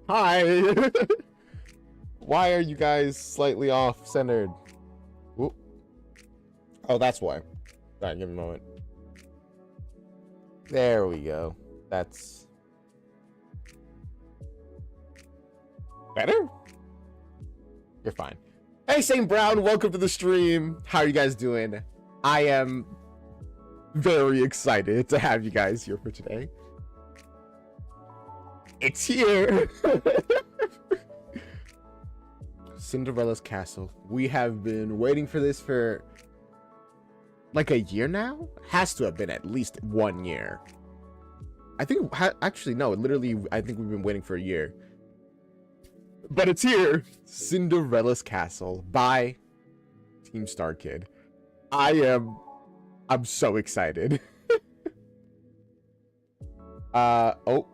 Hi. Why are you guys slightly off centered? Whoop. Oh, that's why. All right, give me a moment. There we go. That's better. You're fine. Hey, St. Brown, welcome to the stream. How are you guys doing? I am very excited to have you guys here for today. It's here. Cinderella's castle. We have been waiting for this for like a year now. Has to have been at least 1 year. I think actually no, literally I think we've been waiting for a year. But it's here. Cinderella's Castle by Team Starkid. I'm so excited. Oh.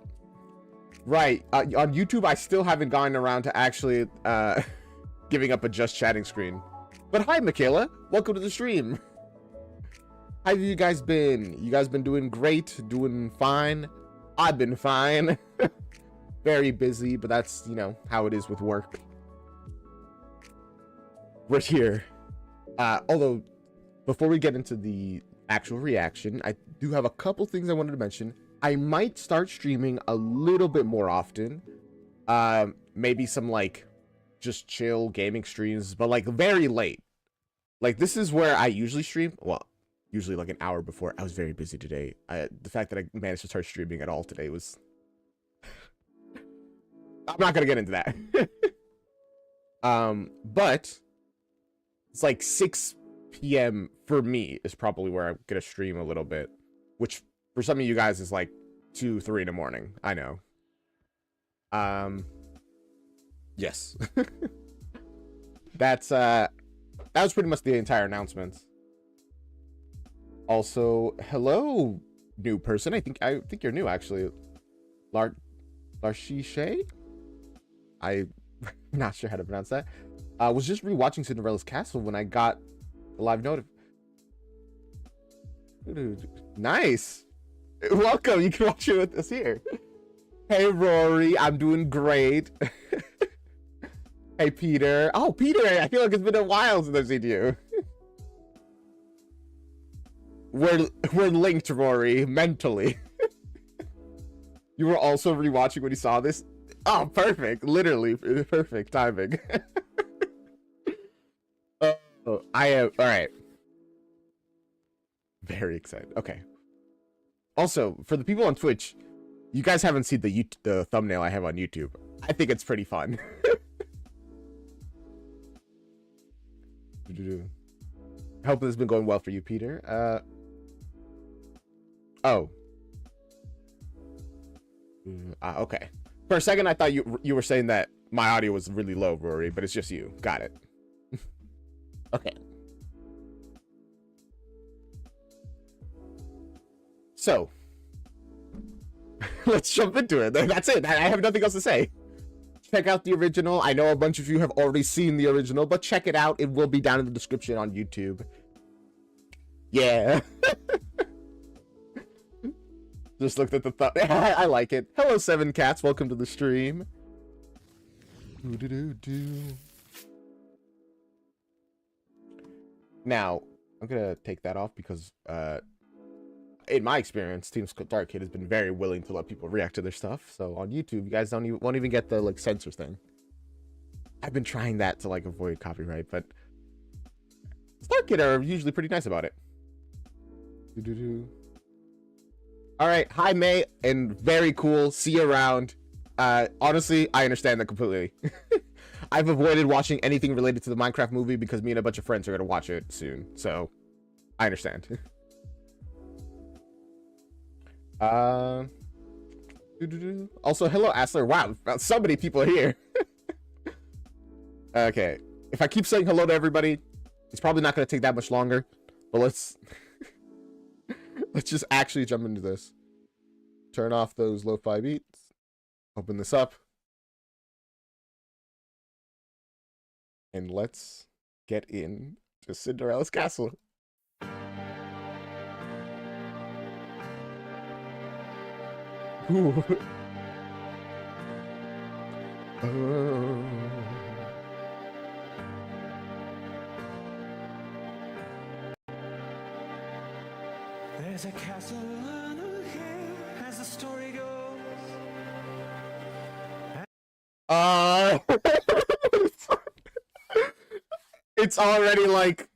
Right, on YouTube, I still haven't gotten around to actually giving up a just chatting screen. But hi, Michaela. Welcome to the stream. How have you guys been? You guys been doing great? Doing fine? I've been fine. Very busy, but that's, you know, how it is with work. We're here. Although, before we get into the actual reaction, I do have a couple things I wanted to mention. I might start streaming a little bit more often. Maybe some, like, just chill gaming streams, but, like, very late. Like, this is where I usually stream. Well, usually, like, an hour before. I was very busy today. The fact that I managed to start streaming at all today was... I'm not gonna get into that. But... it's, like, 6 p.m. for me is probably where I'm gonna stream a little bit. Which... for some of you guys, it's like 2, 3 in the morning. I know. Yes. That's, that was pretty much the entire announcement. Also, hello, new person. I think you're new, actually. Larshishay? I'm not sure how to pronounce that. I was just rewatching Cinderella's Castle when I got a live notif. Nice. Welcome, you can watch it with us here. Hey Rory, I'm doing great. Hey Peter. Oh Peter, I feel like it's been a while since I've seen you. We're linked, Rory, mentally. You were also rewatching when you saw this? Oh, perfect. Literally perfect timing. Oh, I am all right. Very excited. Okay. Also, for the people on Twitch, you guys haven't seen the thumbnail I have on YouTube. I think it's pretty fun. I hope this has been going well for you, Peter. Oh. Okay. For a second, I thought you were saying that my audio was really low, Rory, but it's just you. Got it. Okay. So, let's jump into it. That's it. I have nothing else to say. Check out the original. I know a bunch of you have already seen the original, but check it out. It will be down in the description on YouTube. Yeah. Just looked at the thumb. I like it. Hello, 7 Cats. Welcome to the stream. Now, I'm gonna take that off because, in my experience, Team Starkid has been very willing to let people react to their stuff. So on YouTube, you guys won't even get the like censor thing. I've been trying that to like avoid copyright, but Starkid are usually pretty nice about it. All right, hi May, and very cool. See you around. Honestly, I understand that completely. I've avoided watching anything related to the Minecraft movie because me and a bunch of friends are gonna watch it soon, so I understand. Also, hello Asler. Wow, so many people here. Okay, if I keep saying hello to everybody, it's probably not gonna take that much longer. But let's let's just actually jump into this. Turn off those lo-fi beats. Open this up. And let's get in to Cinderella's castle. Ooh. Oh. There's a castle on a hill, as the story goes. It's already like,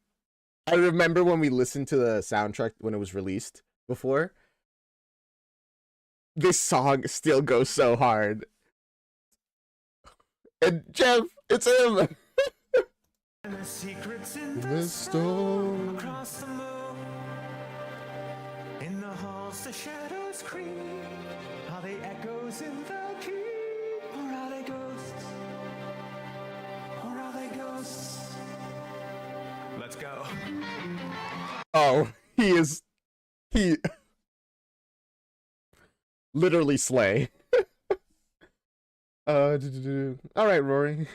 I remember when we listened to the soundtrack when it was released before. This song still goes so hard. And Jeff, it's him. And the secrets in The storm. across the moor. In the halls the shadows creep. Are they echoes in the keep? Or are they ghosts? Or are they ghosts? Let's go. Oh, he literally slay. All right, Rory.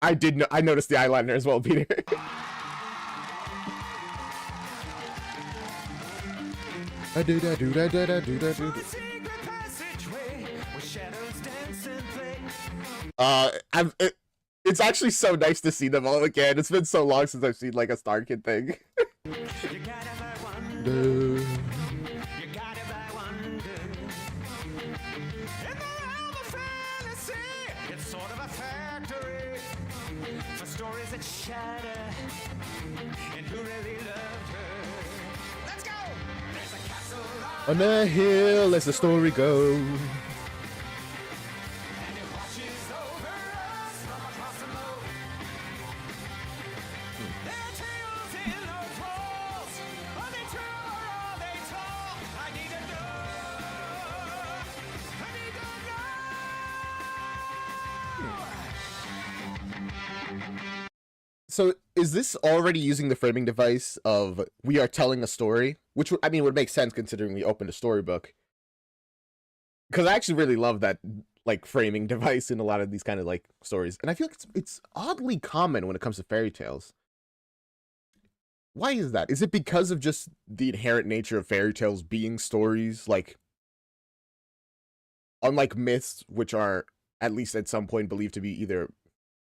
I noticed the eyeliner as well, Peter. It's actually so nice to see them all again. It's been so long since I've seen like a Starkid thing. It's sort of a factory for stories that shatter and who really loved her. Let's go! There's a castle on the hill as the story goes. And it watches over us from across the moat. There are tales in those walls. Are they true or are they tall? I need to know. I need to know. So is this already using the framing device of we are telling a story? Which, I mean, would make sense considering we opened a storybook. Because I actually really love that, like, framing device in a lot of these kind of, like, stories. And I feel like it's oddly common when it comes to fairy tales. Why is that? Is it because of just the inherent nature of fairy tales being stories? Like, unlike myths, which are, at least at some point, believed to be either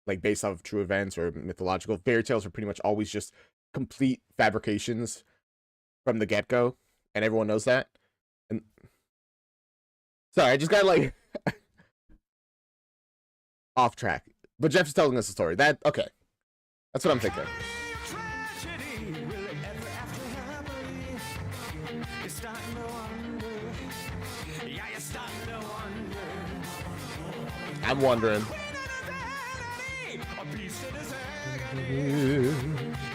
like based off of true events or mythological, fairy tales are pretty much always just complete fabrications from the get-go, and everyone knows that. And sorry, I just got like off track. But Jeff's telling us a story. Okay. That's what I'm thinking. I'm wondering.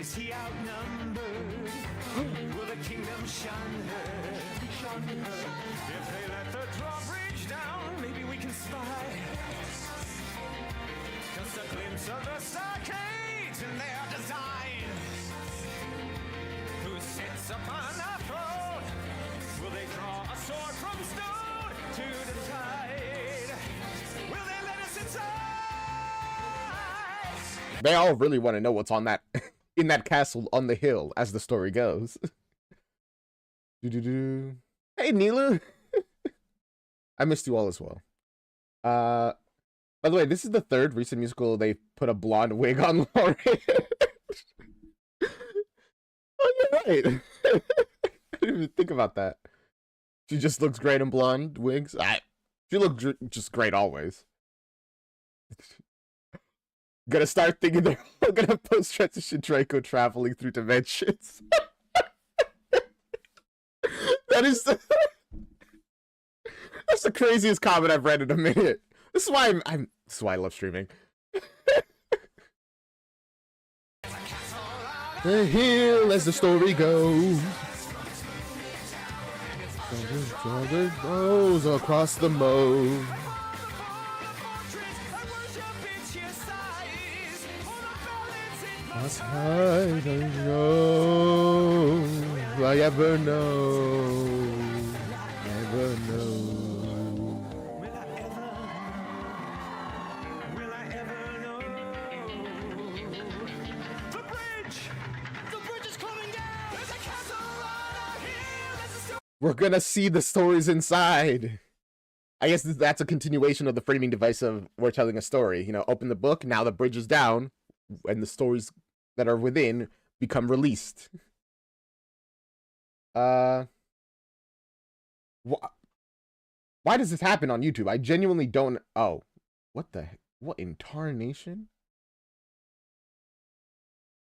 Is he outnumbered? Will the kingdom shun her? If they let the drawbridge down, maybe we can spy. Just a glimpse of the Starkids and their design. Who sits upon a throne? Will they draw a sword from stone to decide? Will they let us inside? They all really want to know what's on that in that castle on the hill, as the story goes. Hey, Nilu. I missed you all as well. By the way, this is the third recent musical they put a blonde wig on Lauren. right. I didn't even think about that. She just looks great in blonde wigs. She looks just great always. Gonna start thinking they're all gonna post-transition Draco traveling through dimensions. That is that's the craziest comment I've read in a minute. This is why this is why I love streaming. The hill as the story goes. Goes across the moat. As I don't know, I ever know, ever know. Will I ever know? The bridge is coming down. There's a castle on a hill. There's a story. We're gonna see the stories inside. I guess that's a continuation of the framing device of we're telling a story. You know, open the book, now the bridge is down, and the stories that are within become released. Why does this happen on YouTube? I genuinely don't. Oh, what the heck? What in tarnation?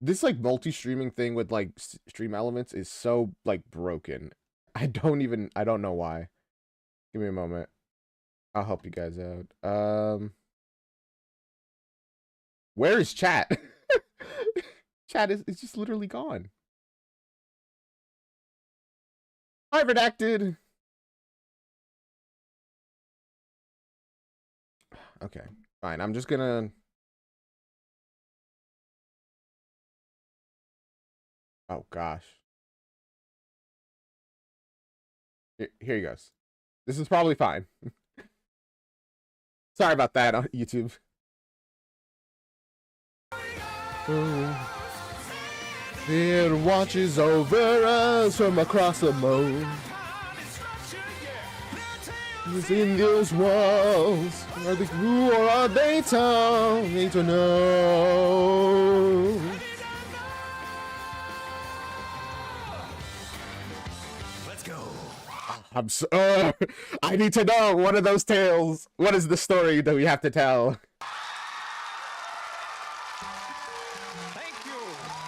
This like multi-streaming thing with like stream elements is so like broken. I don't know why. Give me a moment. I'll help you guys out. Where is chat? Chat is just literally gone. Hi, redacted. Okay, fine. I'm just gonna. Oh gosh. Here he goes. This is probably fine. Sorry about that on YouTube. Oh. It watches over us from across the moat. It's in those walls. Are they blue or are they tall? Need to know. Let's go. I'm so. I need to know one of those tales. What is the story that we have to tell? Thank you.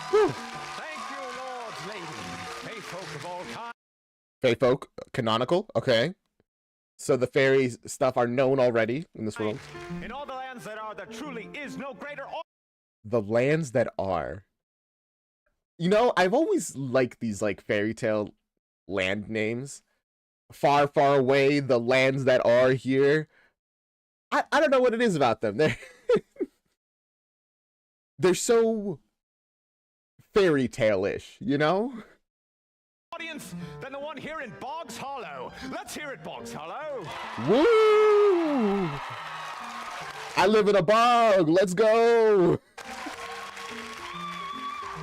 Whew. Thank you, lords, ladies, fey folk of all kinds. Fey folk, canonical, okay. So the fairies stuff are known already in this world. In all the lands that are, there truly is no greater. The lands that are. You know, I've always liked these like fairy tale land names. Far, far away, the lands that are here. I don't know what it is about them. They're so fairy tale-ish, you know? Audience than the one here in Boggs Hollow. Let's hear it, Boggs Hollow. Woo! I live in a bog. Let's go.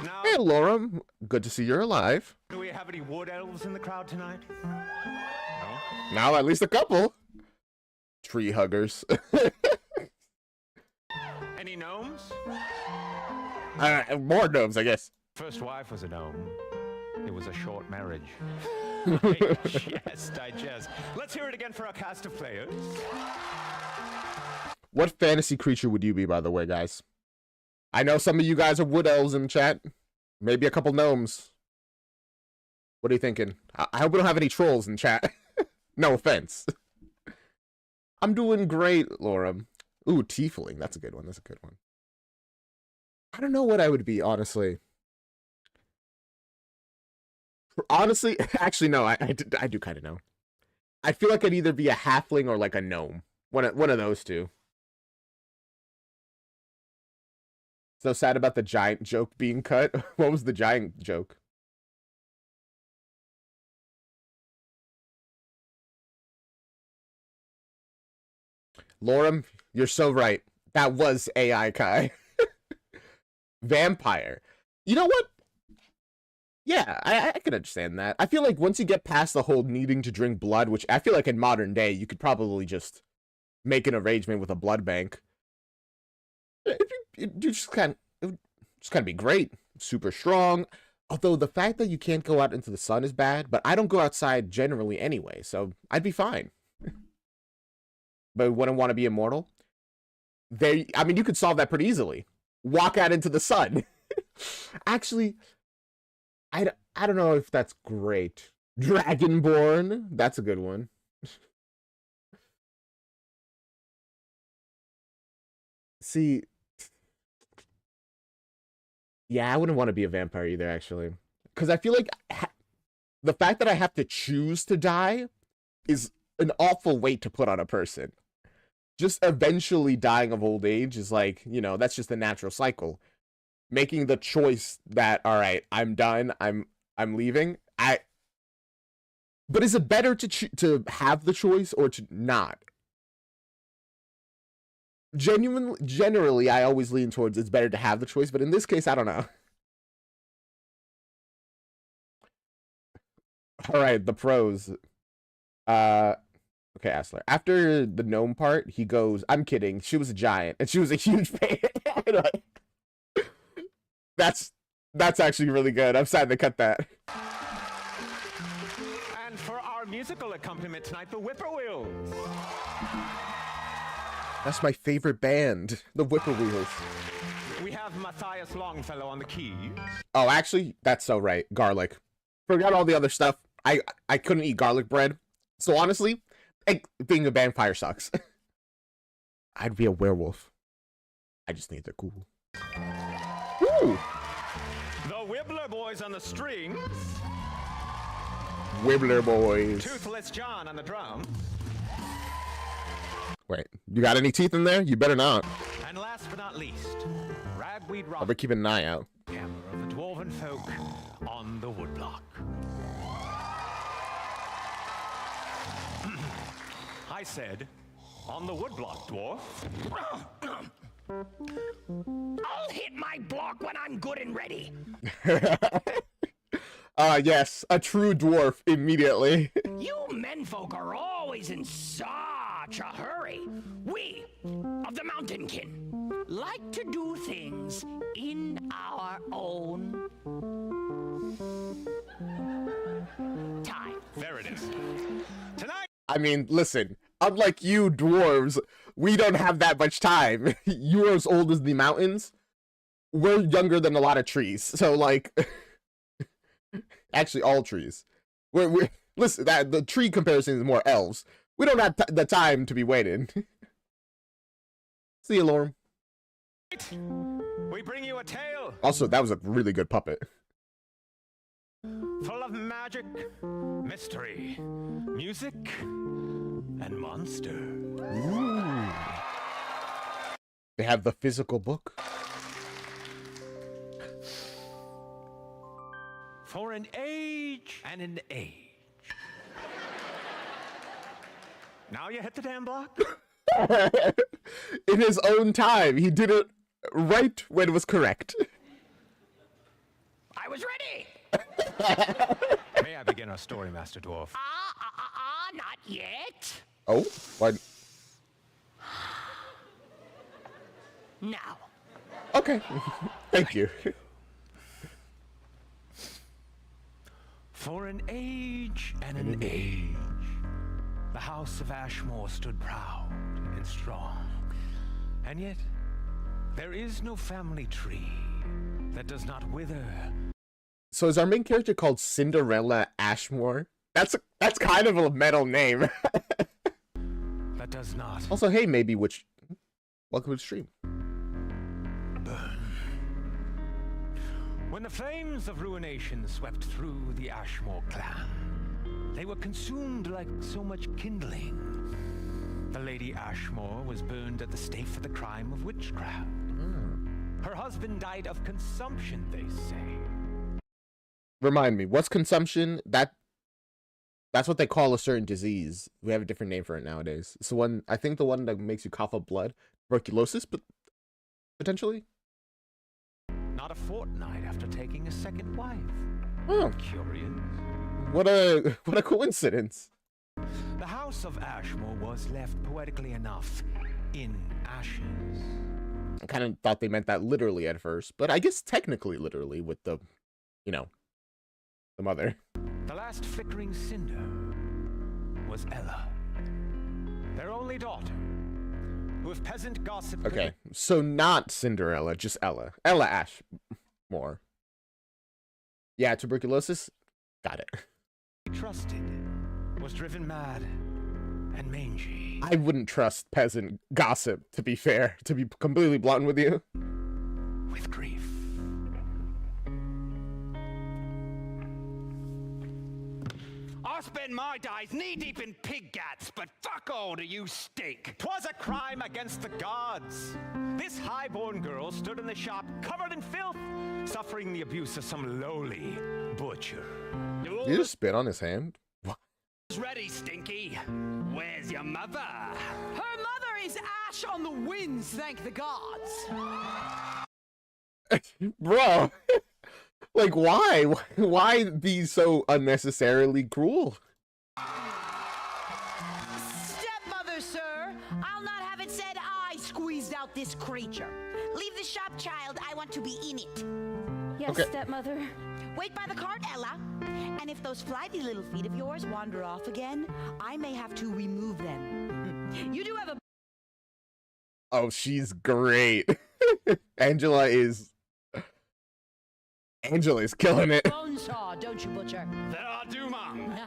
Now, Hey, Lorem. Good to see you're alive. do we have any wood elves in the crowd tonight? No. Now at least a couple. Tree huggers. Any gnomes? More gnomes, I guess. First wife was a gnome. It was a short marriage. I jest. Let's hear it again for our cast of players. What fantasy creature would you be, by the way, guys? I know some of you guys are wood elves in the chat. Maybe a couple gnomes. What are you thinking? I hope we don't have any trolls in chat. No offense. I'm doing great, Lorem. Ooh, tiefling. That's a good one. That's a good one. I don't know what I would be, honestly. Honestly, actually, no. I do kind of know. I feel like I'd either be a halfling or like a gnome. One of those two. So sad about the giant joke being cut. What was the giant joke? Lorem, you're so right. That was AI Kai. Vampire. You know what? Yeah, I can understand that. I feel like once you get past the whole needing to drink blood, which I feel like in modern day, you could probably just make an arrangement with a blood bank. It would just kind of be great. Super strong. Although the fact that you can't go out into the sun is bad, but I don't go outside generally anyway, so I'd be fine. But wouldn't want to be immortal? I mean, you could solve that pretty easily. Walk out into the sun. Actually, I don't know if that's great. Dragonborn, that's a good one. See, yeah, I wouldn't want to be a vampire either, actually. Because I feel like the fact that I have to choose to die is an awful weight to put on a person. Just eventually dying of old age is like, you know, that's just a natural cycle. Making the choice that, all right, I'm done, I'm leaving. But is it better to have the choice or to not? Generally, I always lean towards it's better to have the choice, but in this case, I don't know. All right, the pros. Okay, Asler. After the gnome part, he goes, I'm kidding. She was a giant, and she was a huge pain. That's actually really good. I'm sad they cut that. And for our musical accompaniment tonight, the Whippoorwills. That's my favorite band, the Whippoorwills. We have Matthias Longfellow on the keys. Oh, actually, that's so right. Garlic. Forgot all the other stuff. I couldn't eat garlic bread. So honestly, being a vampire sucks. I'd be a werewolf. I just need the cool. Woo! The Wibbler Boys on the strings. Wibbler Boys. Toothless John on the drums. Wait, you got any teeth in there? You better not. And last but not least, Ragweed I'll Rock, be keeping an eye out. hammer of the dwarven folk on the woodblock. I said, on the woodblock, dwarf. I'll hit my block when I'm good and ready. Yes, a true dwarf immediately. You menfolk are always in such a hurry. We, of the Mountainkin, like to do things in our own time. There it is. Tonight, I mean, listen, unlike you dwarves, we don't have that much time. You're as old as the mountains. We're younger than a lot of trees. So, like, actually, all trees. Listen, the tree comparison is more elves. We don't have the time to be waiting. See you, Lorm. we bring you a tale Also, that was a really good puppet. full of magic, mystery, music, and monsters. Ooh. They have the physical book. For an age and an age. Now you hit the damn block? In his own time, he did it right when it was correct. I was ready. May I begin our story, Master Dwarf? Not yet. Oh, what? Now. Okay. Thank you. For an age and an age, the house of Ashmore stood proud and strong. And yet, there is no family tree that does not wither. So is our main character called Cinderella Ashmore? That's kind of a metal name. That does not Also, hey, maybe which. Welcome to the stream. burn. When the flames of ruination swept through the Ashmore clan, they were consumed like so much kindling. The Lady Ashmore was burned at the stake for the crime of witchcraft. Her husband died of consumption, they say. Remind me, what's consumption? That's what they call a certain disease. We have a different name for it nowadays. It's the one, I think the one that makes you cough up blood. Tuberculosis, but potentially? Not a fortnight after taking a second wife. Oh, Curious. what a coincidence. The house of Ashmore was left poetically enough in ashes. I kind of thought they meant that literally at first, but I guess technically literally with the, you know, the mother. The last flickering cinder was Ella, their only daughter, who if peasant gossip... Okay, so not Cinderella, just Ella. Ella Ashmore. Yeah, tuberculosis? Got it. ...trusted, was driven mad and mangy. I wouldn't trust peasant gossip, to be fair, to be completely blunt with you. With grief. I spend my days knee-deep in pig guts, but fuck all do you stink. 'Twas a crime against the gods. This high-born girl stood in the shop covered in filth, suffering the abuse of some lowly butcher. Did you just spit on his hand? Ready, Stinky. Where's your mother? Her mother is ash on the winds, thank the gods. Bro, like, why? Why be so unnecessarily cruel? Stepmother, sir, I'll not have it said I squeezed out this creature. Leave the shop, child. I want to be in it. Yes, Okay. stepmother. Wait by the cart, Ella. And if those flighty little feet of yours wander off again, I may have to remove them. You do have a Oh, she's great. Angela is killing it. bone saw, don't you, butcher? That I do, Mum. Yes.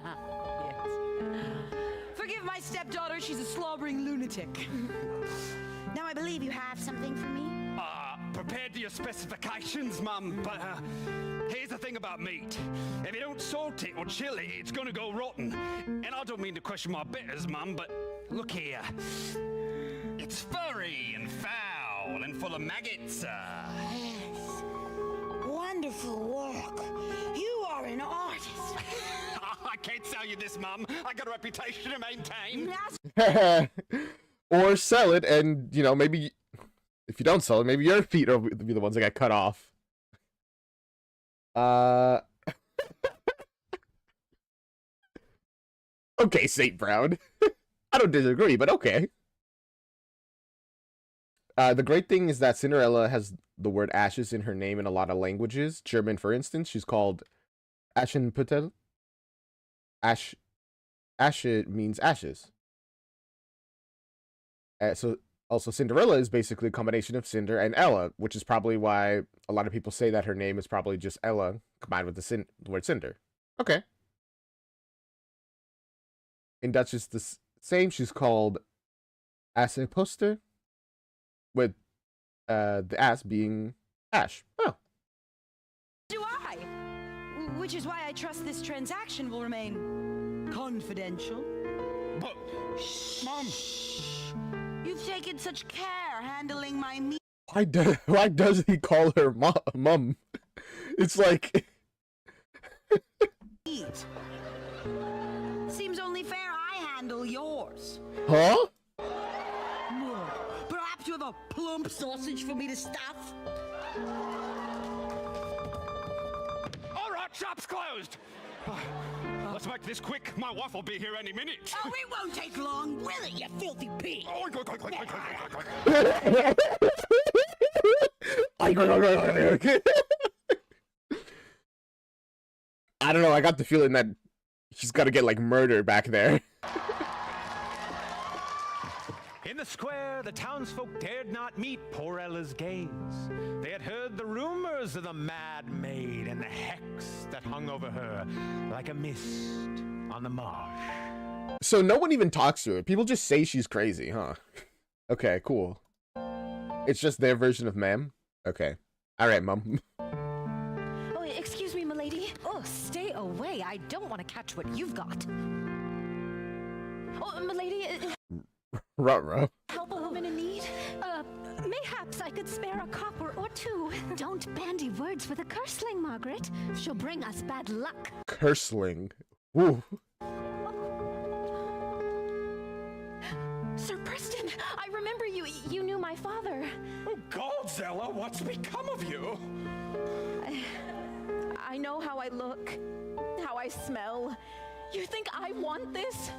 Forgive my stepdaughter, she's a slobbering lunatic. Now I believe you have something for me. Prepared to your specifications, Mum, but here's the thing about meat. If you don't salt it or chill it, it's gonna go rotten. And I don't mean to question my bitters, Mum, but look here. It's furry and foul and full of maggots. Yes. Wonderful work. You are an artist. I can't sell you this, Mum. I got a reputation to maintain. Or sell it, and, you know, maybe if you don't sell it, maybe your feet will be the ones that get cut off. Okay, Saint Brown. I don't disagree, but okay. The great thing is that Cinderella has the word ashes in her name in a lot of languages. German, for instance, she's called Aschenputtel. Ashe means ashes. So also Cinderella is basically a combination of Cinder and Ella, which is probably why a lot of people say that her name is probably just Ella combined with the word Cinder. Okay. In Dutch, it's the same. She's called Asseposter, with the ass being ash. Oh. Do I? Which is why I trust this transaction will remain confidential. But, Mum. You've taken such care handling my meat. Why does he call her mum? It's like Seems only fair I handle yours. huh? Perhaps you have a plump sausage for me to stuff? All right, shop's closed. Let's make this quick. My wife will be here any minute. Oh, it won't take long, will it, you filthy pig? I don't know. I got the feeling that she's got to get like murdered back there. In the square, the townsfolk dared not meet poor Ella's gaze. They had heard the rumors of the mad maid and the hex that hung over her like a mist on the marsh. So no one even talks to her. People just say she's crazy, huh? Okay, cool. It's just their version of ma'am. Okay. All right, mum. Oh, excuse me, milady. Oh, stay away. I don't want to catch what you've got. Oh, milady, Ruh-roh. help a woman in need? Mayhaps I could spare a copper or two. Don't bandy words with a curseling, Margaret. She'll bring us bad luck. Curseling. Woo. Sir Preston, I remember you. You knew my father. Oh, God, Zella, what's become of you? I know how I look, how I smell. You think I want this?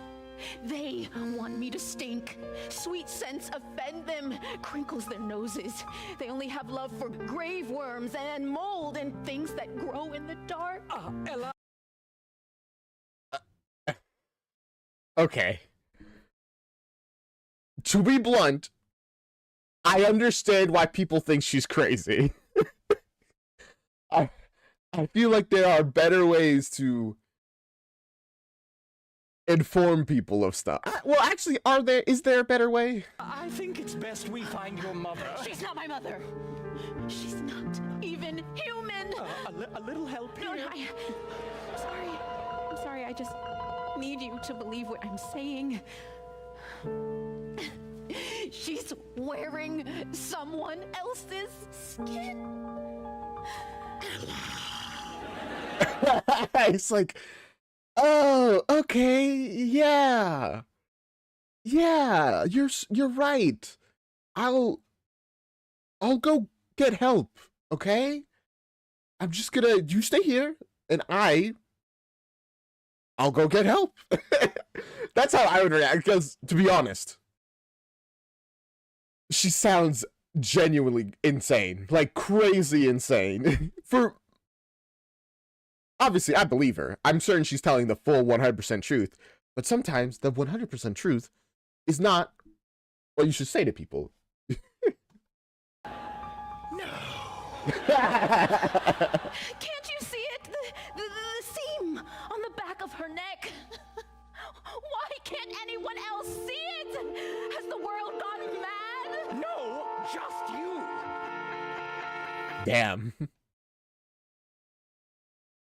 They want me to stink. Sweet scents offend them, crinkles their noses. They only have love for grave worms and mold and things that grow in the dark. Ella, Okay. To be blunt, I understand why people think she's crazy. I I feel like there are better ways to inform people of stuff. Well, actually, is there a better way? I think it's best we find your mother. She's not my mother. She's not even human. A little help No, here. I'm sorry. I'm sorry. I just need you to believe what I'm saying. She's wearing someone else's skin. It's like, oh, okay, yeah, you're right. I'll go get help. Okay, I'm just gonna, you stay here, and I'll go get help. That's how I would react. Because to be honest, she sounds genuinely insane, like crazy insane. Obviously, I believe her. I'm certain she's telling the full 100% truth. But sometimes the 100% truth is not what you should say to people. No. Can't you see it? The seam on the back of her neck. Why can't anyone else see it? Has the world gone mad? No, just you. Damn.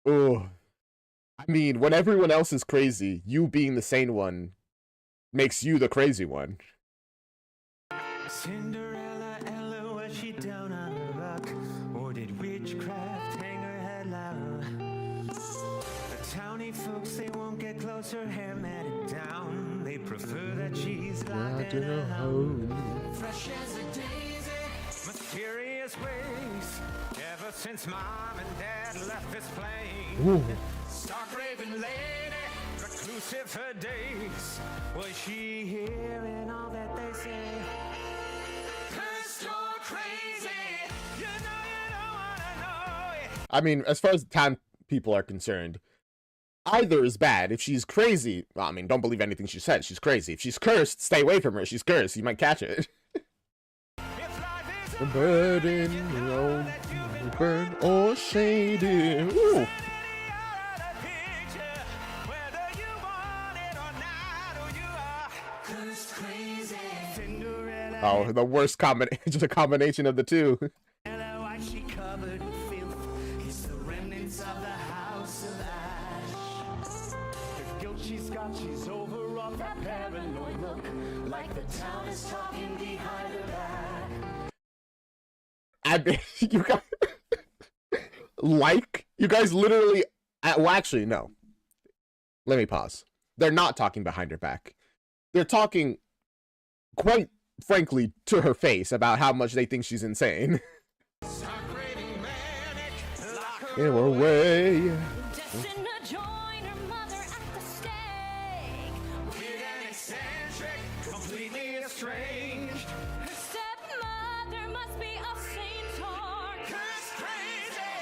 Oh. I mean, when everyone else is crazy, you being the sane one makes you the crazy one. Cinderella, Ella, was she down on her luck? Or did witchcraft hang her head low? The towny folks, they won't get close, her hair matted down. They prefer that she's locked in a home. Fresh as a daisy, mysterious ways. Ever since mom and dad left this plane. Ooh. Stark raven lady, reclusive her days. Was she hearing all that they say? Cursed or crazy, you don't wanna know it. I mean, as far as the town people are concerned, either is bad. If she's crazy, well, I mean, don't believe anything she said. She's crazy. If she's cursed, stay away from her. She's cursed. You might catch it. The burden, roll, burn or shaded. Ooh. Oh, the worst combination, just a combination of the two. She covered with filth. It's the remnants of the house of ash. The guilt she's got, she's over off that paranoid look. Like the town is talking behind her back. I mean, you guys, you guys literally, well, actually, no. Let me pause. They're not talking behind her back. They're talking, quite frankly, to her face about how much they think she's insane. In her way. Destined to join her mother at the stake. Weird and eccentric, completely estranged. Her stepmother must be a saint heart. Cursed crazy,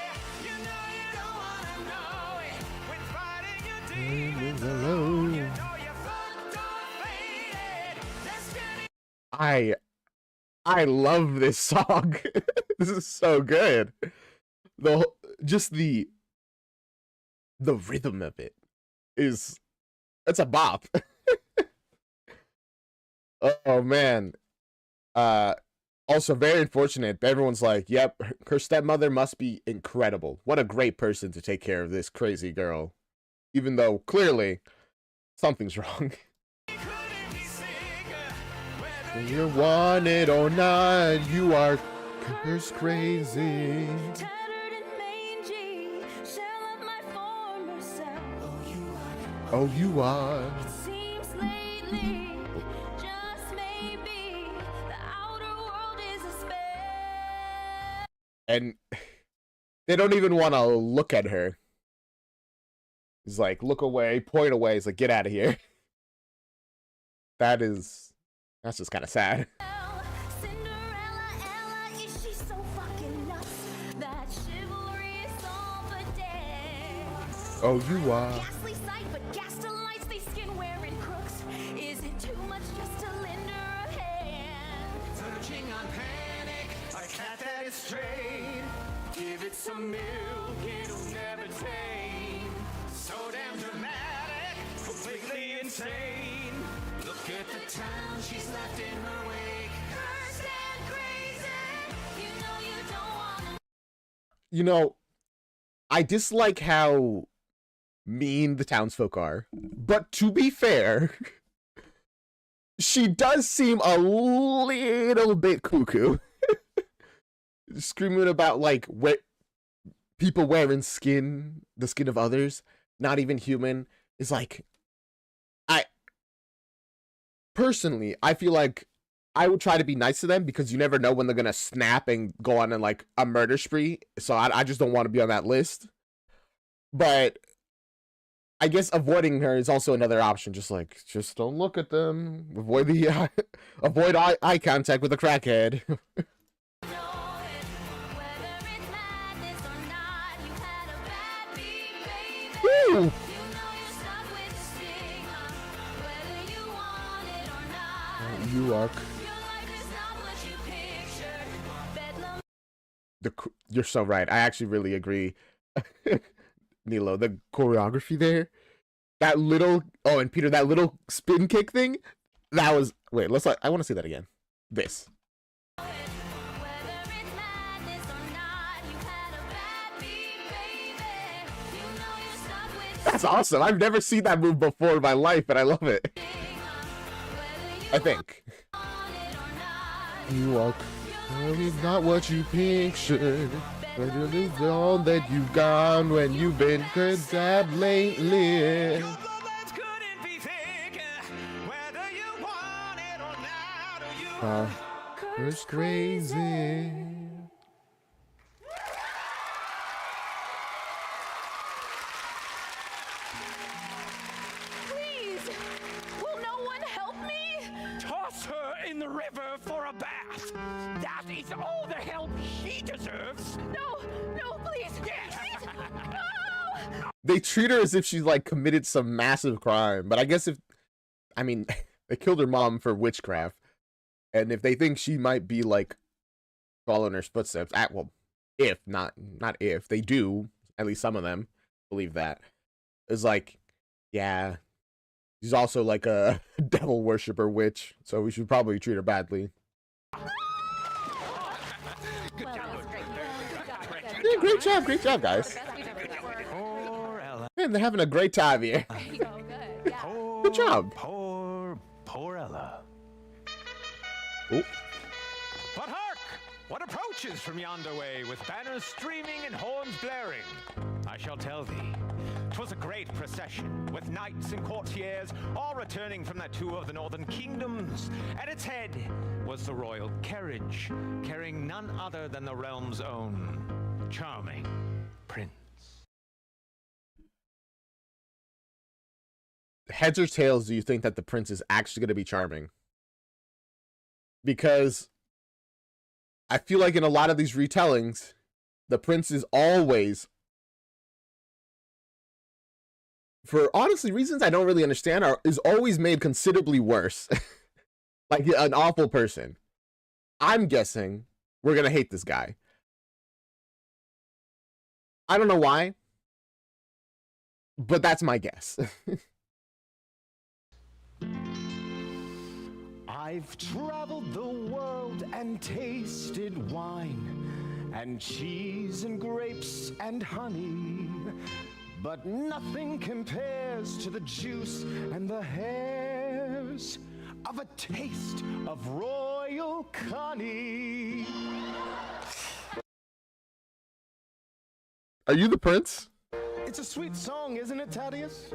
you know you don't wanna know it. When fighting your demons alone, you know you're fucked or faded. Destiny. I love this song. This is so good. Just the rhythm of it is, it's a bop. Oh man. Also very unfortunate. Everyone's like, yep, her stepmother must be incredible. What a great person to take care of this crazy girl. Even though clearly something's wrong. When you're wanted or not, you are cursed crazy. Tattered and mangy, shell of my former self. Oh, you are. It seems lately, just maybe, the outer world is a spell. And they don't even want to look at her. He's like, look away, point away. He's like, get out of here. That's just kind of sad. Cinderella, Ella, is she so fucking nuts that chivalry is all but dead? Oh, you are. Ghastly sight, but gas lights, they skin wearing crooks. it straight. Give it some milk, it'll never tame. So damn dramatic, completely insane. Look at the town she's left in her wake. Cursed and crazy, you know you don't wanna. You know, I dislike how mean the townsfolk are, but to be fair, she does seem a little bit cuckoo. Screaming about like people wearing the skin of others, not even human, is like, personally, I feel like I would try to be nice to them because you never know when they're gonna snap and go on in like a murder spree. So I just don't want to be on that list. But I guess avoiding her is also another option. Just don't look at them. Avoid the avoid eye contact with a crackhead. Woo! You are. You're so right. I actually really agree. Nilo, the choreography there, that little, oh, and Peter, that little spin kick thing, that was, wait, I want to see that again. This. That's awesome. I've never seen that move before in my life, and I love it. I think. You are clearly not what you pictured. But it is all that you've gone when you've been contact lately. It's crazy. Please, will no one help me? Toss her in the river for a bath. That is all the help she deserves. No, please. Yes. No! They treat her as if she's like committed some massive crime. But I guess they killed her mom for witchcraft. And if they think she might be like following her footsteps, if not if they do, at least some of them believe that. It's like, yeah, she's also like a devil worshiper witch, so we should probably treat her badly. Yeah, great job, guys. Man, they're having a great time here. Good job. Poor Ella. Oh. But hark! What approaches from yonder way, with banners streaming and horns blaring? I shall tell thee. 'Twas a great procession, with knights and courtiers, all returning from that tour of the northern kingdoms. At its head was the royal carriage, carrying none other than the realm's own charming prince. Heads or tails, do you think that the prince is actually going to be charming? Because I feel like in a lot of these retellings, the prince is always, for honestly reasons I don't really understand, is always made considerably worse. Like an awful person. I'm guessing we're going to hate this guy. I don't know why, but that's my guess. I've traveled the world and tasted wine and cheese and grapes and honey, but nothing compares to the juice and the hairs of a taste of royal Connie. Are you the prince? It's a sweet song, isn't it, Thaddeus?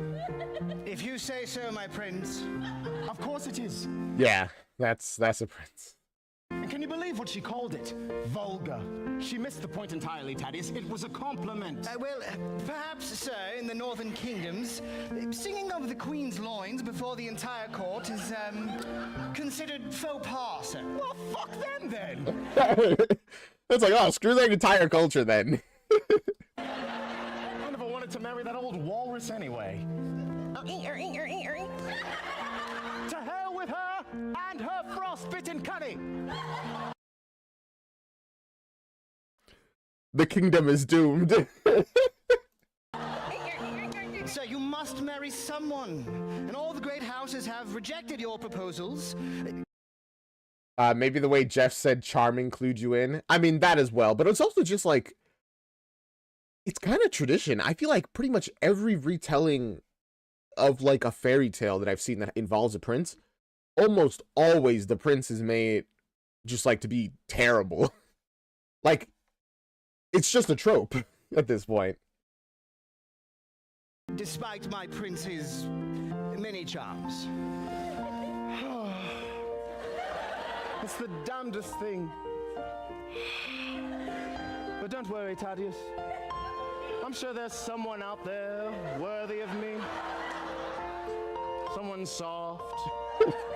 If you say so, my prince. Of course it is. Yeah, that's a prince. And can you believe what she called it? Vulgar. She missed the point entirely, Thaddeus. It was a compliment. Well, perhaps, sir, in the northern kingdoms, singing over the queen's loins before the entire court is, considered faux pas, sir. Well, fuck them then. It's like, oh, screw their entire culture then. I never wanted to marry that old walrus anyway. To hell with her and her frostbitten cunning. The kingdom is doomed. So you must marry someone, and all the great houses have rejected your proposals. Maybe the way Jeff said charming clued you in. I mean, that as well, but it's also just like, it's kind of tradition. I feel like pretty much every retelling of like a fairy tale that I've seen that involves a prince, almost always the prince is made just like to be terrible. Like, it's just a trope at this point. Despite my prince's many charms. It's the damnedest thing. But don't worry, Thaddeus. I'm sure there's someone out there worthy of me. Someone soft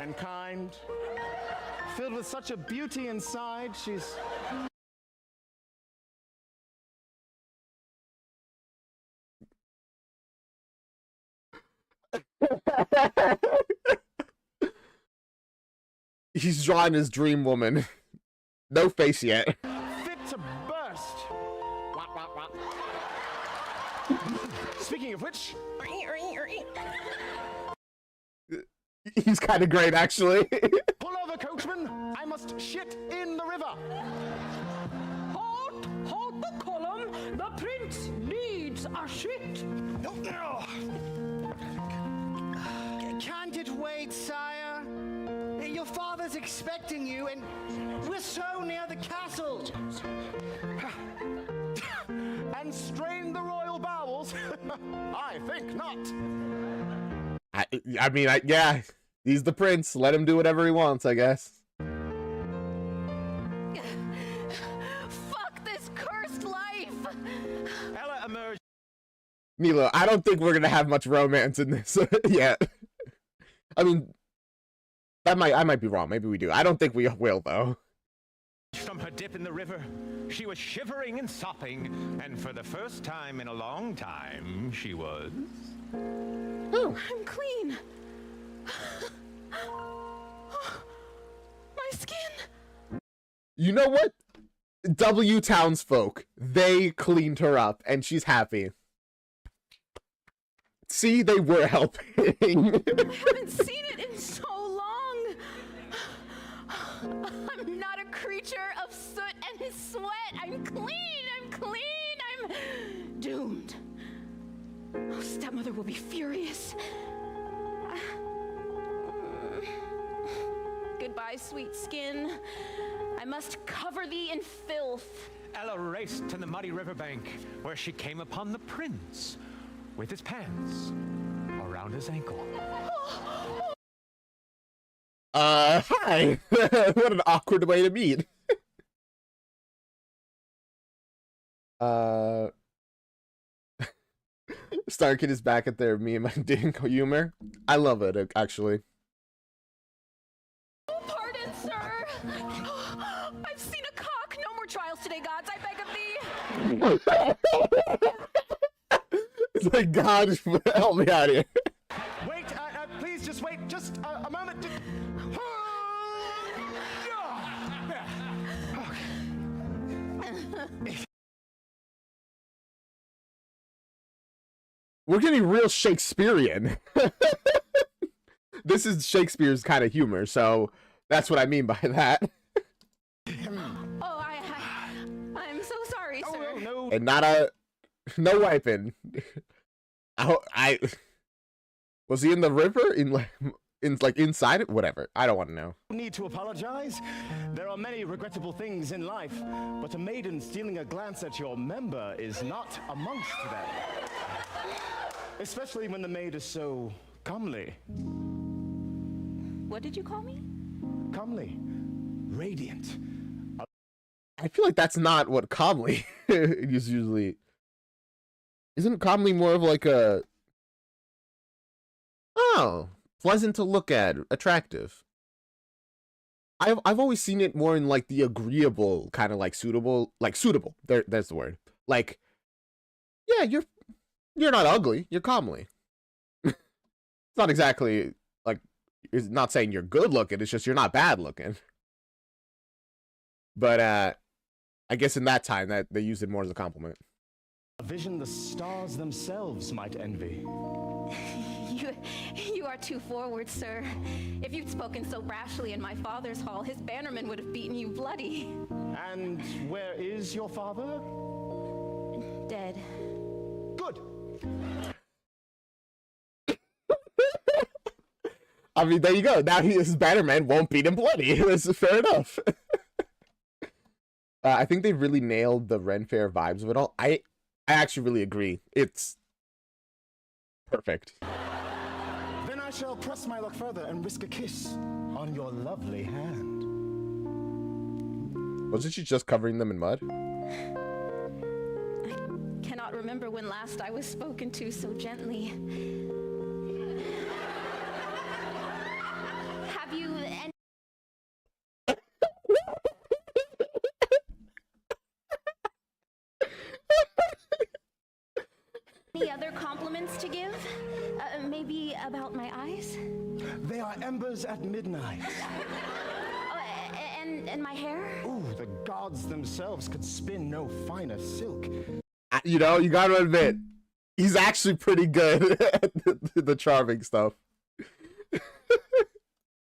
and kind, filled with such a beauty inside. She's... He's drawing his dream woman. No face yet. fit to burst. Wah, wah, wah. Speaking of which, He's kind of great, actually. pull over, coachman. I must shit in the river. Halt! Halt the column! The prince needs a shit! No, no. Can't it wait, sire? Your father's expecting you, and we're so near the castle. And strain the royal bowels? I think not. I mean, yeah, he's the prince. Let him do whatever he wants, I guess. Fuck this cursed life! Ella emerged. Milo, I don't think we're gonna have much romance in this yet. I mean, I might be wrong. Maybe we do. I don't think we will, though. From her dip in the river, she was shivering and sopping, and for the first time in a long time, she was... Oh. I'm clean. My skin. You know what? W townsfolk, they cleaned her up, and she's happy. See, they were helping. I haven't seen it in so long. I'm not a creature of soot and sweat. I'm clean. I'm clean. I'm doomed. Oh, Stepmother will be furious. Goodbye, sweet skin. I must cover thee in filth. Ella raced to the muddy riverbank, where she came upon the prince, with his pants around his ankle. Hi. What an awkward way to meet. Starkid is back at their me and my dingo humor. I love it, actually. Oh, pardon, sir. I've seen a cock. No more trials today, gods. I beg of thee. It's like, God, help me out here. Wait, please just wait just a moment. We're getting real Shakespearean. This is Shakespeare's kind of humor, so that's what I mean by that. Oh, I'm so sorry, sir. Oh, no. And not no wiping. Was he in the river? Inside it? Whatever. I don't want to know. No need to apologize. There are many regrettable things in life, but a maiden stealing a glance at your member is not amongst them. Especially when the maid is so comely. What did you call me? Comely. Radiant. I feel like that's not what comely is usually. Isn't comely more of like a... Oh, pleasant to look at, attractive. I've always seen it more in like the agreeable kind of like suitable. There's the word. Like, yeah, you're not ugly. You're comely. It's not exactly like, it's not saying you're good looking. It's just you're not bad looking. But I guess in that time that they used it more as a compliment. A vision the stars themselves might envy. You are too forward, sir. If you'd spoken so rashly in my father's hall, his bannermen would have beaten you bloody. And where is your father? Dead. Good. I mean, there you go. Now his bannerman won't beat him bloody. That's fair enough. I think they really nailed the Ren Fair vibes of it all. I actually really agree. It's perfect. Then I shall press my luck further and risk a kiss on your lovely hand. Wasn't she just covering them in mud? I cannot remember when last I was spoken to so gently. Have you any other compliments to give? Maybe about my eyes? They are embers at midnight. And my hair? Ooh, the gods themselves could spin no finer silk. You know, you gotta admit, he's actually pretty good at the charming stuff.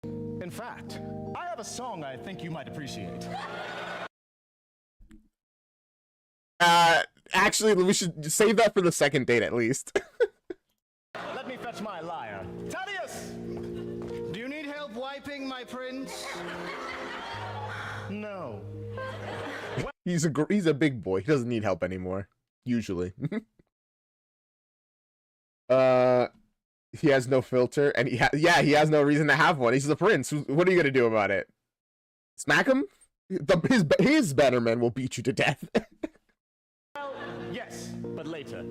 In fact, I have a song I think you might appreciate. Actually, we should save that for the second date at least. Let me fetch my lyre. Thaddeus! Do you need help wiping, my prince? No. He's a big boy. He doesn't need help anymore. Usually. He has no filter, and he has no reason to have one. He's the prince. What are you gonna do about it? Smack him? His bannerman will beat you to death. Well, yes, but later.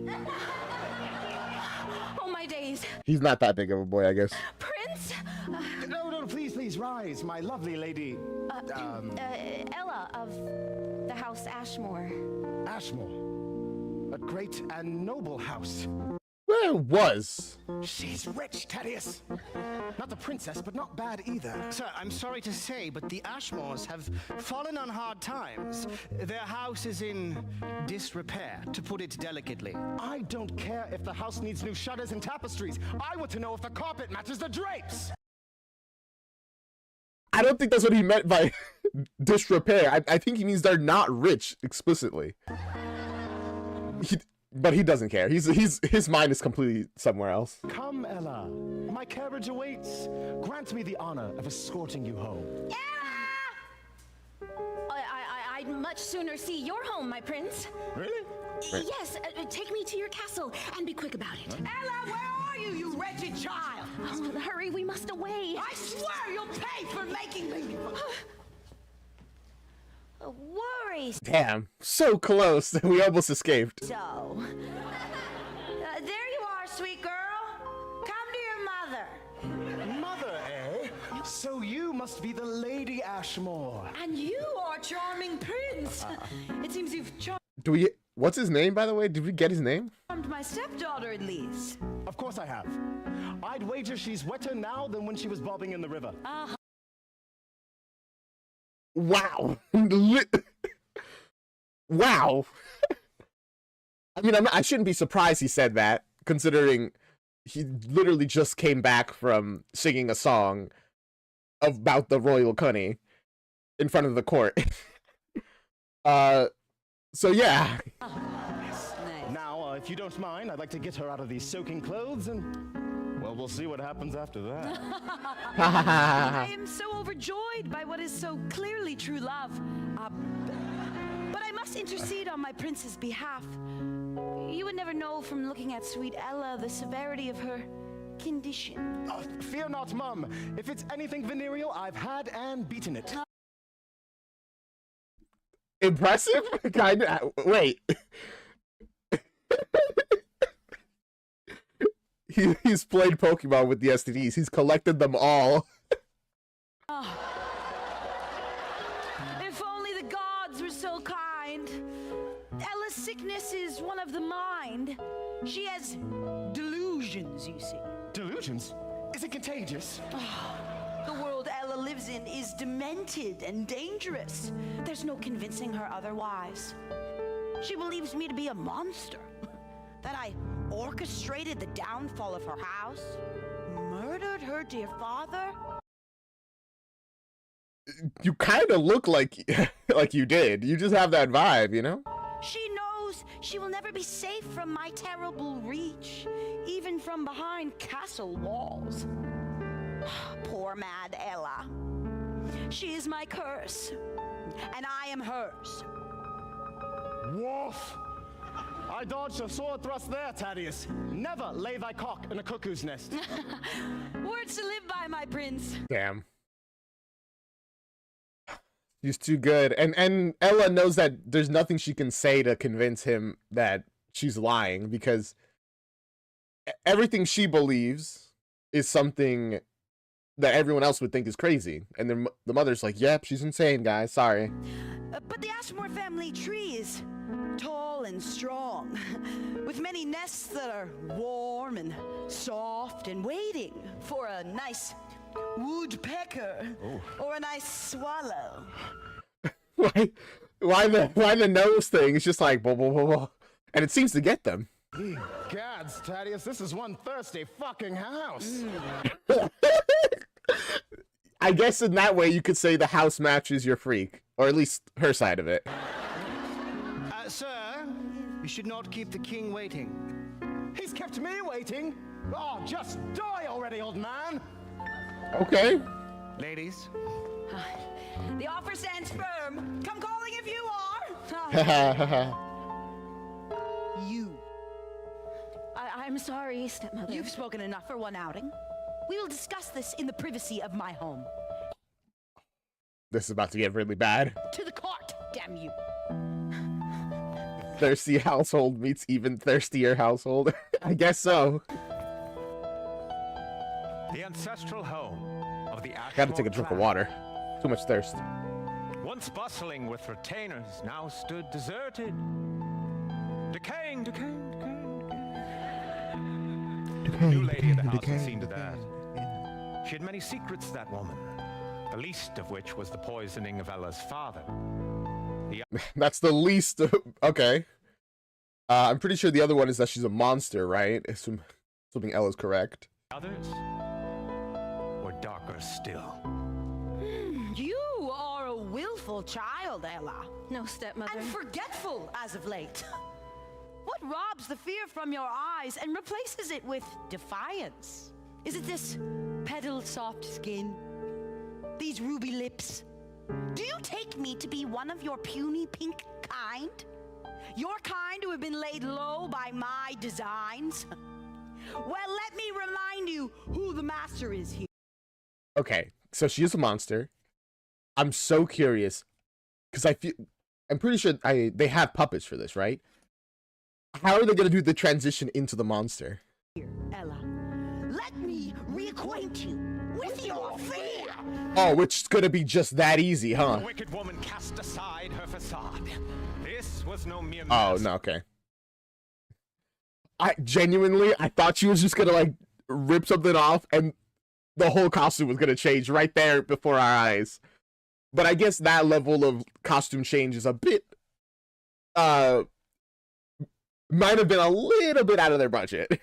Oh, my days. He's not that big of a boy, I guess. Prince? No, please, rise, my lovely lady. Ella of the house Ashmore. Ashmore. A great and noble house. Well, it was. She's rich, Thaddeus. Not the princess, but not bad either. Sir, I'm sorry to say, but the Ashmores have fallen on hard times. Their house is in disrepair, to put it delicately. I don't care if the house needs new shutters and tapestries. I want to know if the carpet matches the drapes. I don't think that's what he meant by disrepair. I think he means they're not rich explicitly. But he doesn't care. His mind is completely somewhere else. Come, Ella. My carriage awaits. Grant me the honor of escorting you home. Ella! I'd much sooner see your home, my prince. Really? Yes, take me to your castle and be quick about it. Ella, where are you, you wretched child? Oh, hurry, we must away. I swear you'll pay for making me. Worries. Damn, so close. We almost escaped. So, there you are, sweet girl. Come to your mother. Mother, eh? So you must be the Lady Ashmore. And you are charming prince. It seems you've charmed What's his name, by the way? Did we get his name? my stepdaughter, at least. Of course I have. I'd wager she's wetter now than when she was bobbing in the river. Wow. Wow. I mean, I shouldn't be surprised he said that, considering he literally just came back from singing a song about the royal cunny in front of the court. So yeah. Now, if you don't mind, I'd like to get her out of these soaking clothes and, well, we'll see what happens after that. I am so overjoyed by what is so clearly true love. But I must intercede on my prince's behalf. You would never know from looking at sweet Ella the severity of her condition. Fear not, Mum. If it's anything venereal, I've had and beaten it. Impressive? Kinda. Wait. He's played Pokemon with the STDs. He's collected them all. If only the gods were so kind. Ella's sickness is one of the mind. She has delusions, you see. Delusions? Is it contagious? The world Ella lives lives in is demented and dangerous. There's no convincing her otherwise. She believes me to be a monster, that I orchestrated the downfall of her house, murdered her dear father. You kind of look like like you did. You just have that vibe, you know? She knows she will never be safe from my terrible reach, even from behind castle walls. Poor mad Ella. She is my curse, and I am hers. Wolf! I dodged a sword thrust there, Thaddeus. Never lay thy cock in a cuckoo's nest. Words to live by, my prince. Damn. He's too good. And Ella knows that there's nothing she can say to convince him that she's lying, because everything she believes is something that everyone else would think is crazy. And then the mother's like, yep, she's insane, guys. Sorry. But the Ashmore family tree is tall and strong, with many nests that are warm and soft and waiting for a nice woodpecker or a nice swallow. Why the nose thing? It's just like blah, blah, blah, blah. And it seems to get them. Gads, Thaddeus, this is one thirsty fucking house. I guess in that way you could say the house matches your freak, or at least her side of it. Sir, you should not keep the king waiting. He's kept me waiting. Oh, just die already, old man. Okay. Ladies, The offer stands firm. Come calling if you are. You. I'm sorry, stepmother. You've spoken enough for one outing. We will discuss this in the privacy of my home. This is about to get really bad. To the court, damn you. Thirsty household meets even thirstier household. I guess so. The ancestral home of the Ashmore Gotta take a drink of clan, water. Too much thirst. once bustling with retainers, now stood deserted. Decaying. The new lady of the house had seen to that. She had many secrets, that woman, the least of which was the poisoning of Ella's father. That's the least. Okay. I'm pretty sure the other one is that she's a monster, right? Assuming Ella's correct. Others were darker still. You are a willful child, Ella. No, stepmother. And forgetful as of late. What robs the fear from your eyes and replaces it with defiance? Is it this petal soft skin? These ruby lips? Do you take me to be one of your puny pink kind? Your kind who have been laid low by my designs? Well, let me remind you who the master is here. Okay, so she is a monster. I'm so curious because I'm pretty sure they have puppets for this, right? How are they gonna do the transition into the monster? Ella, let me reacquaint you with your fear. Oh, which is gonna be just that easy, huh? The wicked woman cast aside her facade. This was no mere Oh, mask. no, okay. I thought she was just gonna like rip something off and the whole costume was gonna change right there before our eyes. But I guess that level of costume change is a bit might have been a little bit out of their budget.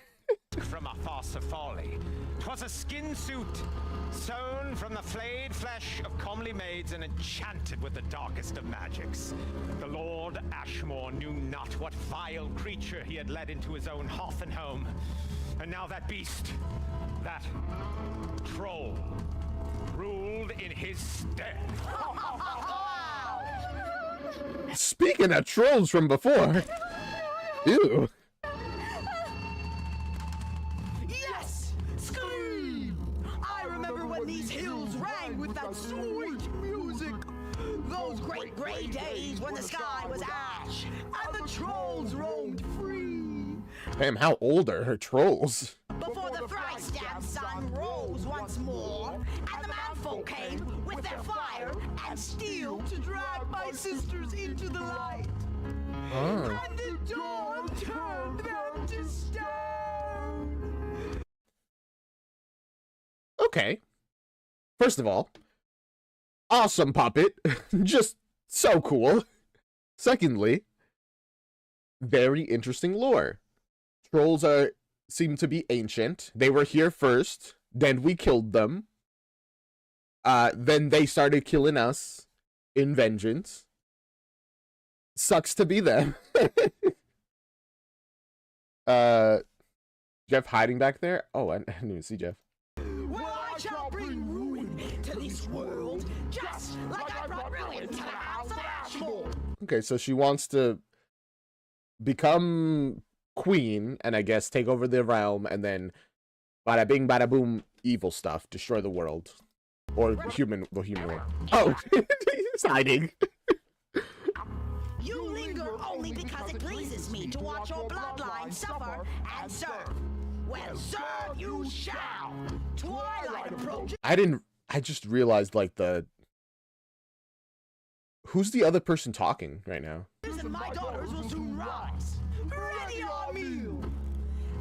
From a farce of folly, 'twas a skin suit, sewn from the flayed flesh of comely maids and enchanted with the darkest of magics. The Lord Ashmore knew not what vile creature he had led into his own hearth and home. And now that beast, that troll, ruled in his stead. Speaking of trolls from before. Ew. Yes! Scream! I remember when these hills rang with that sweet music. Those great gray days when the sky was ash and the trolls roamed free. Damn, how old are her trolls? Before the thrice-stabbed sun rose once more, and the manfolk came with their fire and steel to drag my sisters into the light. Oh. And the dawn turned them to stone. Okay. First of all, awesome puppet. Just so cool. Secondly, very interesting lore. Trolls seem to be ancient. They were here first, then we killed them. Then they started killing us in vengeance. Sucks to be them. Jeff hiding back there? Oh, I didn't even see Jeff. Well, I shall bring ruin to this world, just like I brought ruin to the house of Ashmore. Okay, so she wants to become queen and I guess take over the realm and then bada bing bada boom evil stuff, destroy the world. Or the human world. Oh, he's hiding. You linger only because it pleases me to watch your bloodline suffer and serve. Well, serve you shall. Twilight approaches. I just realized like who's the other person talking right now? And my daughters will soon rise. Ready your meal.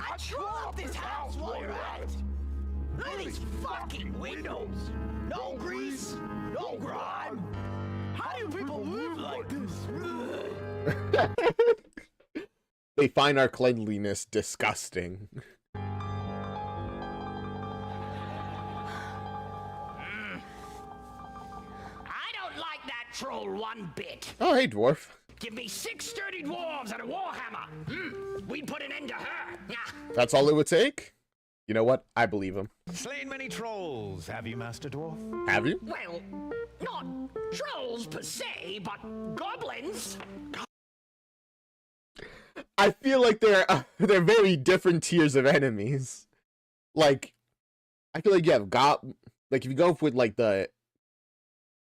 I troll up this house while you're at it. Look at these fucking windows. No grease, no grime. How do people live like this? They find our cleanliness disgusting. I don't like that troll one bit. Oh, hey, dwarf. Give me 6 sturdy dwarves and a warhammer. We'd put an end to her. Yeah. That's all it would take? You know what? I believe him. Slain many trolls, have you, Master Dwarf? Have you? Well, not trolls per se, but goblins. I feel like they're very different tiers of enemies. Like, I feel like you have like if you go with like the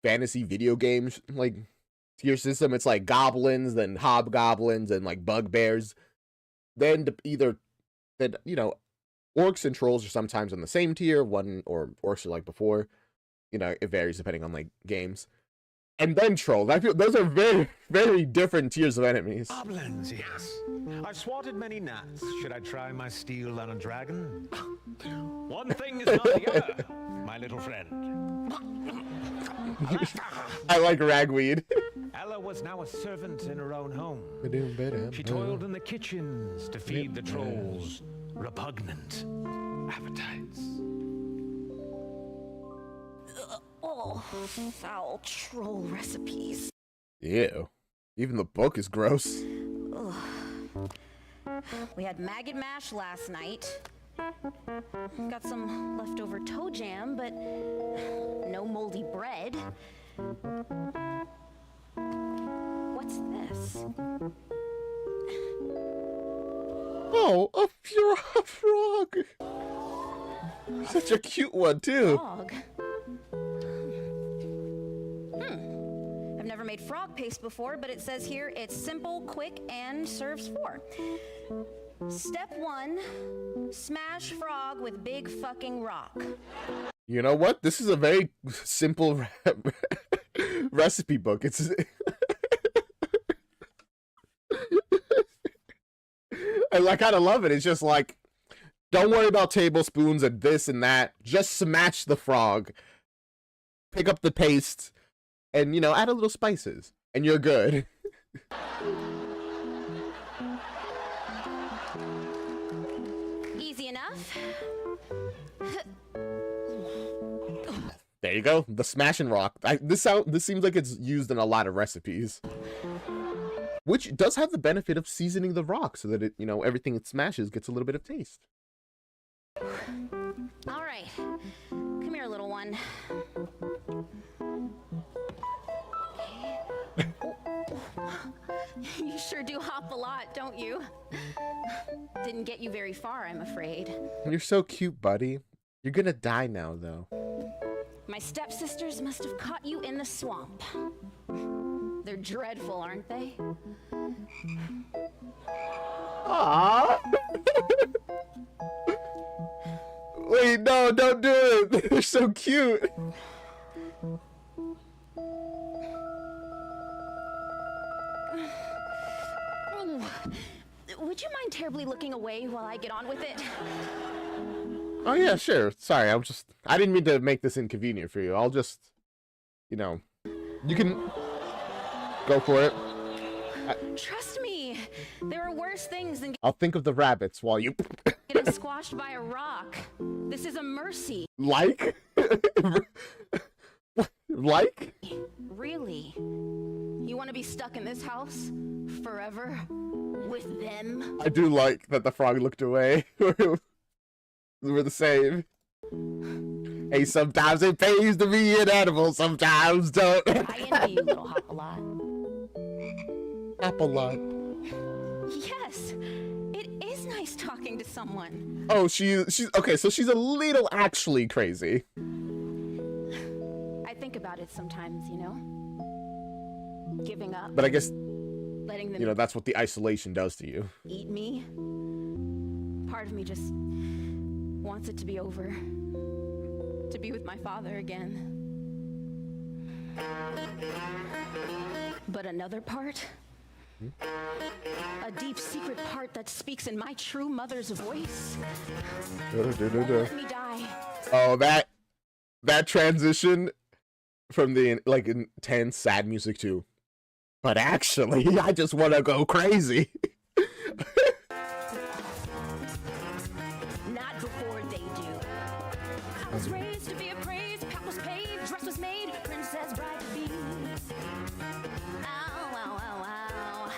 fantasy video games like tier system, it's like goblins, then hobgoblins, and like bugbears. Then orcs and trolls are sometimes on the same tier. Or orcs are like before. It varies depending on like games. And then trolls. I feel those are very, very different tiers of enemies. Goblins, yes. I've swatted many gnats. Should I try my steel on a dragon? One thing is not the other, my little friend. I like ragweed. Ella was now a servant in her own home. She toiled in the kitchens to feed the trolls repugnant appetites. Oh, foul troll recipes. Ew. Even the book is gross. Ugh. We had maggot mash last night. Got some leftover toe jam, but no moldy bread. What's this? Oh, a frog. Such a cute one, too. Frog. I've never made frog paste before, but it says here it's simple, quick, and serves 4. Step 1, smash frog with big fucking rock. You know what? This is a very simple recipe book. It's I kind of love it. It's just like, don't worry about tablespoons and this and that. Just smash the frog. Pick up the paste and, add a little spices. And you're good. Easy enough. There you go. The smash and rock. This seems like it's used in a lot of recipes. Which does have the benefit of seasoning the rock so that it, everything it smashes gets a little bit of taste. All right. Come here, little one. You sure do hop a lot, don't you? Didn't get you very far, I'm afraid. You're so cute, buddy. You're gonna die now, though. My stepsisters must have caught you in the swamp. They're dreadful, aren't they? Aww. Wait, no, don't do it. They're so cute. Would you mind terribly looking away while I get on with it? Oh yeah, sure. Sorry, I didn't mean to make this inconvenient for you. I'll just you know, you can go for it. Trust me, there are worse things than I'll think of the rabbits while you getting squashed by a rock. This is a mercy. like. Like? Really? You want to be stuck in this house forever with them? I do like that the frog looked away. We're the same. Hey, sometimes it pays to be an animal, sometimes don't. I envy you, little hop-a-lot. Hop-a-lot. Yes, it is nice talking to someone. Oh, she's okay, so she's a little actually crazy. I think about it sometimes, you know? Giving up. But I guess, letting them you know, that's what the isolation does to you. eat me. Part of me just wants it to be over. To be with my father again. But another part? A deep secret part that speaks in my true mother's voice. Won't let me die. Oh, that transition from the like intense sad music to, but actually I just want to go crazy. Not before they do. I was raised to be appraised, path was paved, dress was made, princess bride to be. Ow, ow, ow, ow.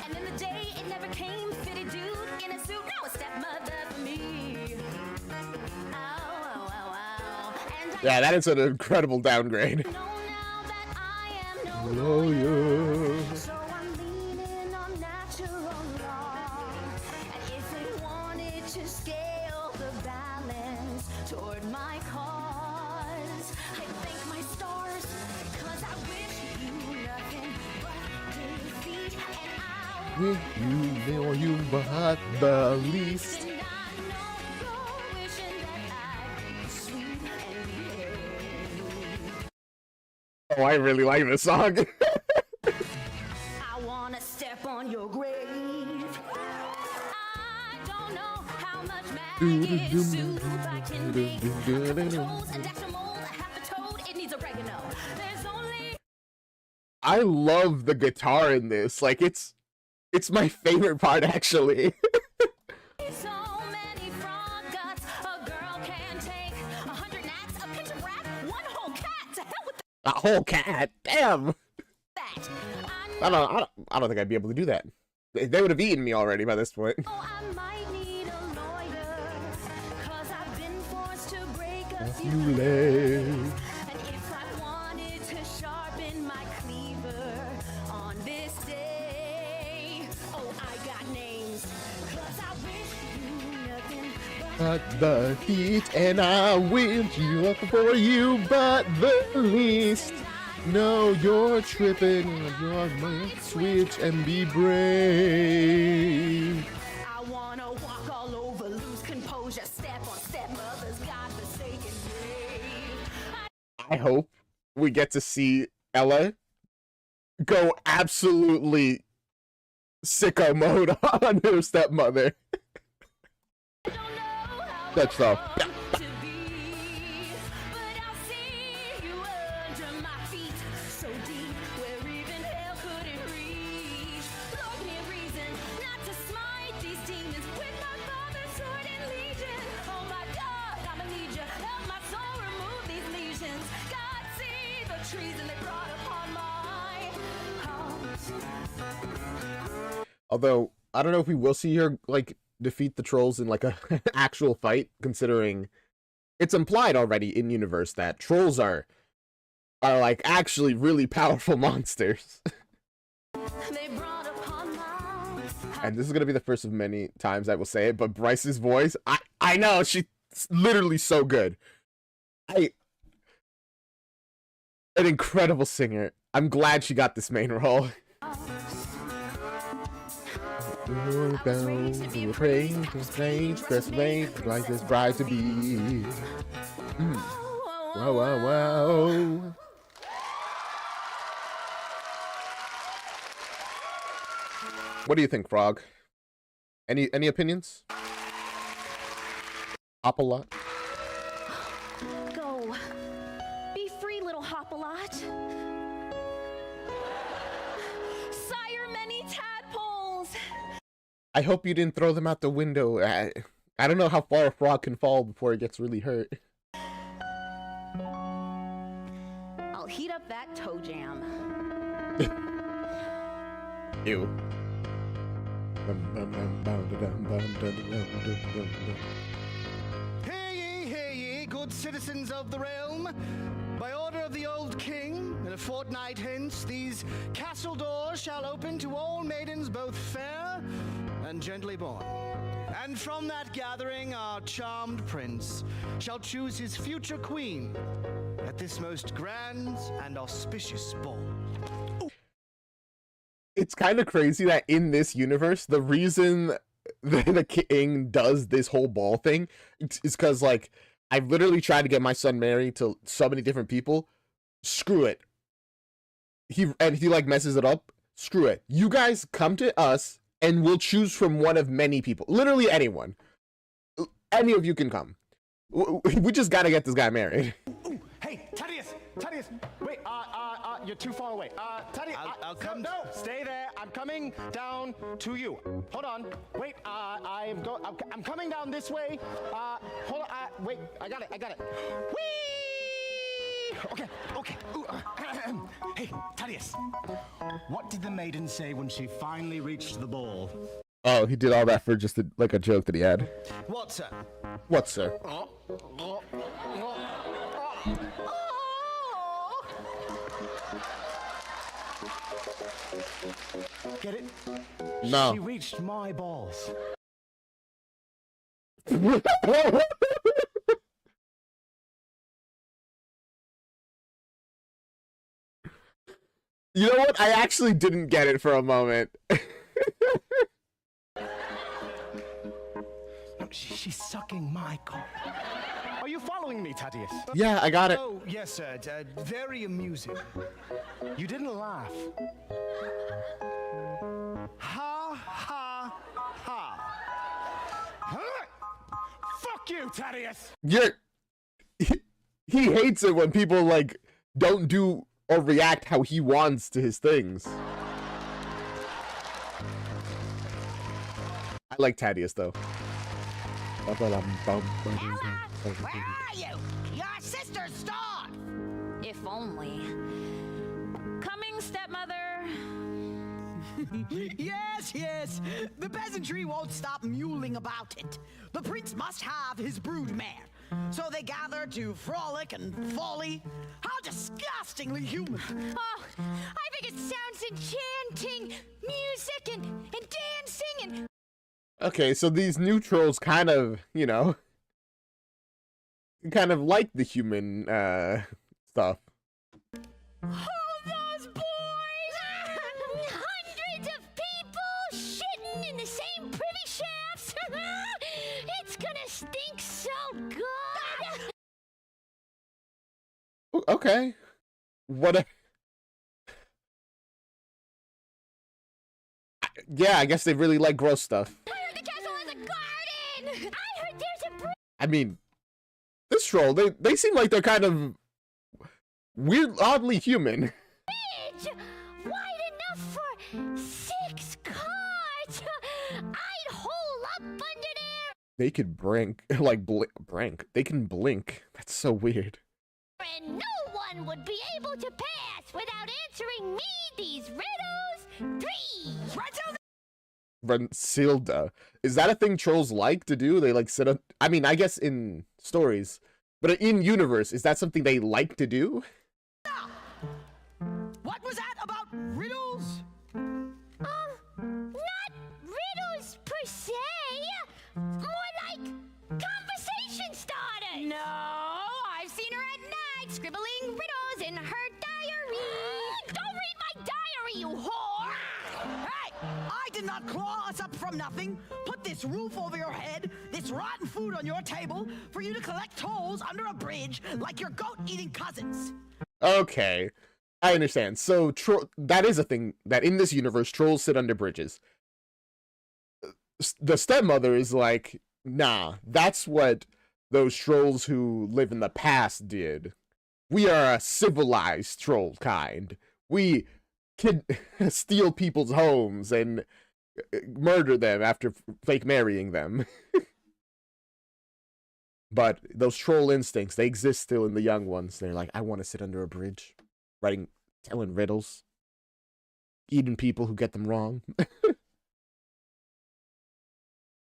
And then the day it never came, fitted dude in a suit, now a stepmother for me. Ow, ow, ow, ow. And Yeah, that is an incredible downgrade. I know now that I am no Lawyer. so I'm leaning on natural law. And if they wanted to scale the balance toward my cause, I thank my stars, cause I wish you nothing but defeat. And Will you know you but the least? and I know you're wishing that I'd be sweet and behave. Oh, I really like this song. I wanna step on your grave. I don't know how much maggot soup I can make. Controls, an extra mold, a half a toad, it needs oregano. There's only I love the guitar in this. Like it's my favorite part actually. so many frog guts a girl can take. 100 gnats, a pinch of rat, one whole cat. To hell with A whole cat. Damn. that. I don't think I'd be able to do that. They would have eaten me already by this point. I might need a lawyer, 'cause I've been forced to break a few legs. And if I wanted to sharpen my cleaver on this day, oh, I got names, 'cause I wish you nothing but But the heat and I will you up for you, but the least. No, you're tripping. You're my switch and be brave. I wanna walk all over, lose composure, step on stepmother's godforsaken grave. I hope we get to see Ella go absolutely sicko mode on her stepmother. I don't know how That's so. to be, but I'll see you under my feet, so deep where even hell couldn't reach. Lord, me a reason not to smite these demons with my father's sword and legion. Oh my God, I'ma need you, help my soul remove these lesions. God, see the treason they brought upon my house. Although I don't know if we will see her like defeat the trolls in like a actual fight, considering it's implied already in universe that trolls are like actually really powerful monsters. They brought upon my house. And this is gonna be the first of many times I will say it, but Bryce's voice, I know she's literally so good. An incredible singer. I'm glad she got this main role. Bryce's bride to be. Wow, wow, wow. What do you think, Frog? Any opinions? Hop a lot. Go. Be free, little hop-a-lot. I hope you didn't throw them out the window. I don't know how far a frog can fall before it gets really hurt. I'll heat up that toe jam. Ew. Hear ye, good citizens of the realm. By order of the old king, in a fortnight hence, these castle doors shall open to all maidens both fair and gently born. And from that gathering, our charmed prince shall choose his future queen at this most grand and auspicious ball. It's kind of crazy that in this universe, the reason the king does this whole ball thing is because, like, I've literally tried to get my son married to so many different people. Screw it. He like messes it up. Screw it. You guys come to us and we'll choose from one of many people. Literally anyone. Any of you can come. We just gotta get this guy married. Ooh, hey, Thaddeus, wait, you're too far away. Thaddeus, I'll come. No, stay there. I'm coming down to you. Hold on. Wait, I'm coming down this way. Hold on. Wait, I got it. Whee! Okay. Ooh, hey, Thaddeus, what did the maiden say when she finally reached the ball? Oh, he did all that for just like a joke that he had. What, sir? What, sir? Get it? No. She reached my balls. You know what? I actually didn't get it for a moment. She's sucking my cock. Are you following me, Thaddeus? Yeah, I got it. Oh, yes, sir. Very amusing. You didn't laugh. Ha, ha, ha. Huh? Fuck you, Thaddeus! He hates it when people, like, don't do or react how he wants to his things. I like Thaddeus, though. Where are you? Your sister's starved! If only. Coming, stepmother. Yes. The peasantry won't stop mewling about it. The prince must have his brood mare. So they gather to frolic and folly. How disgustingly human. Oh, I think it sounds enchanting. Music and dancing and... Okay, so these new trolls kind of, you know, kind of like the human, stuff. Oh, those boys! Hundreds of people shitting in the same privy shafts. It's gonna stink so good. Okay. What yeah, I guess they really like gross stuff. I heard the castle has a garden. I heard there's a I mean, this troll, they seem like they're kind of weird, oddly human. bridge wide enough for 6 cars. I'd hole up under there. They could blink, like blink. They can blink. That's so weird. And no one would be able to pass without answering me these riddles. 3. Rensilda. Is that a thing trolls like to do? They like sit up. I mean, I guess in stories, but in universe, is that something they like to do? What was that about riddles? Not riddles per se. More like conversation starters. No, I've seen her at night scribbling riddles in her diary. Don't read my diary, you whore. Hey, I did not claw us up from nothing, put this roof over your head, this rotten food on your table, for you to collect tolls under a bridge like your goat-eating cousins. Okay, I understand. So that is a thing that in this universe, trolls sit under bridges. The stepmother is like, nah, that's what those trolls who live in the past did. We are a civilized troll kind. We can steal people's homes and murder them after fake marrying them. But those troll instincts, they exist still in the young ones. They're like, I want to sit under a bridge, telling riddles, eating people who get them wrong.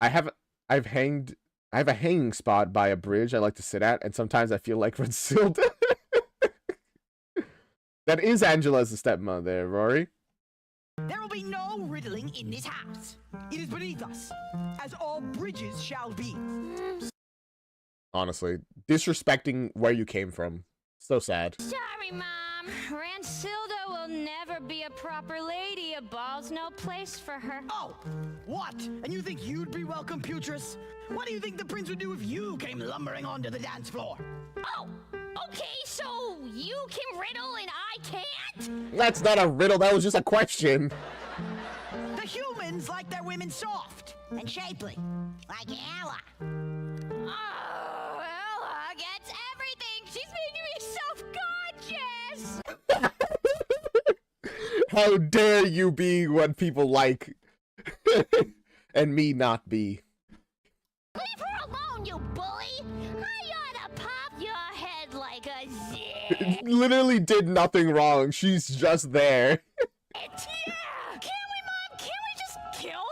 I have a hanging spot by a bridge I like to sit at, and sometimes I feel like Rensilda. That is Angela as the stepmother, Rory. There will be no riddling in this house. It is beneath us, as all bridges shall be. Honestly, disrespecting where you came from. So sad. Sorry, Mom. Rensilda will never be a proper lady. A ball's no place for her. Oh, what? And you think you'd be welcome, Putris? What do you think the prince would do if you came lumbering onto the dance floor? Oh, okay, so you can riddle and I can't? That's not a riddle, that was just a question. The humans like their women soft and shapely, like Ella. Oh, Ella gets everything. She's making me self-conscious. How dare you be what people like and me not be. Leave her alone, you bully. I ought to pop your head like a zit. Literally did nothing wrong. She's just there. Yeah. Can we, Mom? Can we just kill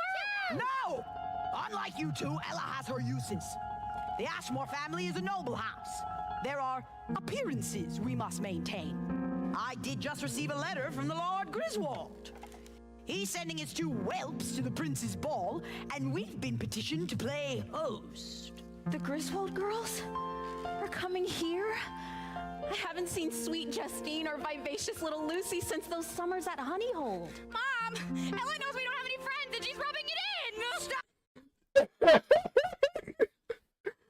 her? No! Unlike you two, Ella has her uses. The Ashmore family is a noble house. There are appearances we must maintain. I did just receive a letter from the Lord Griswold. He's sending his two whelps to the prince's ball, and we've been petitioned to play host. The Griswold girls are coming here? I haven't seen sweet Justine or vivacious little Lucy since those summers at Honeyhold. Mom, Ella knows we don't have any friends and she's rubbing it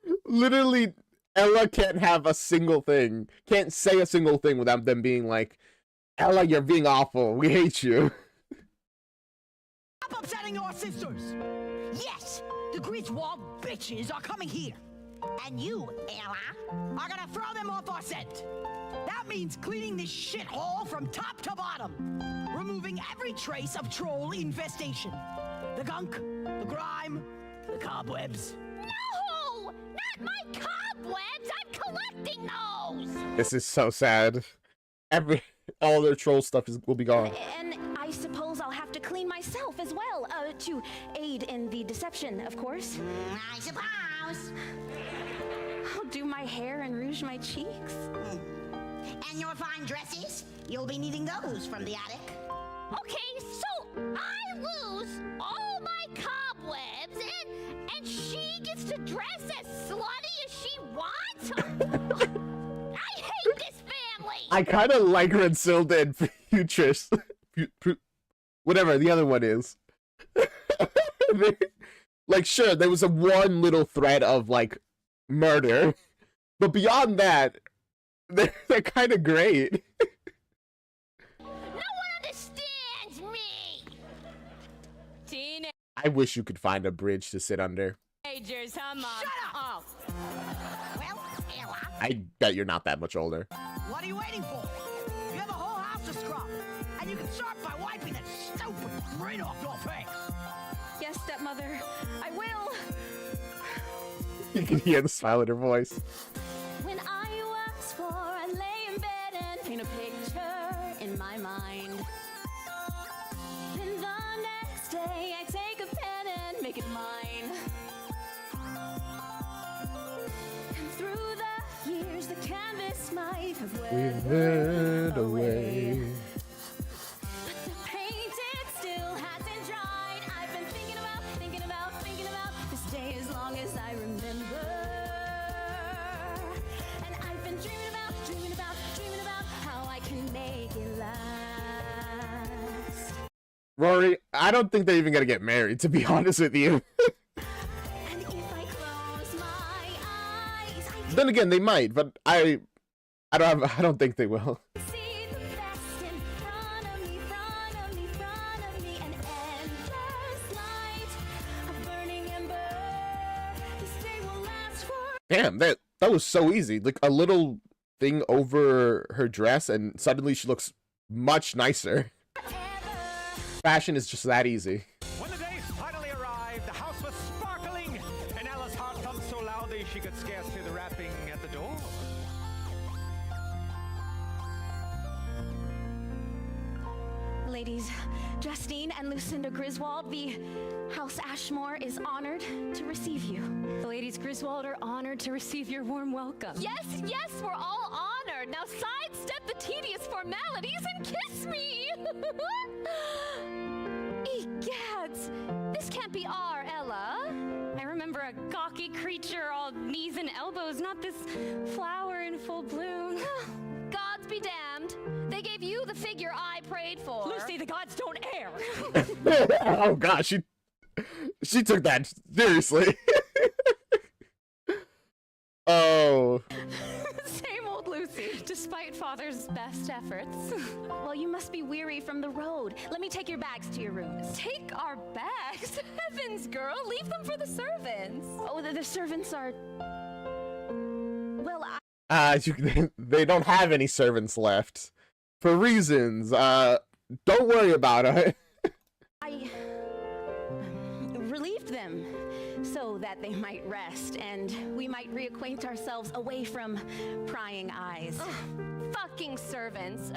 in. Literally, Ella can't have a single thing. Can't say a single thing without them being like, Ella, you're being awful. We hate you. Stop upsetting your sisters! Yes, the Griswold bitches are coming here. And you, Ella, are gonna throw them off our scent. That means cleaning this shithole from top to bottom. Removing every trace of troll infestation. The gunk, the grime, the cobwebs. No! Not my cobwebs! I'm collecting those! This is so sad. All their troll stuff will be gone. And I suppose I'll have to clean myself as well, to aid in the deception, of course. I suppose. I'll do my hair and rouge my cheeks. And your fine dresses? You'll be needing those from the attic. Okay, so I lose all my cobwebs and she gets to dress as slutty as she wants? I hate this family! I kind of like Rensilda and Putris. Whatever the other one is. Like, sure, there was a one little thread of, like, murder. But beyond that, they're kind of great. No one understands me! I wish you could find a bridge to sit under. Teenagers, huh, Mom? Shut up! Oh. Well, Ella, I bet you're not that much older. what are you waiting for? You have a whole house to scrub. And you can start by wiping that stupid grin off your face. Yes, stepmother, I will. You can hear the smile in her voice. When I was 4, I'd lay in bed and paint a picture in my mind. Then the next day, I take a pen and make it mine. And through the years, the canvas might have withered away. But the paint, it still hasn't dried. I've been thinking about this day as long as I remember. And I've been dreaming about how I can make it last. Rory, I don't think they're even gonna get married, to be honest with you. And if I close my eyes, I Then again, they might, but I don't think they will. can see the best in front of me, an endless light, a burning ember. This day will last for Damn, that was so easy. Like a little thing over her dress, and suddenly she looks much nicer. ever. Fashion is just that easy. When the day Justine and Lucinda Griswold, the House Ashmore is honored to receive you. The ladies Griswold are honored to receive your warm welcome. Yes, yes, we're all honored. Now sidestep the tedious formalities and kiss me. Egads, this can't be our Ella. I remember a gawky creature all knees and elbows, not this flower in full bloom. Gods be damned. They gave you the figure I prayed for. Lucy, the gods don't err. Oh gosh, she took that seriously. Oh. Same old Lucy, despite father's best efforts. Well, you must be weary from the road. Let me take your bags to your rooms. Take our bags? Heavens, girl, leave them for the servants. Oh, the servants are... Well, They don't have any servants left. For reasons, don't worry about it. I relieved them so that they might rest and we might reacquaint ourselves away from prying eyes. Fucking servants.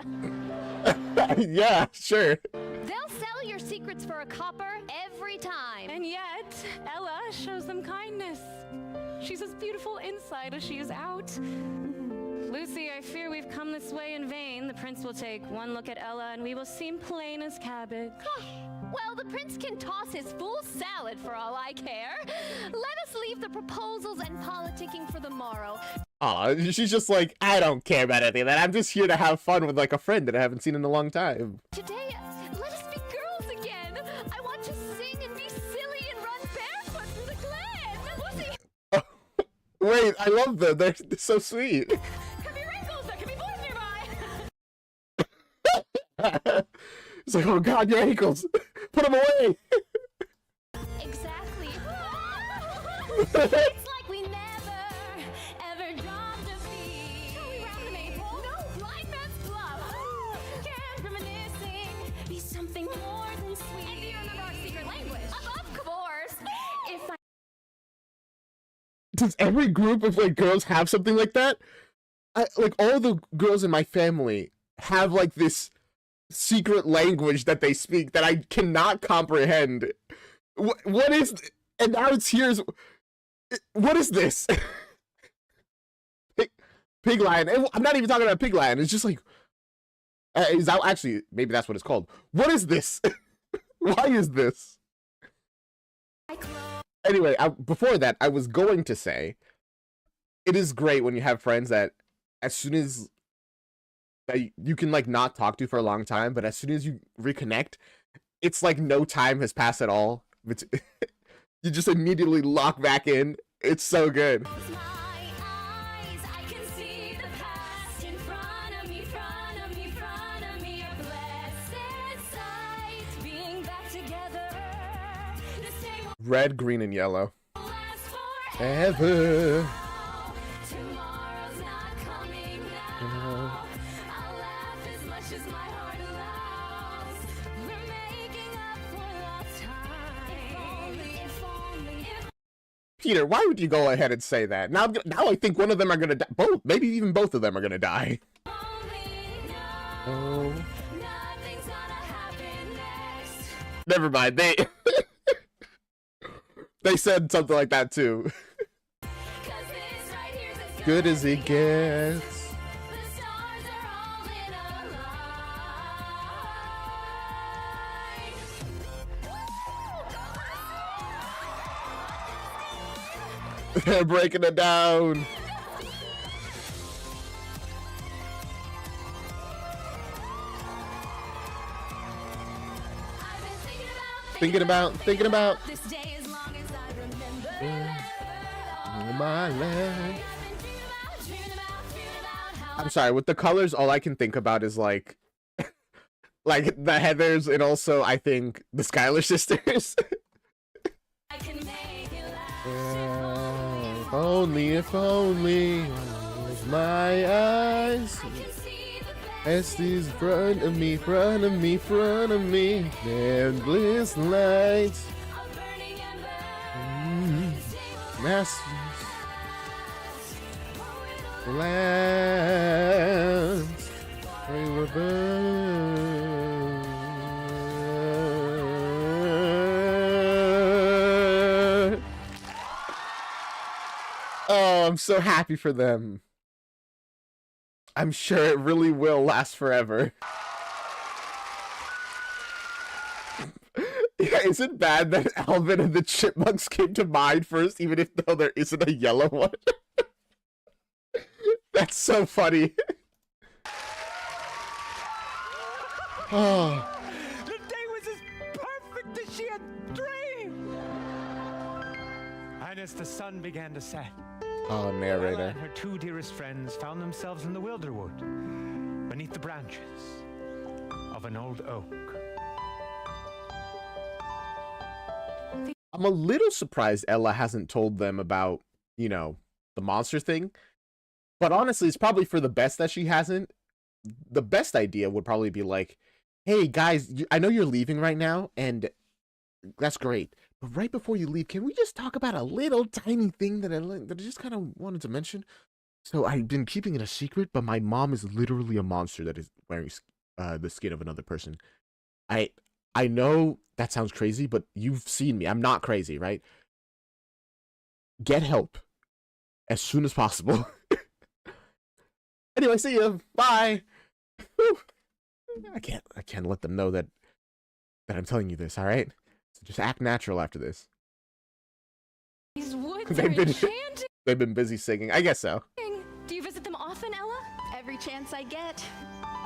Yeah, sure. They'll sell your secrets for a copper every time. And yet, Ella shows them kindness. She's as beautiful inside as she is out. Lucy, I fear we've come this way in vain. The prince will take one look at Ella and we will seem plain as cabbage. Well, the prince can toss his full salad for all I care. Let us leave the proposals and politicking for the morrow. Aw, she's just like, I don't care about any of that. I'm just here to have fun with like a friend that I haven't seen in a long time. Today, let us be girls again. I want to sing and be silly and run barefoot through the glen. Lucy! Wait, I love them. They're so sweet. Could be wrinkles, there could be boys nearby. It's like, oh god, your ankles. Put them away. Exactly. It's like we never, ever dreamed of being. Shall we round the maple? No, blind man's glove. Can't reminiscing be something more than sweet. And do you remember our secret language? Of course. If I Does every group of like girls have something like that? Like all the girls in my family have like this secret language that they speak that I cannot comprehend. What is, and now it's here. What is this? Pig lion. And I'm not even talking about pig lion. It's just like, is that actually, maybe that's what it's called. What is this? Why is this? Anyway, before that, I was going to say, it is great when you have friends that as soon as you can like not talk to for a long time, but as soon as you reconnect, it's like no time has passed at all. You just immediately lock back in. It's so good. Red, green, and yellow. Ever. Peter, why would you go ahead and say that? Now I think one of them are gonna die. Both, maybe even both of them are gonna die. Oh. Never mind. They said something like that too. Good as it gets. They're breaking it down. Thinking about this day as long as I remember my life. I'm sorry, with the colors, all I can think about is like like the Heathers and also I think the Schuyler sisters. If only with my eyes. Estes front of me, endless lights. Masters, lands, we were burned. Oh, I'm so happy for them. I'm sure it really will last forever. Yeah, is it bad that Alvin and the Chipmunks came to mind first, even if though there isn't a yellow one? That's so funny. Oh. The day was as perfect as she had dreamed. And as the sun began to set, Oh, Ella narrator. and her two dearest friends found themselves in the Wilderwood, beneath the branches of an old oak. I'm a little surprised Ella hasn't told them about, you know, the monster thing. But honestly, it's probably for the best that she hasn't. The best idea would probably be like, hey, guys, I know you're leaving right now, and that's great. But right before you leave, can we just talk about a little tiny thing that I just kind of wanted to mention? So I've been keeping it a secret, but my mom is literally a monster that is wearing the skin of another person. I know that sounds crazy, but you've seen me. I'm not crazy, right? Get help as soon as possible. Anyway, see you. Bye. Whew. I can't let them know that I'm telling you this, all right? So just act natural after this. These woods are They've been enchanting. they've been busy singing. I guess so. Do you visit them often, Ella? Every chance I get.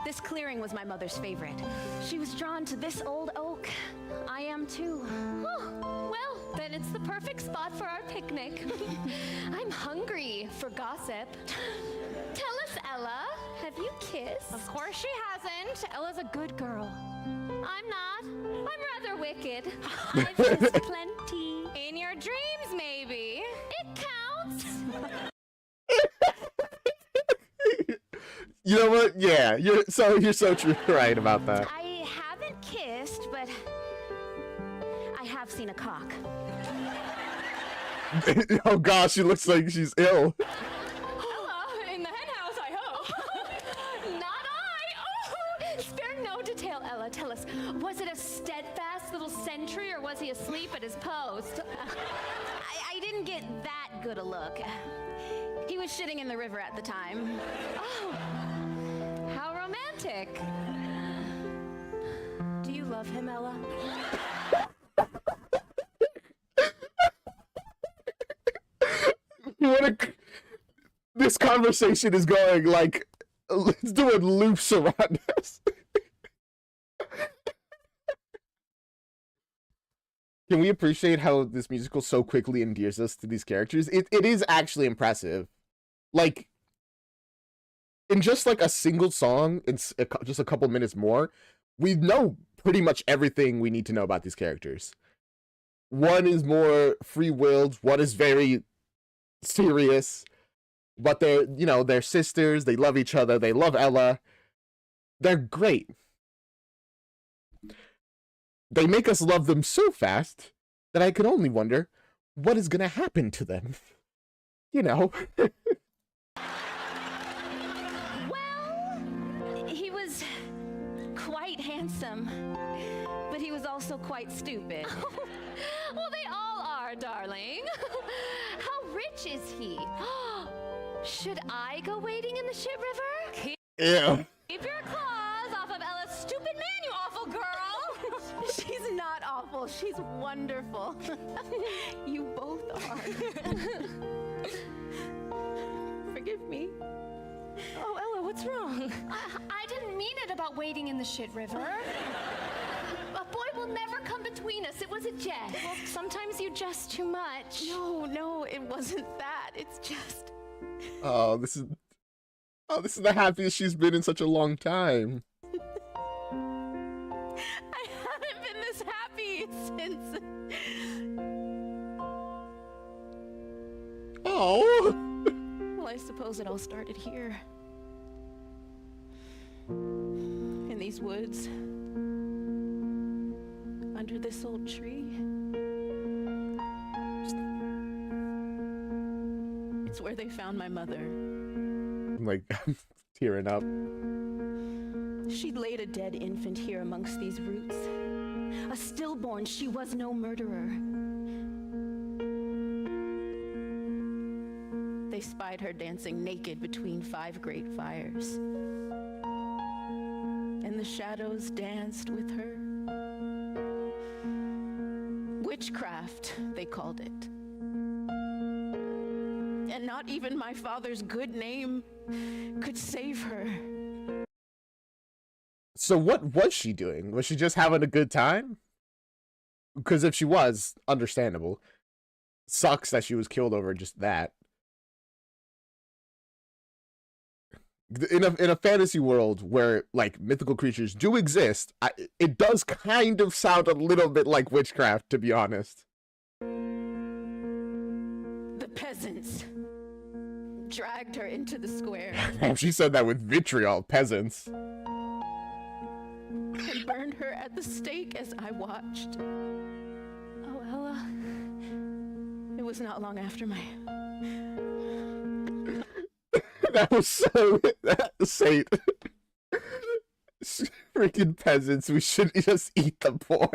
This clearing was my mother's favorite. She was drawn to this old oak. I am too. Oh, well, then it's the perfect spot for our picnic. I'm hungry for gossip. Tell us, Ella, have you kissed? Of course she hasn't. Ella's a good girl. I'm not. I'm rather wicked. I've kissed plenty. In your dreams, maybe. It counts. You know what? Yeah, you're so true right about that. I haven't kissed, but I have seen a cock. Oh gosh, she looks like she's ill. Ella, in the henhouse, I hope. Not I. Oh, spare no detail, Ella. Tell us, was it a steadfast little sentry or was he asleep at his post? I didn't get that good a look. He was shitting in the river at the time. Oh, how romantic. Do you love him, Ella? This conversation is going like, it's doing loops around us. Can we appreciate how this musical so quickly endears us to these characters? It is actually impressive. Like, in just like a single song, it's just a couple minutes more, we know pretty much everything we need to know about these characters. One is more free-willed, one is very serious, but they're sisters, they love each other, they love Ella. They're great. They make us love them so fast that I can only wonder what is gonna happen to them. You know. Well, he was quite handsome, but he was also quite stupid. Well, they all are, darling. How rich is he? Should I go wading in the shit river? Ew. Keep your claws off of Ella's stupid man, you awful girl. She's not awful. She's wonderful. You both are. Forgive me. Oh, Ella, what's wrong? I didn't mean it about wading in the shit river. A boy will never come between us. It was a jest. Well, sometimes you jest too much. No, it wasn't that. It's just... Oh, this is the happiest she's been in such a long time. I haven't been this happy since... Oh. Well, I suppose it all started here. In these woods. Under this old tree. It's where they found my mother. I'm like, I'm tearing up. She'd laid a dead infant here amongst these roots. A stillborn, she was no murderer. spied her dancing naked between 5 great fires. And the shadows danced with her. Witchcraft, they called it. And not even my father's good name could save her. So what was she doing? Was she just having a good time? Because if she was, understandable. Sucks that she was killed over just that. In a fantasy world where, like, mythical creatures do exist, it does kind of sound a little bit like witchcraft, to be honest. The peasants dragged her into the square. She said that with vitriol, peasants. And burned her at the stake as I watched. Oh, Ella. It was not long after my... That was so... Saint. Freaking peasants, we should just eat the poor.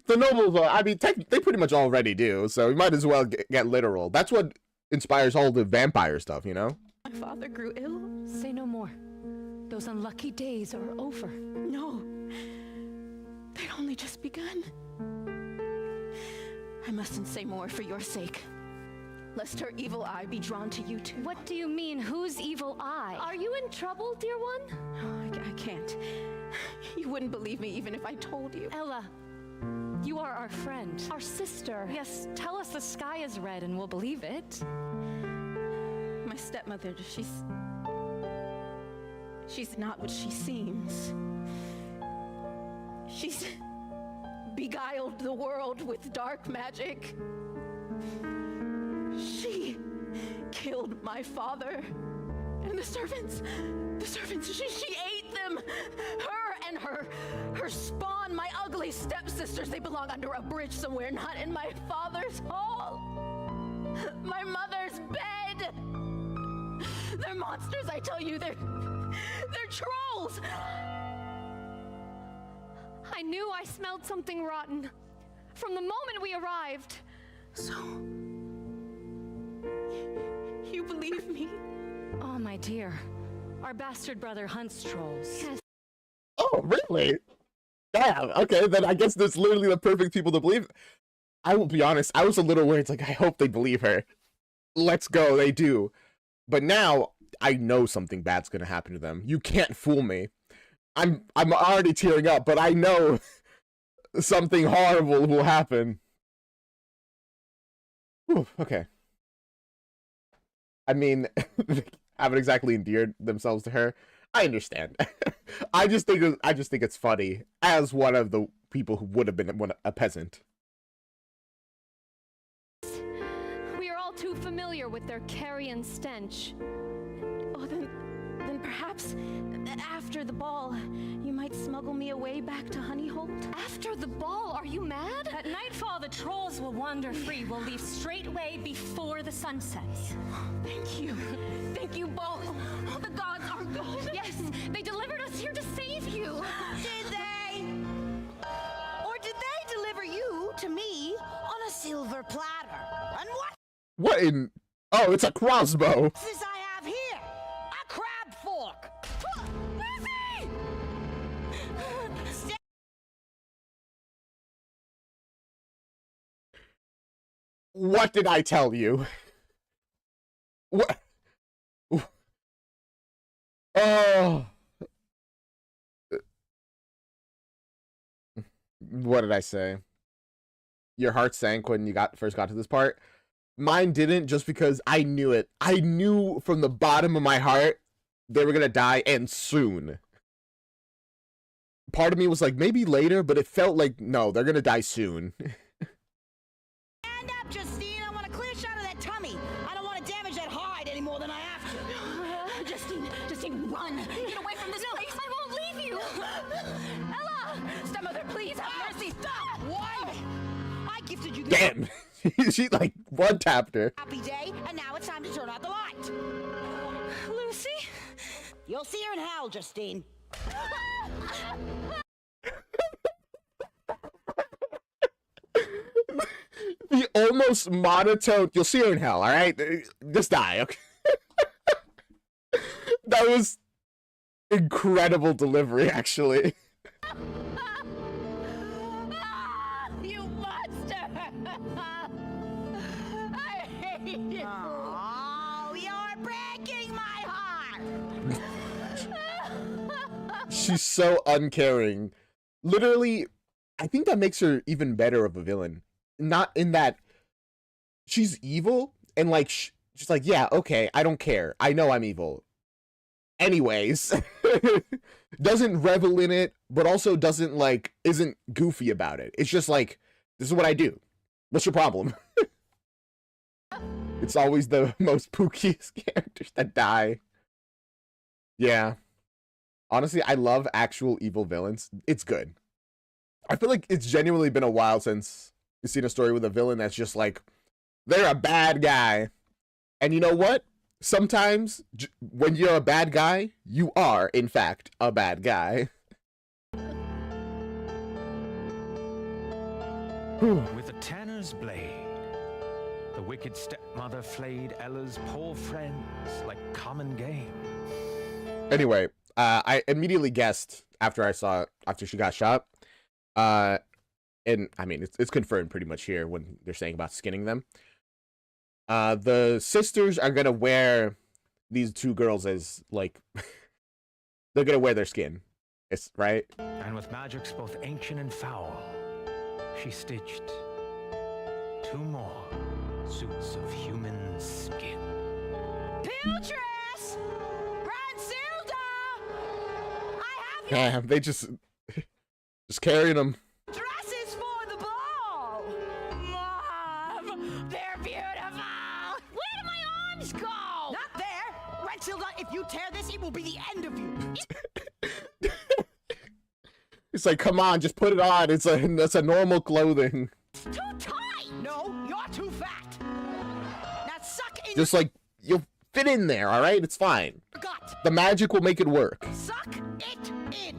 The nobles, I mean, they pretty much already do, so we might as well get literal. That's what inspires all the vampire stuff, you know? My father grew ill. Say no more. Those unlucky days are over. No. They'd only just begun. I mustn't say more for your sake, lest her evil eye be drawn to you too. What do you mean, whose evil eye? Are you in trouble, dear one? No, I can't. You wouldn't believe me even if I told you. Ella, you are our friend, our sister. Yes, tell us the sky is red and we'll believe it. My stepmother, she's not what she seems. She's beguiled the world with dark magic. She killed my father and the servants, she ate them. Her and her spawn, my ugly stepsisters, they belong under a bridge somewhere, not in my father's hall. My mother's bed. They're monsters, I tell you, they're trolls. I knew I smelled something rotten from the moment we arrived. So, you believe me? Oh, my dear. Our bastard brother hunts trolls. Yes. Oh, really? Damn, okay, then I guess there's literally the perfect people to believe. I will be honest, I was a little worried, like, I hope they believe her. Let's go, they do. But now, I know something bad's gonna happen to them. You can't fool me. I'm already tearing up, but I know something horrible will happen. Whew, okay. I mean, haven't exactly endeared themselves to her. I understand. I just think it's funny as one of the people who would have been a peasant. We are all too familiar with their carrion stench. Oh, then perhaps after the ball, you might smuggle me away back to Honeyhold? After the ball? Are you mad? At nightfall, the trolls will wander free. We'll leave straightway before the sun sets. Thank you. Thank you both. Oh, the gods are good. Yes, they delivered us here to save you. Did they? Or did they deliver you to me on a silver platter? And What in... Oh, it's a crossbow. what's this I have here? A crab fork. Lucy! What did I tell you? What? Oh. What did I say? Your heart sank when you first got to this part. Mine didn't, just because I knew it. I knew from the bottom of my heart they were gonna die, and soon. Part of me was like, maybe later, but it felt like, no, they're gonna die soon. Stand up, Justine. I want a clear shot of that tummy. I don't want to damage that hide any more than I have to. Justine, run. Get away from this place. I won't leave you. Ella! Stepmother, please have mercy. Stop! Why? I gifted you the Damn. She like one-tapped her. happy day, and now it's time to turn out the light. Lucy? You'll see her in hell, Justine. almost monotone. You'll see her in hell, all right? Just die, okay? That was incredible delivery, actually. You monster! I hate you! Oh, you're breaking my heart. She's so uncaring. Literally, I think that makes her even better of a villain. Not in that she's evil and like she's like, yeah, okay, I don't care. I know I'm evil. Anyways, doesn't revel in it, but also doesn't like, isn't goofy about it. It's just like, this is what I do. What's your problem? It's always the most pookiest characters that die. Yeah. Honestly, I love actual evil villains. It's good. I feel like it's genuinely been a while since you've seen a story with a villain that's just like, they're a bad guy. And you know what? Sometimes when you're a bad guy, you are, in fact, a bad guy. With a tanner's blade, the wicked stepmother flayed Ella's poor friends like common game. Anyway, I immediately guessed after she got shot. And I mean, it's confirmed pretty much here when they're saying about skinning them. The sisters are gonna wear these two girls as like they're gonna wear their skin. It's right. And with magics both ancient and foul, she stitched 2 more suits of human skin. Piltress! Gransilda! I have your Damn, they just carrying them. dresses for the ball! Mom, they're beautiful! Where do my arms go? Not there! Gransilda, if you tear this, it will be the end of you! It's like, come on, just put it on. That's a normal clothing. It's too tight! No, you're too fat! Now suck in Just like, you'll fit in there, all right? It's fine. your gut! The magic will make it work. Suck it in!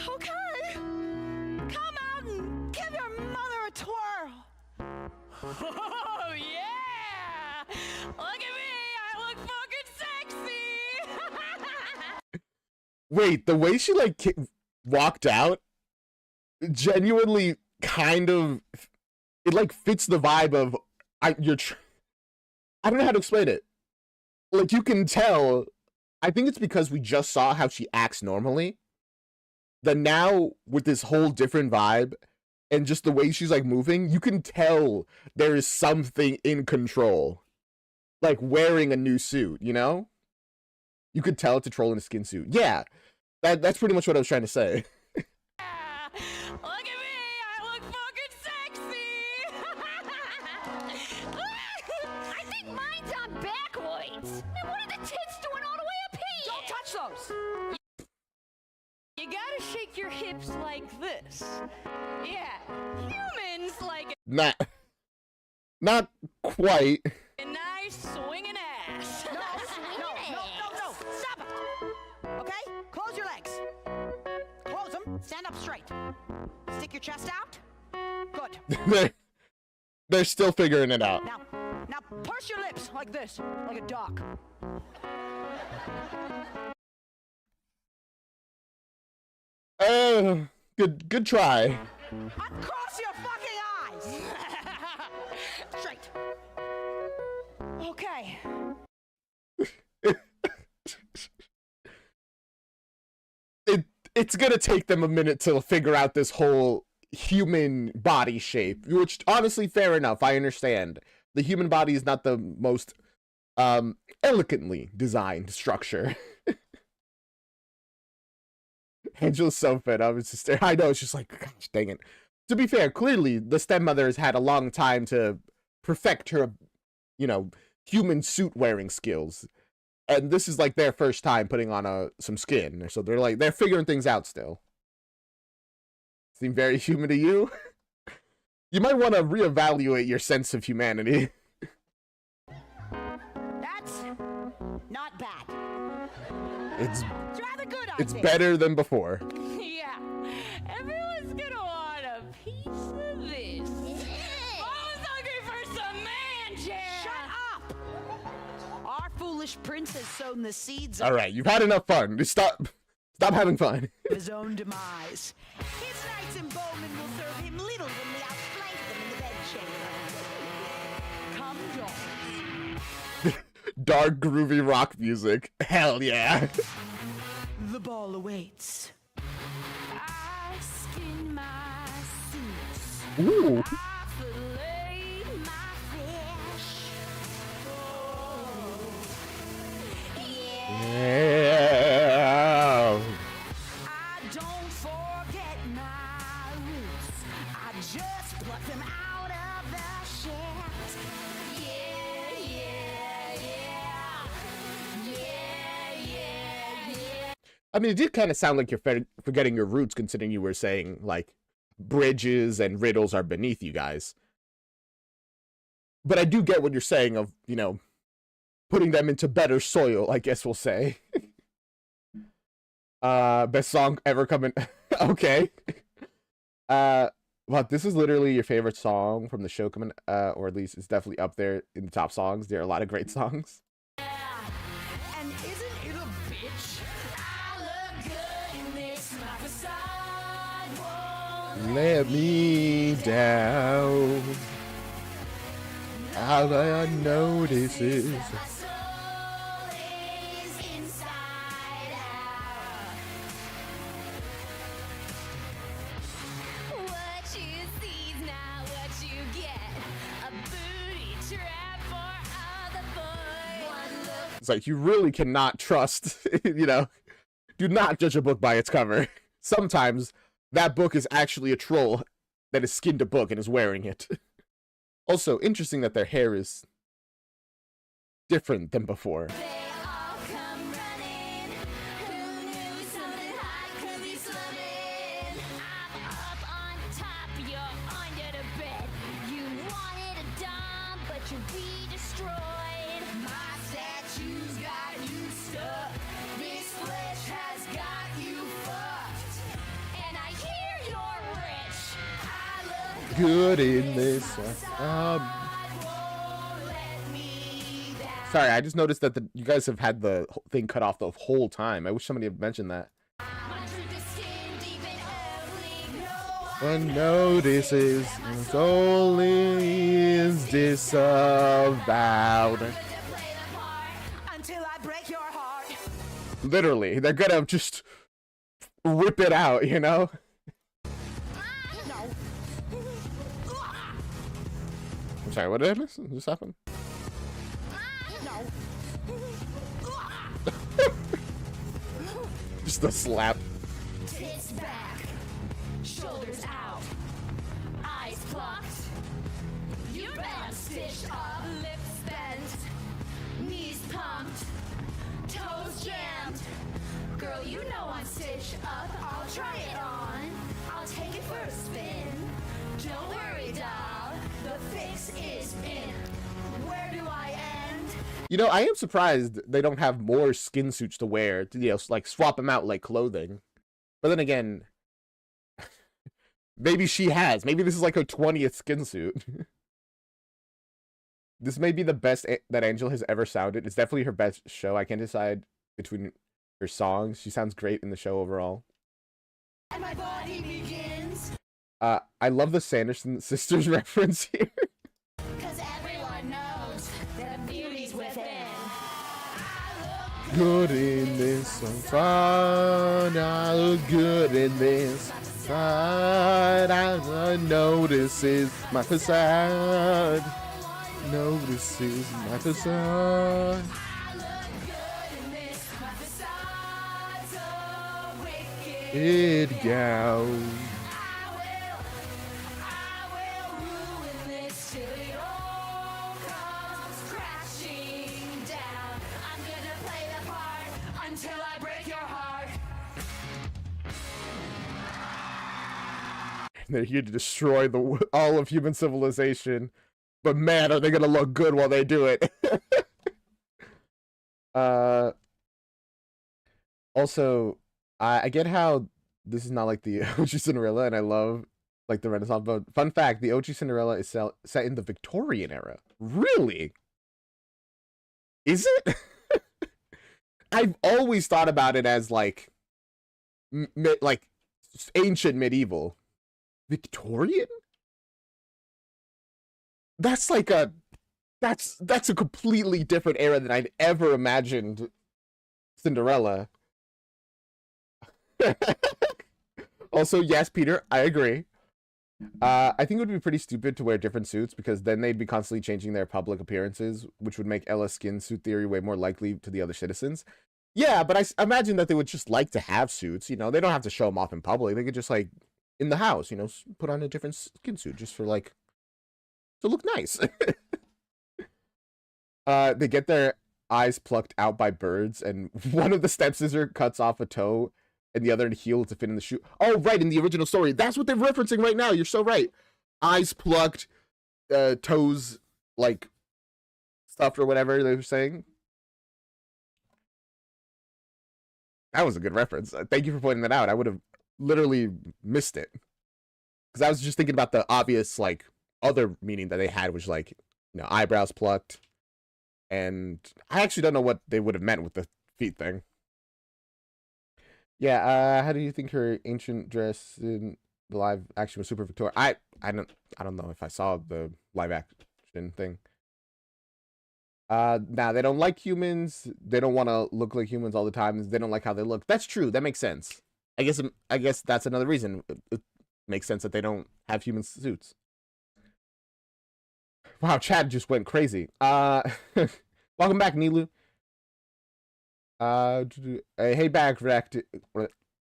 Okay. Come out and give your mother a twirl. Oh, yeah! Look at me! I look fucking sexy! Wait, the way she like walked out, genuinely kind of, it like fits the vibe of I don't know how to explain it. Like you can tell, I think it's because we just saw how she acts normally. That now with this whole different vibe and just the way she's like moving, you can tell there is something in control. Like wearing a new suit, you know? You could tell it's a troll in a skin suit. Yeah, that's pretty much what I was trying to say. Look at me! I look fucking sexy! I think mine's on backwards. And what are the tits doing all the way up here? Don't touch those! You gotta shake your hips like this. Yeah, humans like Not quite. a nice swinging ass. No, stop it! Okay, close your legs. Close them, stand up straight. Stick your chest out. Good. They're still figuring it out. Now purse your lips like this, like a dog. Good try. Uncross your fucking eyes! Straight. Okay. It's gonna take them a minute to figure out this whole human body shape, which honestly, fair enough. I understand. The human body is not the most elegantly designed structure. Angela's so fed up. It's just, I know, it's just like, gosh dang it. To be fair, clearly the stepmother has had a long time to perfect her, you know, human suit wearing skills. And this is like their first time putting on some skin. So they're figuring things out still. Seem very human to you? You might want to reevaluate your sense of humanity. That's not bad. It's rather good, I It's think. better than before. Yeah, everyone's gonna want a piece of this. foolish prince has sown the seeds All right, you've had enough fun. Just stop having fun. of his own demise. His knights and bowmen will serve him little when we outflank them in the bedchamber. Come join us. Dark, groovy rock music. Hell yeah. The ball awaits. I skin my suits. Ooh. I fillet my fish. Yeah. I don't forget my roots. I just pluck them out of the shaft. Yeah, yeah, yeah. Yeah, yeah, yeah. I mean, it did kind of sound like you're forgetting your roots, considering you were saying, like, bridges and riddles are beneath you guys. But I do get what you're saying of, you know, putting them into better soil, I guess we'll say. Best song ever coming. Okay. Well, this is literally your favorite song from the show coming, or at least it's definitely up there in the top songs. There are a lot of great songs. And isn't it a bitch? I look good in this, my facade won't Let me down. All I notice is my soul is inside out. What you see's not what you get. A booty trap for other boys. One look. it's like you really cannot trust, you know, do not judge a book by its cover. Sometimes that book is actually a troll that has skinned a book and is wearing it. Also, interesting that their hair is different than before. They all come running. Who knew something hot could be slimming? I'm up on top, you're under the bed. You wanted a dime, but you'll be destroyed. My statue's got you stuck. This flesh has got you fucked. And I hear you're rich. I look Good in this. Sorry, I just noticed that you guys have had the thing cut off the whole time. I wish somebody had mentioned that. My truth is skin deep and ugly. One notices only is disavowed. until I break your heart. Literally, they're gonna just rip it out, you know? No. I'm sorry, what did I miss? What just happened? No. Just a slap. Tits back. Shoulders out. Eyes plucked. You better stitch up. Lips bent. Knees pumped. Toes jammed. Girl, you know I'm stitched up. I'll try it on. I'll take it for a spin. Don't worry, doll. The fix is in. Where do I end? You know, I am surprised they don't have more skin suits to wear, to, you know, like swap them out like clothing. But then again, maybe she has. Maybe this is like her 20th skin suit. This may be the best that Angel has ever sounded. It's definitely her best show. I can't decide between her songs. She sounds great in the show overall. And my body begins. I love the Sanderson sisters reference here. Cause everyone knows that beauty's within. Good in this, I'm fine. I look good in this. I notices my facade. Notices my facade. It goes. Until I break your heart. They're here to destroy all of human civilization. But man, are they gonna look good while they do it. Also, I get how this is not like the OG Cinderella, and I love like the Renaissance. But fun fact, the OG Cinderella is set in the Victorian era. Really? Is it? I've always thought about it as like like ancient medieval. Victorian? That's like a that's a completely different era than I'd ever imagined Cinderella. Also, yes, Peter, I agree. I think it would be pretty stupid to wear different suits because then they'd be constantly changing their public appearances, which would make Ella's skin suit theory way more likely to the other citizens. Yeah, but I imagine that they would just like to have suits. You know, they don't have to show them off in public. They could just like in the house, you know, put on a different skin suit just for like to look nice. They get their eyes plucked out by birds, and one of the stepsisters cuts off a toe and the other heel to fit in the shoe. Oh, right, in the original story. That's what they're referencing right now. You're so right. Eyes plucked, toes, like, stuffed or whatever they were saying. That was a good reference. Thank you for pointing that out. I would have literally missed it. Because I was just thinking about the obvious, like, other meaning that they had, which, like, you know, eyebrows plucked. And I actually don't know what they would have meant with the feet thing. Yeah, how do you think her ancient dress in the live action was super Victorian? I don't know if I saw the live action thing. Now they don't like humans. They don't want to look like humans all the time. They don't like how they look. That's true. That makes sense. I guess that's another reason. It makes sense that they don't have human suits. Wow, Chad just went crazy. Welcome back, Nilu. Hey back, Redacted.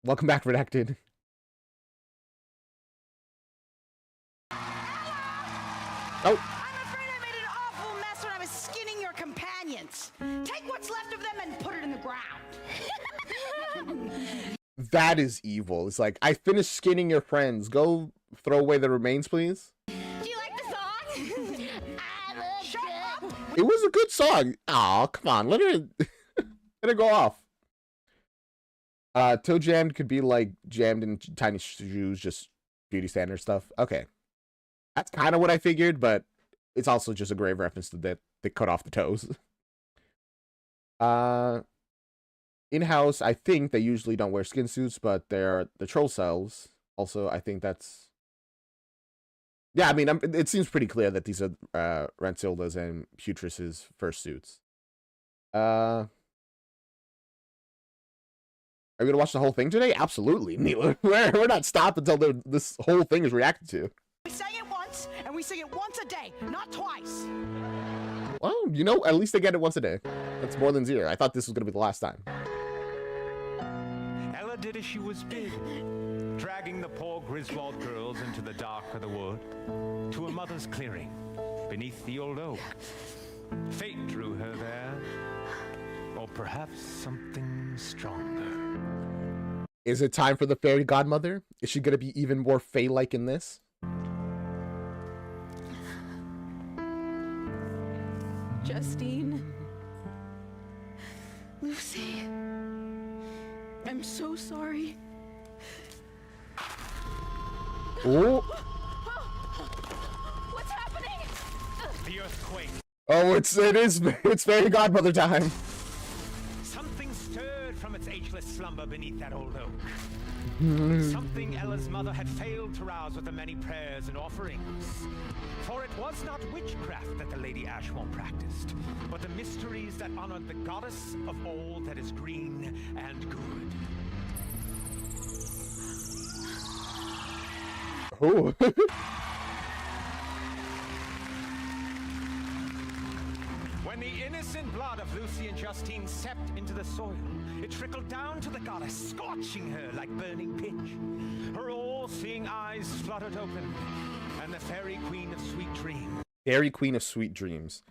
Welcome back, Redacted. Oh. I'm afraid I made an awful mess when I was skinning your companions. Take what's left of them and put it in the ground. That is evil. It's like, I finished skinning your friends. Go throw away the remains, please. Do you like the song? I love Shut up! It was a good song. Aw, come on. Let it go off. Toe jammed could be like jammed in tiny shoes, just beauty standard stuff. Okay. That's kind of what I figured, but it's also just a grave reference to that they cut off the toes. In-house, I think they usually don't wear skin suits, but they're the troll cells. Also, I think that's... Yeah, I mean, it seems pretty clear that these are Rentilda's and Putris's first suits. Are we gonna watch the whole thing today? Absolutely, Neela. We're not stopped until this whole thing is reacted to. We sang it once, and we sing it once a day, not twice. Well, you know, at least they get it once a day. That's more than 0. I thought this was gonna be the last time. Ella did as she was bid, dragging the poor Griswold girls into the dark of the wood, to a mother's clearing, beneath the old oak. Fate drew her there, or perhaps something stronger. Is it time for the fairy godmother? Is she gonna be even more fae-like in this? Justine. Lucy. I'm so sorry. Oh. What's happening? The earthquake. Oh, it's fairy godmother time. Something stirred from its ageless slumber beneath that old oak. Something Ella's mother had failed to rouse with the many prayers and offerings. For it was not witchcraft that the Lady Ashmore practiced, but the mysteries that honored the goddess of all that is green and good. Oh. When the innocent blood of Lucy and Justine seeped into the soil, it trickled down to the goddess, scorching her like burning pitch. Her all-seeing eyes fluttered open, and the fairy queen of sweet dreams. Fairy queen of sweet dreams.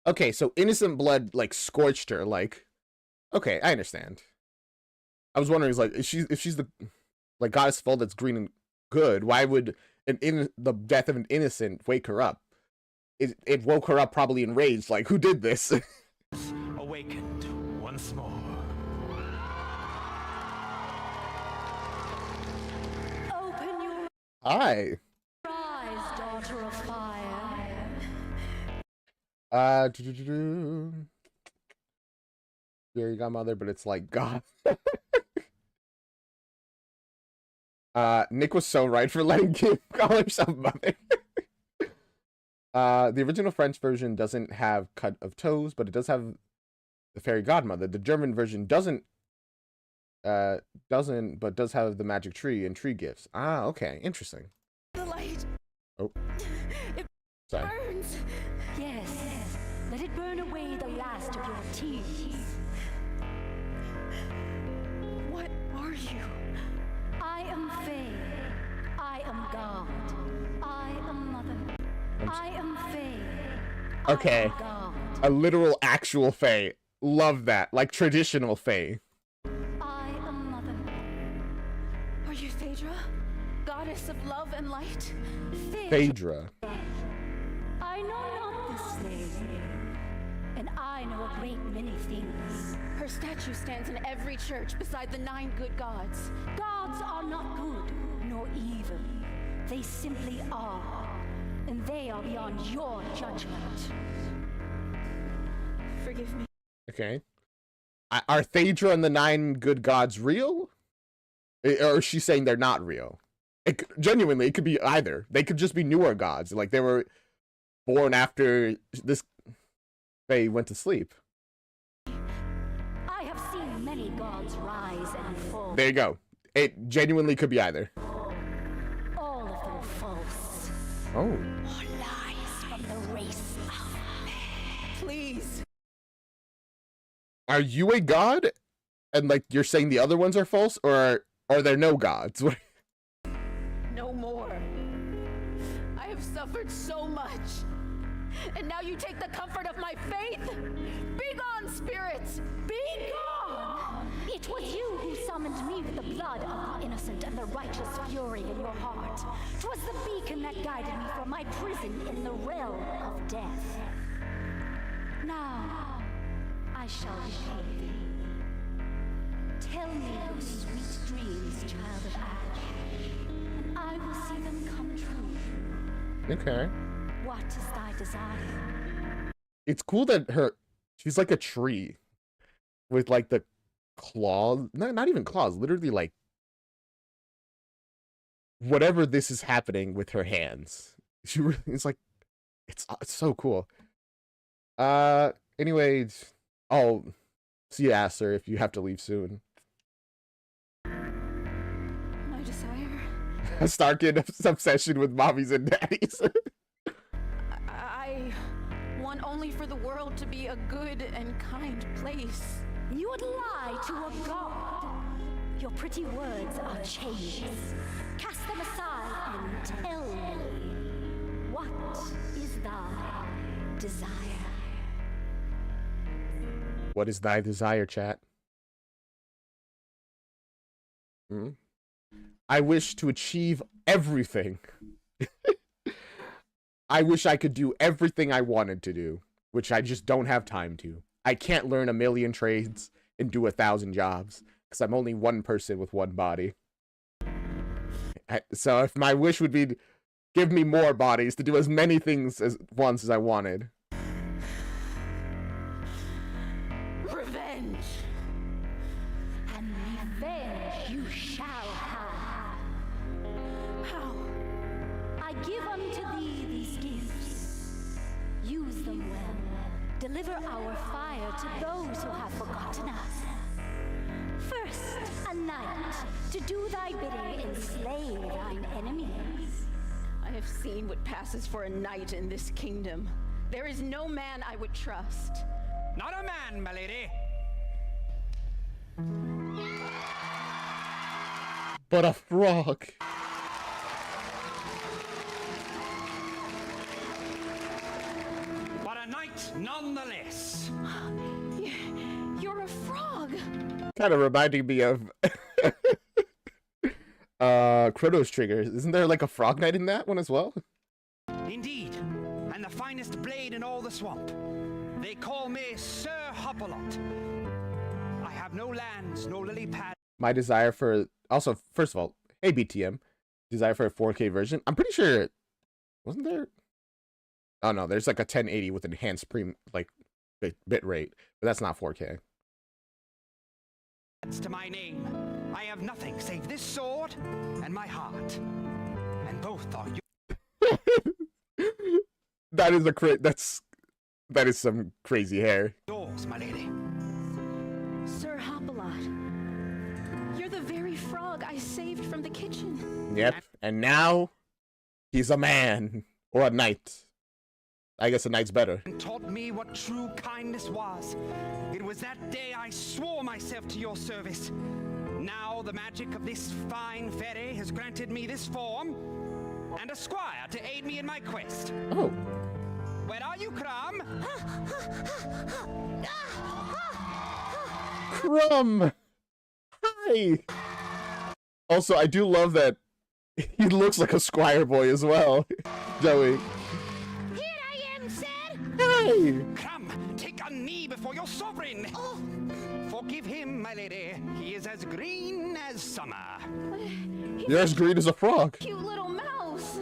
Okay, so innocent blood like scorched her. Like, okay, I understand. I was wondering, like, if she's the like goddess of all that's green and good, why would the death of an innocent wake her up? It woke her up probably enraged, like, who did this? Awakened once more. Open your Hi. eyes, daughter of fire. fairy godmother, but it's like God. Nick was so right for letting Kim call herself mother. The original French version doesn't have cut of toes, but it does have the fairy godmother. The German version doesn't, but does have the magic tree and tree gifts. Ah, okay, interesting. The light. Oh, It sorry. burns. Yes, let it burn away the last of your tears. What are you? I am Fae. I am God. I am Mother. I am Fae. Okay. I am God. A literal actual fae. Love that. Like traditional fae. I am Mother. Are you Phaedra? Goddess of love and light? Phaedra. I know not this name, and I know a great many things. Her statue stands in every church beside the 9 good gods. Gods are not good nor evil. They simply are, and they are beyond your judgment. Forgive me. Okay. Are Phaedra and the 9 good gods real? Or is she saying they're not real? Genuinely, it could be either. They could just be newer gods. Like, they were born after this Fae went to sleep. I have seen many gods rise and fall. There you go. It genuinely could be either. All of them false. Oh. Or lies from the race of men. Please. Are you a god? And, like, you're saying the other ones are false? Or are there no gods? No more. I have suffered so much. And now you take the comfort of my faith? Be gone, spirits! Be gone! It was you who summoned me with the blood of the innocent and the righteous fury in your heart. 'Twas the beacon that guided me from my prison in the realm of death. Now, I shall repay thee. Tell me your sweet dreams, child of Ash, and I will see them come true. Okay. What is thy desire? It's cool that she's like a tree with like the claws, not even claws, literally like whatever this is happening with her hands. She really, it's like, it's so cool. Anyways, I'll see you, Aster, if you have to leave soon. My desire? Starkid obsession with mommies and daddies. I want only for the world to be a good and kind place. You would lie to a god. Your pretty words are chains. Cast them aside and tell me, what is thy desire? What is thy desire, chat? I wish to achieve everything. I wish I could do everything I wanted to do, which I just don't have time to. I can't learn 1,000,000 trades and do 1,000 jobs, because I'm only one person with one body. So if my wish would be, give me more bodies to do as many things as once as I wanted. Revenge! And revenge you shall have. How? I give unto thee these gifts. Use them well. Deliver our fire to those who have forgotten us. First, a knight, to do thy bidding and slay thine enemies. I have seen what passes for a knight in this kingdom. There is no man I would trust. Not a man, my lady. But a frog. But a knight nonetheless. You're a frog. Kind of reminding me of Chronos Trigger. Isn't there like a frog knight in that one as well? Indeed, and the finest blade in all the swamp. They call me Sir Hopalot. I have no lands, no lily pad. My desire for, also, first of all, hey BTM, desire for a 4K version. I'm pretty sure, wasn't there? Oh no, there's like a 1080 with enhanced bit rate, but that's not 4K. That's to my name. I have nothing save this sword and my heart. And both are That is that is some crazy hair. yours, my lady. Sir Hopalot, you're the very frog I saved from the kitchen. Yep. And now he's a man or a knight. I guess a knight's better. And taught me what true kindness was. It was that day I swore myself to your service. Now the magic of this fine fairy has granted me this form and a squire to aid me in my quest. Oh. Where are you, Crumb? Crumb. Hi. Also, I do love that he looks like a squire boy as well. Joey. Here I am, sir. Hi. Crumb, take a knee before your sovereign. Oh. Forgive him, my lady. He is as green as summer. You're as green as a frog. Cute little mouse.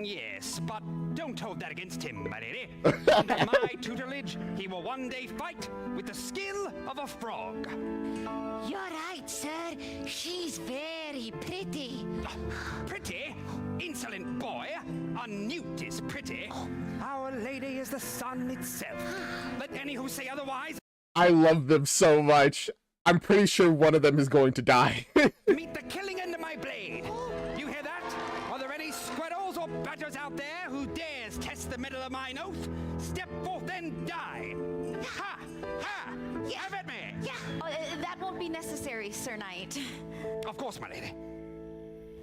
Yes, but don't hold that against him, my lady. Under my tutelage, he will one day fight with the skill of a frog. You're right, sir. She's very pretty. Pretty? Insolent boy. A newt is pretty. Our lady is the sun itself. Let any who say otherwise I love them so much. I'm pretty sure one of them is going to die. meet the killing end of my blade. You hear that? Are there any squirrels or badgers out there who dares test the metal of mine oath? Step forth and die. Ha! Ha! Have at me! That won't be necessary, Sir Knight. Of course, my lady.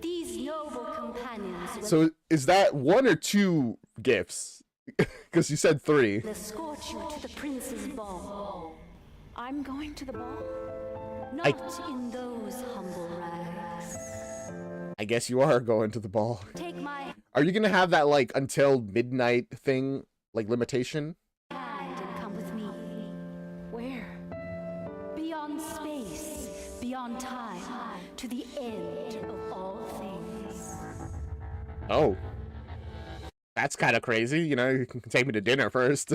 These noble companions So is that one or two gifts? Because you said three. will escort you to the prince's ball. I'm going to the ball. Not in those humble rags. I guess you are going to the ball. Take my Are you gonna have that like until midnight thing, like limitation? hand and come with me. Where? Beyond space, beyond time, to the end of all things. Oh. That's kind of crazy. You know, you can take me to dinner first.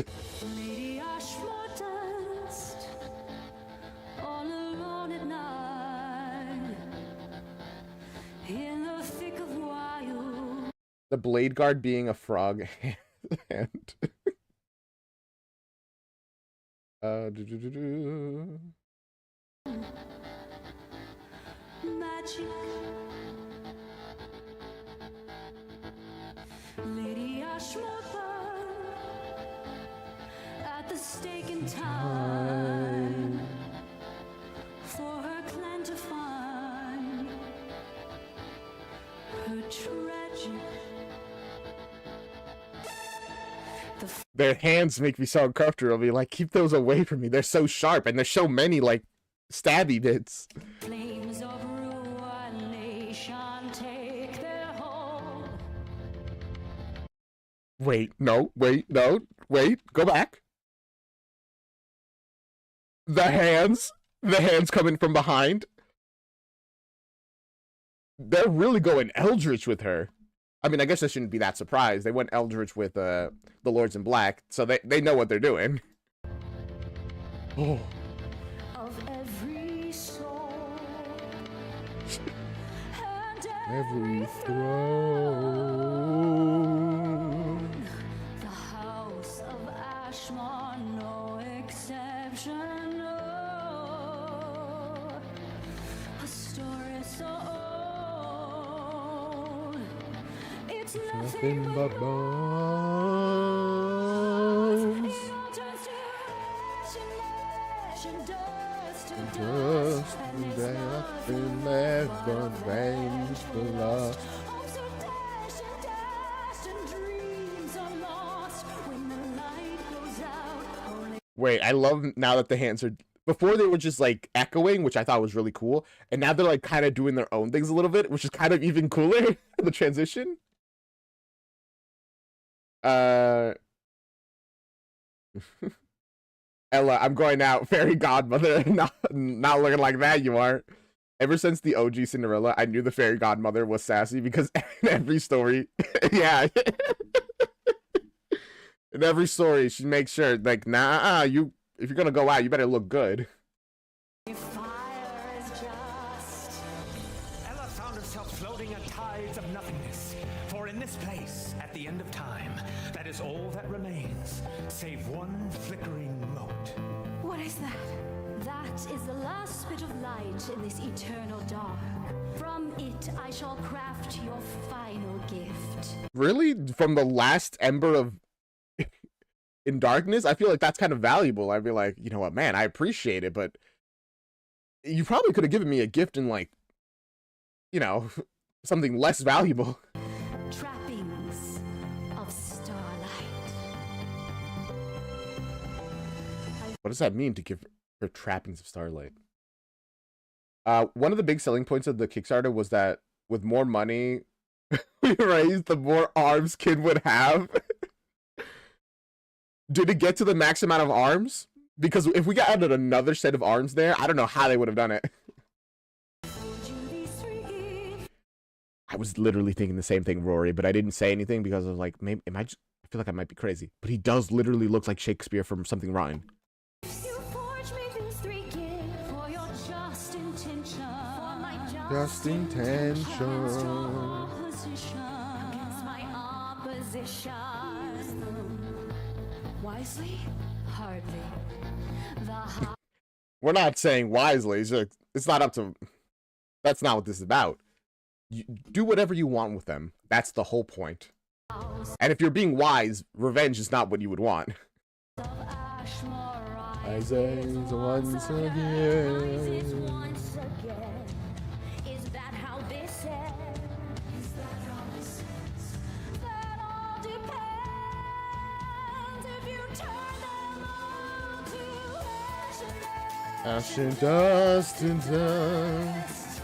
Lady Ashmore danced all alone at night in the thick of wild. The blade guard being a frog and Magic. Lady Ashmore burned at the stake in time for her clan to find her treasure. their hands make me so uncomfortable. I'll be like, keep those away from me. They're so sharp and there's so many like stabby bits. Flames of ruination take their hold. Wait, no, go back. The hands coming from behind. They're really going eldritch with her. I mean, I guess I shouldn't be that surprised. They went eldritch with the Lords in Black, so they know what they're doing. Oh. Of every soul and Every throne. the house of Ashmore, no exception. No. A story so old, it's nothing but bones. It all turns to ash and ash and dust to Dust and and there's nothing left but vengeful love. Hopes are dashed and dreams are lost when the light goes out. Only Wait, I love now that the hands are. Before they were just like echoing, which I thought was really cool, and now they're like kind of doing their own things a little bit, which is kind of even cooler. The transition. Ella, I'm going out. Fairy godmother. Not looking like that, you aren't. Ever since the OG Cinderella, I knew the fairy godmother was sassy because in every story, yeah. In every story, she makes sure, like, nah, if you're gonna go out, you better look good. Fire is just. Ella found herself floating on tides of nothingness. For in this place, at the end of time, that is all that remains, save one flickering mote. What is that? That is the last bit of light in this eternal dark. From it I shall craft your final gift. Really? From the last ember of in darkness? I feel like that's kind of valuable. I'd be like, you know what, man, I appreciate it, but you probably could have given me a gift in, like, you know, something less valuable. Trappings of starlight. What does that mean to give her trappings of starlight? One of the big selling points of the Kickstarter was that with more money we raised, the more arms Kid would have. Did it get to the max amount of arms? Because if we got added another set of arms there, I don't know how they would have done it. I was literally thinking the same thing, Rory, but I didn't say anything because I was like, maybe I feel like I might be crazy. But he does literally look like Shakespeare from Something Rotten. Just intention. Wisely? Hardly. We're not saying wisely. It's not up to... That's not what this is about. You do whatever you want with them. That's the whole point. And if you're being wise, revenge is not what you would want. Rises once again. Ash and dust and dust.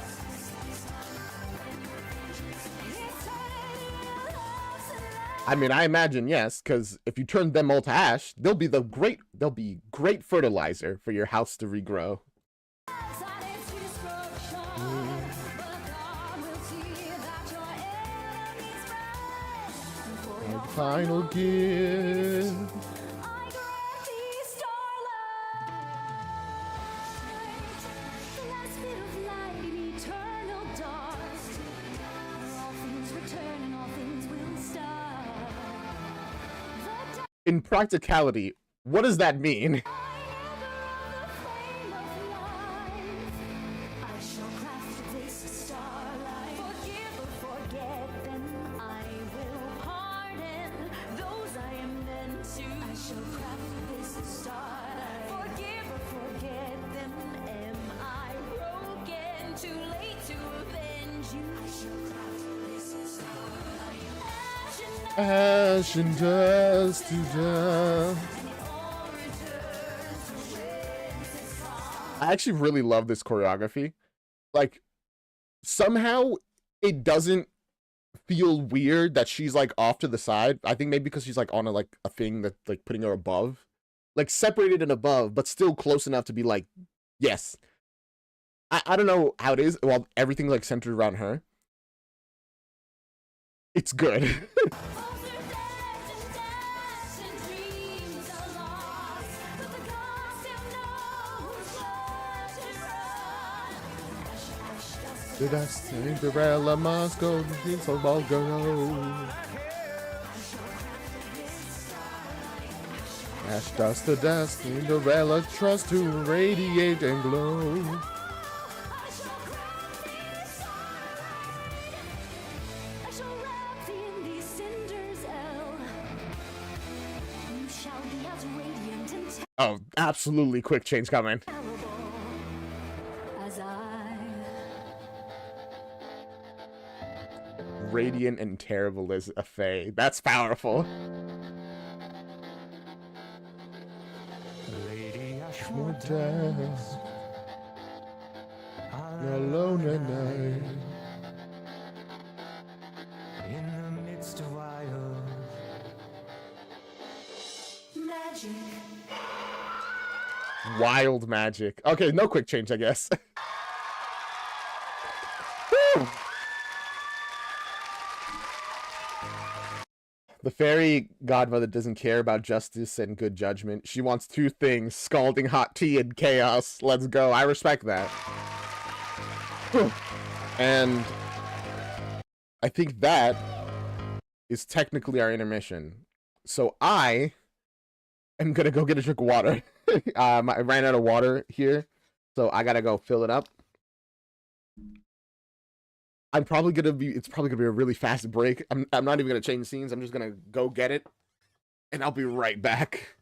I mean, I imagine yes, because if you turn them all to ash, they'll be great fertilizer for your house to regrow. Final gift. In practicality, what does that mean? Ash and dust to dust. I actually really love this choreography. Like, somehow it doesn't feel weird that she's like off to the side. I think maybe because she's like on a thing that's like putting her above, like separated and above, but still close enough to be like, yes. I don't know how it is. Well, everything's like centered around her. It's good. The dust, Cinderella must go, it's all go. Ash dust to dust, Cinderella trust to radiate and glow. Oh, absolutely quick change coming. Radiant and terrible as a fae. That's powerful. Lady More Ashmore death. Alone at night. in the midst of wild Magic. Wild magic. Okay, no quick change, I guess. Woo! The fairy godmother doesn't care about justice and good judgment. She wants two things, scalding hot tea and chaos. Let's go. I respect that. And I think that is technically our intermission. So I am gonna go get a drink of water. I ran out of water here, so I gotta go fill it up. It's probably gonna be a really fast break. I'm not even gonna change scenes. I'm just gonna go get it, and I'll be right back.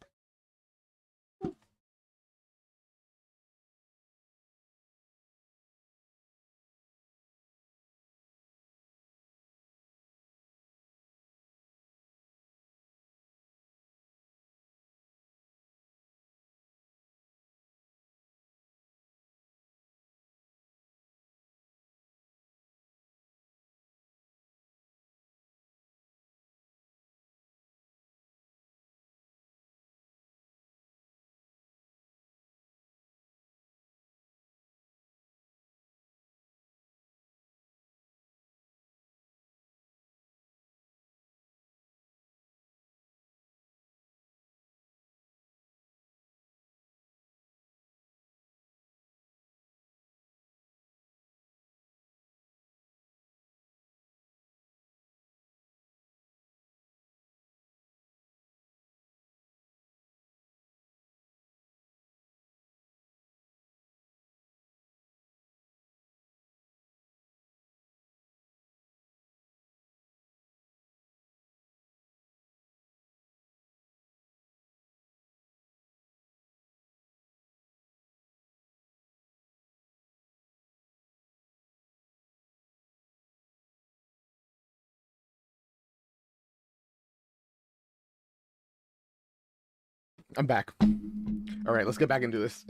I'm back. All right, let's get back into this.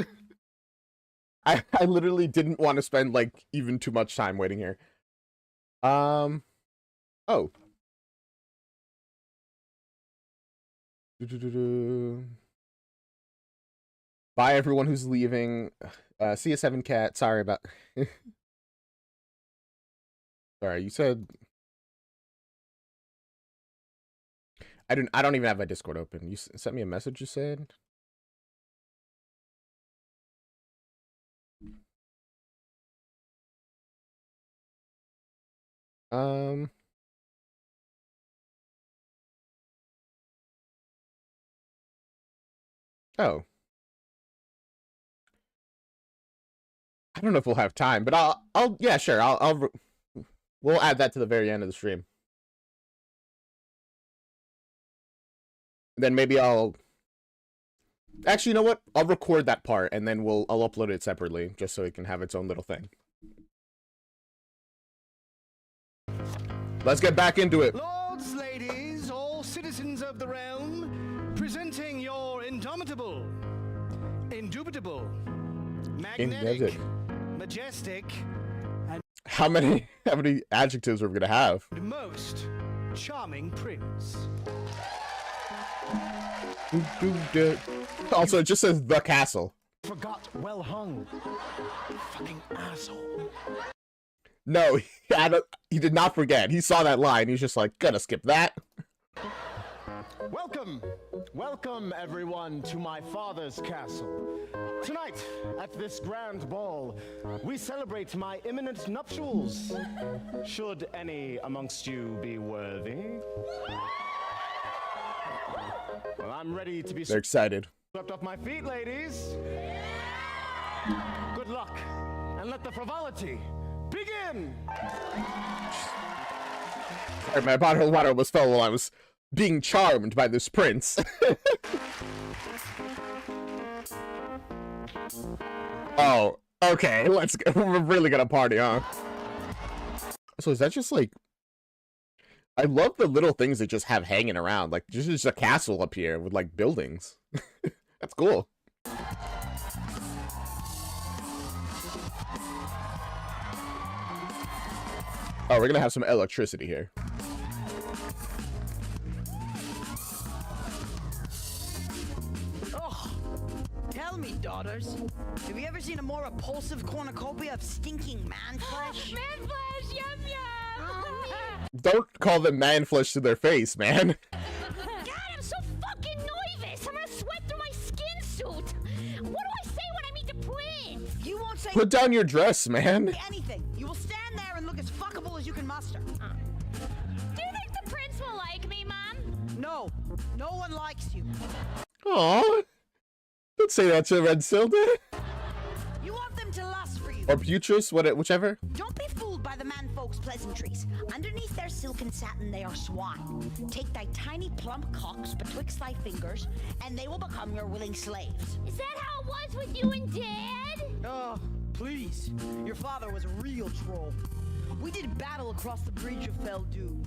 I literally didn't want to spend like even too much time waiting here. Oh. Bye everyone who's leaving. See you 7cat. Sorry about. Sorry, you said. I don't even have my Discord open. You sent me a message, you said? Oh. I don't know if we'll have time, but yeah, sure. We'll add that to the very end of the stream. Then maybe I'll actually, you know what? I'll record that part and then I'll upload it separately just so it can have its own little thing. Let's get back into it. Lords, ladies, all citizens of the realm, presenting your indomitable, indubitable, magnetic, majestic, and how many adjectives are we gonna have? Most charming prince. Also, it just says the castle. Forgot well hung. Fucking asshole. No, he did not forget. He saw that line. He's just like, gonna skip that. Welcome everyone to my father's castle. Tonight, at this grand ball, we celebrate my imminent nuptials. Should any amongst you be worthy? Well, I'm ready to be. They're excited. Swept off my feet, ladies. Good luck, and let the frivolity begin. Sorry, my bottle of water almost fell while I was being charmed by this prince. Oh, okay. Let's go. We're really gonna party, huh? So is that just like? I love the little things they just have hanging around. Like, just a castle up here with, like, buildings. That's cool. Oh, we're gonna have some electricity here. Oh, tell me, daughters, have you ever seen a more repulsive cornucopia of stinking man flesh? Man flesh, yum yum! don't call them man flesh to their face, man. God, I'm so fucking nervous. I'm gonna sweat through my skin suit. What do I say when I meet the prince? You won't say Put down your dress, man. anything. You will stand there and look as fuckable as you can muster. Do you think the prince will like me, Mom? No, no one likes you. Aw. Don't say that to Red Silda. You want them to lust for you. Or Putris, whichever. Don't be fooled by the man folks' pleasantries. Underneath their silken satin they are swine. Take thy tiny plump cocks betwixt thy fingers, and they will become your willing slaves. Is that how it was with you and Dad? Oh, please. Your father was a real troll. We did battle across the bridge of Fell Doom.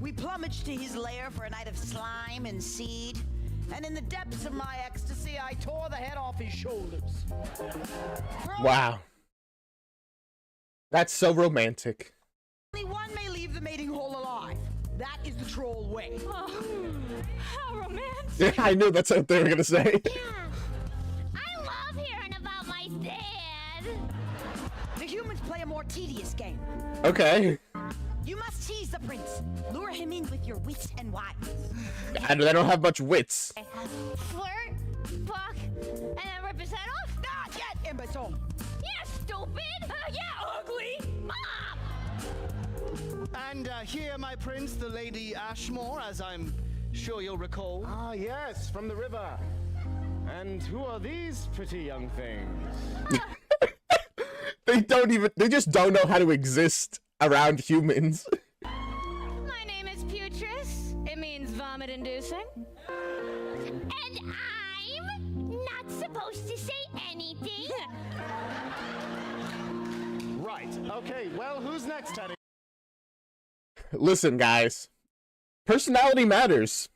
We plumaged to his lair for a night of slime and seed. And in the depths of my ecstasy, I tore the head off his shoulders. Wow. That's so romantic. Only one may leave the mating hole alive. That is the troll way. Oh, how romantic. Yeah, I knew that's what they were gonna say. Yeah. I love hearing about my dad. The humans play a more tedious game. Okay. You must tease the prince. Lure him in with your wits and wiles. And they don't have much wits. Flirt, fuck, and then rip his head off? Not yet, imbecile. Yeah, stupid. Yeah, ugly. Mom! And here, my prince, the Lady Ashmore, as I'm sure you'll recall. Ah, yes, from the river. And who are these pretty young things? They just don't know how to exist around humans. My name is Putris. It means vomit-inducing. And I'm not supposed to say anything. Right, okay, well, who's next, Teddy? Listen, guys. Personality matters.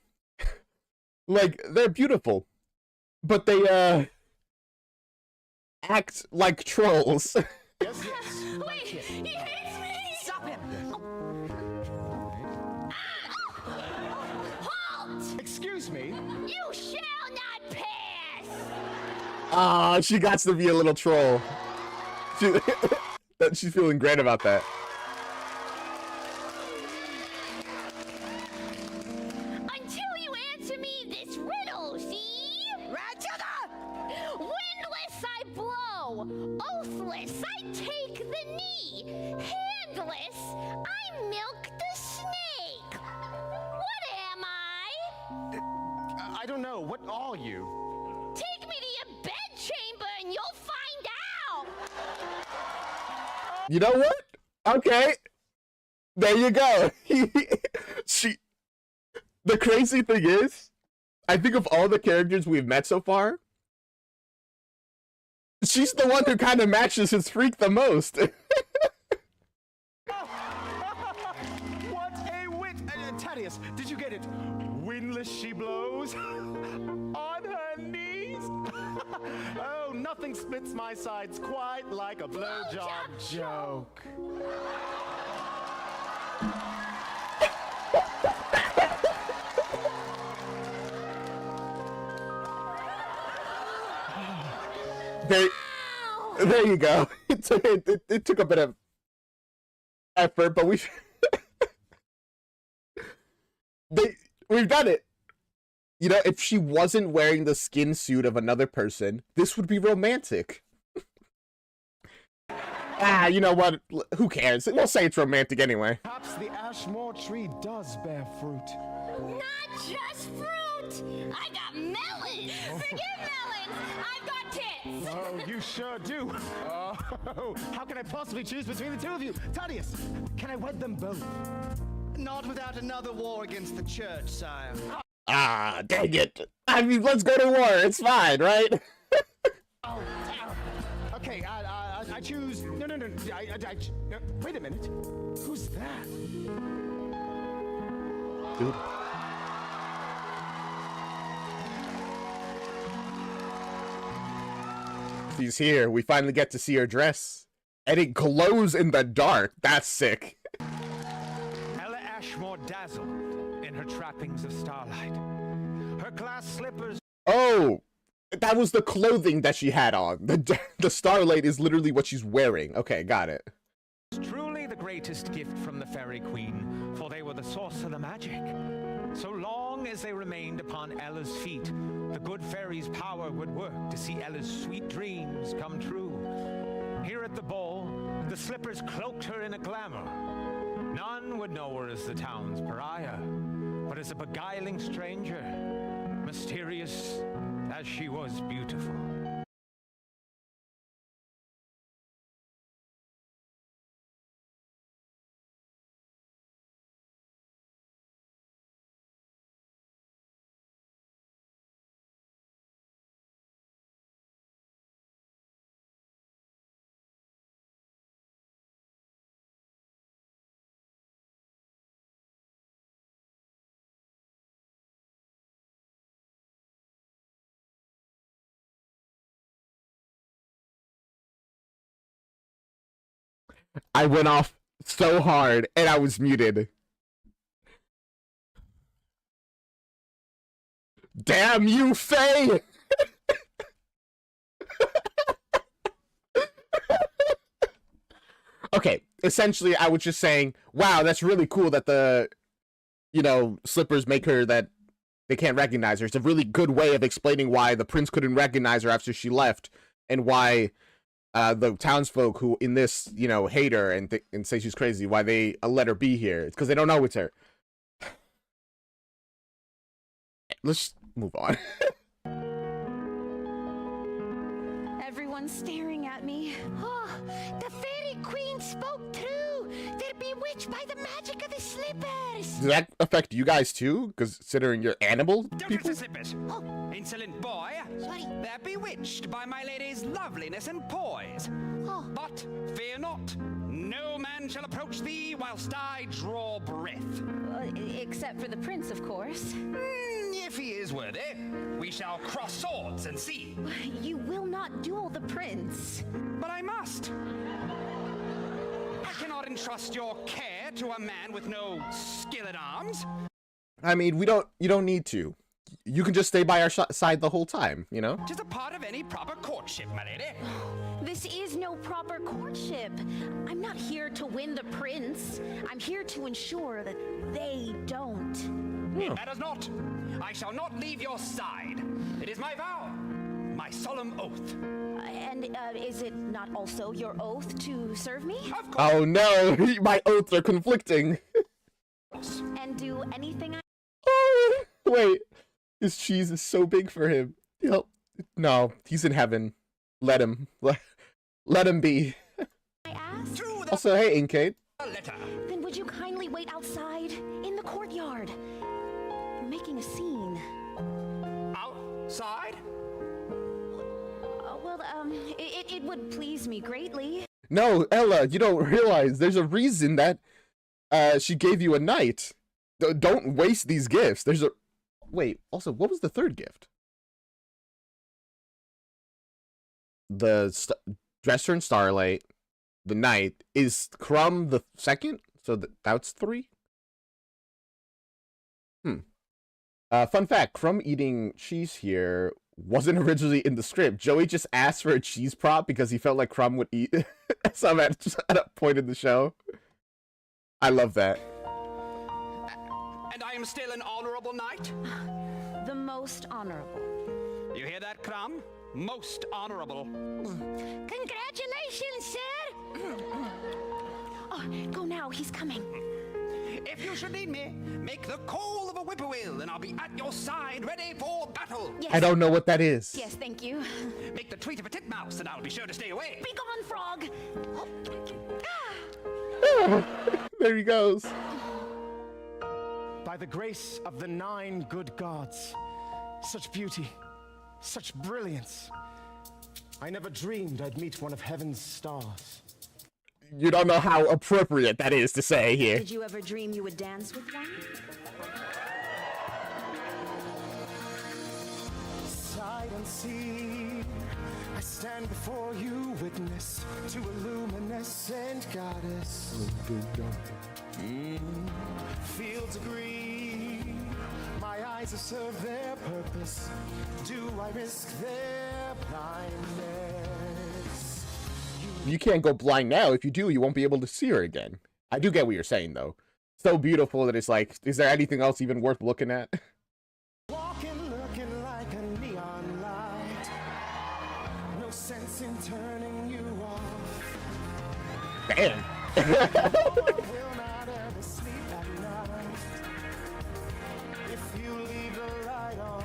Like, they're beautiful. But they, act like trolls. Yes, yes. Wait, he hates me! Stop him. Halt! Excuse me? You shall not pass! Ah, she got to be a little troll. She's feeling great about that. Until you answer me this riddle, see? Ratchada! Windless I blow, oathless I take the knee, handless I milk the snake. What am I? I don't know, what are you? Take me to your bedchamber and you'll find out. You know what? Okay. There you go. The crazy thing is, I think of all the characters we've met so far, she's the one who kind of matches his freak the most. What a wit! Thaddeus, did you get it? Windless she blows on her knees. Oh, nothing splits my sides quite like a blowjob joke. There you go. It took a bit of effort, but we've done it. You know, if she wasn't wearing the skin suit of another person, this would be romantic. You know what? Who cares? We'll say it's romantic anyway. Perhaps the Ashmore tree does bear fruit. Not just fruit. I got melons. Forget melons. I've got tits. Oh, you sure do. Oh, how can I possibly choose between the two of you? Thaddeus, can I wed them both? Not without another war against the church, sire. Ah, dang it. I mean, let's go to war. It's fine, right? Okay, I choose. No. Wait a minute. Who's that? Dude. She's here. We finally get to see her dress. And it glows in the dark. That's sick. Ella Ashmore dazzled in her trappings of starlight. Her glass slippers. Oh, that was the clothing that she had on. The starlight is literally what she's wearing. Okay, got it. Truly the great greatest gift from the Fairy Queen, for they were the source of the magic. So long as they remained upon Ella's feet, the good fairy's power would work to see Ella's sweet dreams come true. Here at the ball, the slippers cloaked her in a glamour. None would know her as the town's pariah, but as a beguiling stranger, mysterious as she was beautiful. I went off so hard and I was muted. Damn you, Faye! Okay, essentially I was just saying, wow, that's really cool that the, slippers make her that they can't recognize her. It's a really good way of explaining why the prince couldn't recognize her after she left, and why the townsfolk who in this, hate her and say she's crazy, why they let her be here. It's because they don't know it's her. Let's move on. Everyone's staring at me. Oh, the Fairy Queen spoke true. They're bewitched by the magic of the slippers. Does that affect you guys too? Considering you're animal Don't people? touch the slippers. Oh. Insolent boy. Sorry. They're bewitched by my lady's loveliness and poise. Oh. But fear not. No man shall approach thee whilst I draw breath. Except for the prince, of course. If he is worthy, we shall cross swords and see. You will not duel the prince. But I must. I cannot entrust your care to a man with no skill at arms. I mean, you don't need to. You can just stay by our side the whole time, Tis a part of any proper courtship, my lady. This is no proper courtship. I'm not here to win the prince. I'm here to ensure that they don't. It matters not. I shall not leave your side. It is my vow, my solemn oath. And is it not also your oath to serve me? Of course. Oh no, my oaths are conflicting. And do anything I... Oh, wait. His cheese is so big for him. No, he's in heaven. Let him. Let him be. I ask? Also, hey, Inkate. Then would you kindly wait outside in the courtyard? You're making a scene. Outside? It would please me greatly. No, Ella, you don't realize there's a reason that she gave you a knight. Don't waste these gifts. Wait, also, what was the third gift? The Dresser and Starlight, the knight. Is Crumb the second? So that's 3? Fun fact, Crumb eating cheese here wasn't originally in the script. Joey just asked for a cheese prop because he felt like Crumb would eat some at a point in the show. I love that. And I am still an honorable knight? The most honorable. You hear that, Crumb? Most honorable. Congratulations, sir. Oh, go now, he's coming. If you should need me, make the call of a whippoorwill, and I'll be at your side, ready for battle. Yes. I don't know what that is. Yes, thank you. Make the tweet of a titmouse, and I'll be sure to stay away. Be gone, frog. There he goes. By the grace of the 9 good gods, such beauty, such brilliance. I never dreamed I'd meet one of heaven's stars. You don't know how appropriate that is to say here. Did you ever dream you would dance with one? Sight unseen, I stand before you, witness to a luminescent goddess. Fields of green, my eyes have served their purpose. Do I risk their blindness? You can't go blind now. If you do, you won't be able to see her again. I do get what you're saying, though. So beautiful that it's like, is there anything else even worth looking at? Walking, looking like a neon light. No sense in turning you off. Damn. I will not ever sleep at night if you leave the light on.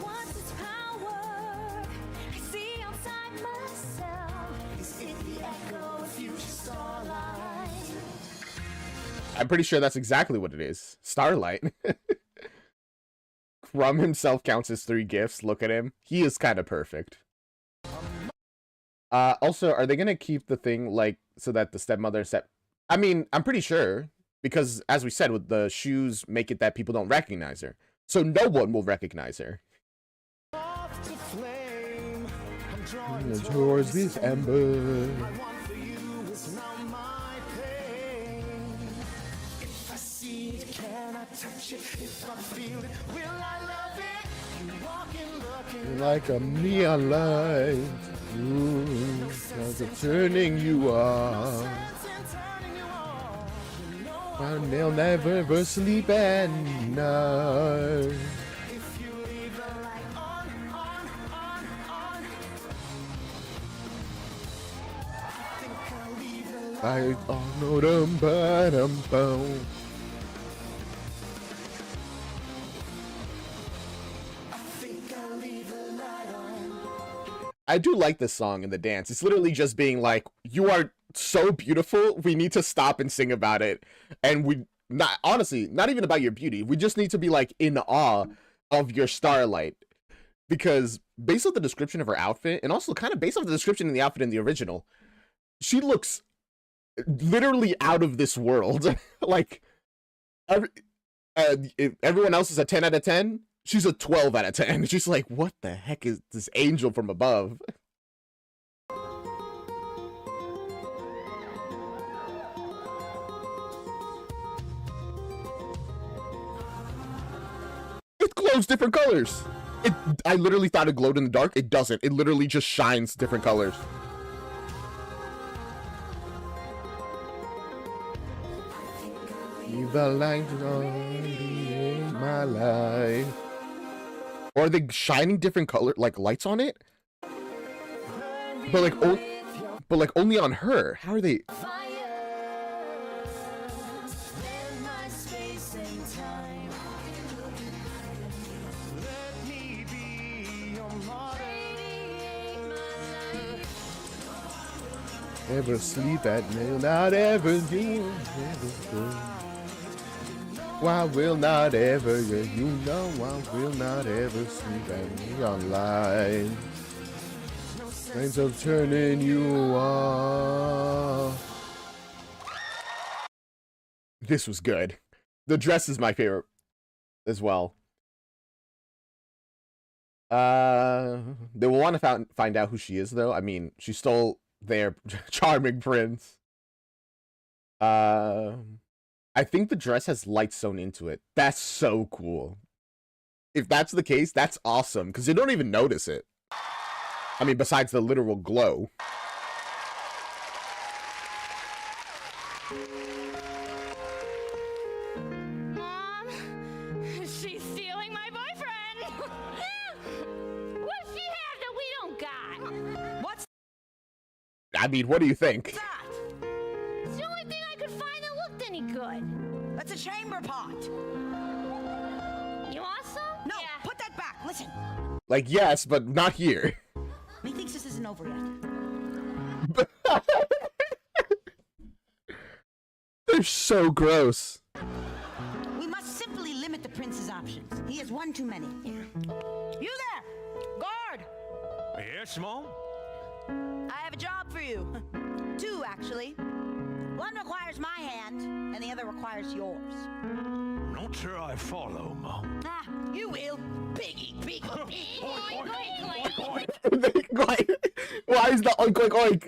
What's its power? I see outside myself. Is it the echo of future starlight? I'm pretty sure that's exactly what it is. Starlight. Crumb himself counts as 3 gifts. Look at him. He is kind of perfect. Also, are they going to keep the thing, like, so that the stepmother I mean, I'm pretty sure. Because, as we said, with the shoes, make it that people don't recognize her. So no one will recognize her. Off to flame. I'm drawing Towards this ember. I want for you is now my pain. If I see it, can I touch it? If I feel it, will I love it? You walking, looking Like a neon light. Ooh, cause of turning you on. sense in turning you on. You know They'll never ever sleep at night. if you leave the light on. I think I'll leave the light. I know them, but I think I'll leave the light on. I do like this song and the dance. It's literally just being like, you are so beautiful, we need to stop and sing about it. And we, not honestly, not even about your beauty. We just need to be like in awe of your starlight. Because based on the description of her outfit, and also kind of based on the description in the outfit in the original, she looks literally out of this world. Like, if everyone else is a 10 out of 10, she's a 12 out of 10. She's like, what the heck is this angel from above? It glows different colors. I literally thought it glowed in the dark. It doesn't. It literally just shines different colors. Leave the light on in my life. Or are they shining different color, like lights on it? But like only on her. How are they? Let me be your mother. Ever sleep at night? Not ever do. Why will not ever, you know I will not ever sleep at neon light. Signs of turning you on. This was good. The dress is my favorite as well. They will want to find out who she is, though. I mean, she stole their charming prince. I think the dress has lights sewn into it. That's so cool. If that's the case, that's awesome, because you don't even notice it. I mean, besides the literal glow. Mom, she's stealing my boyfriend. What she have that we don't got? What's I mean, what do you think? that? It's the only thing I could find that looked any good. That's a chamber pot. You want some? No, Yeah. put that back. Listen, Like, yes, but not here. methinks this isn't over yet. They're so gross. We must simply limit the prince's options. He has one too many. You there! Guard! Yes, Mom? I have a job for you. 2, actually. One requires my hand, and the other requires yours. Not sure I follow, Mom. Ah, you will. Piggy, piggy, piggy. Why is the oink oink oink?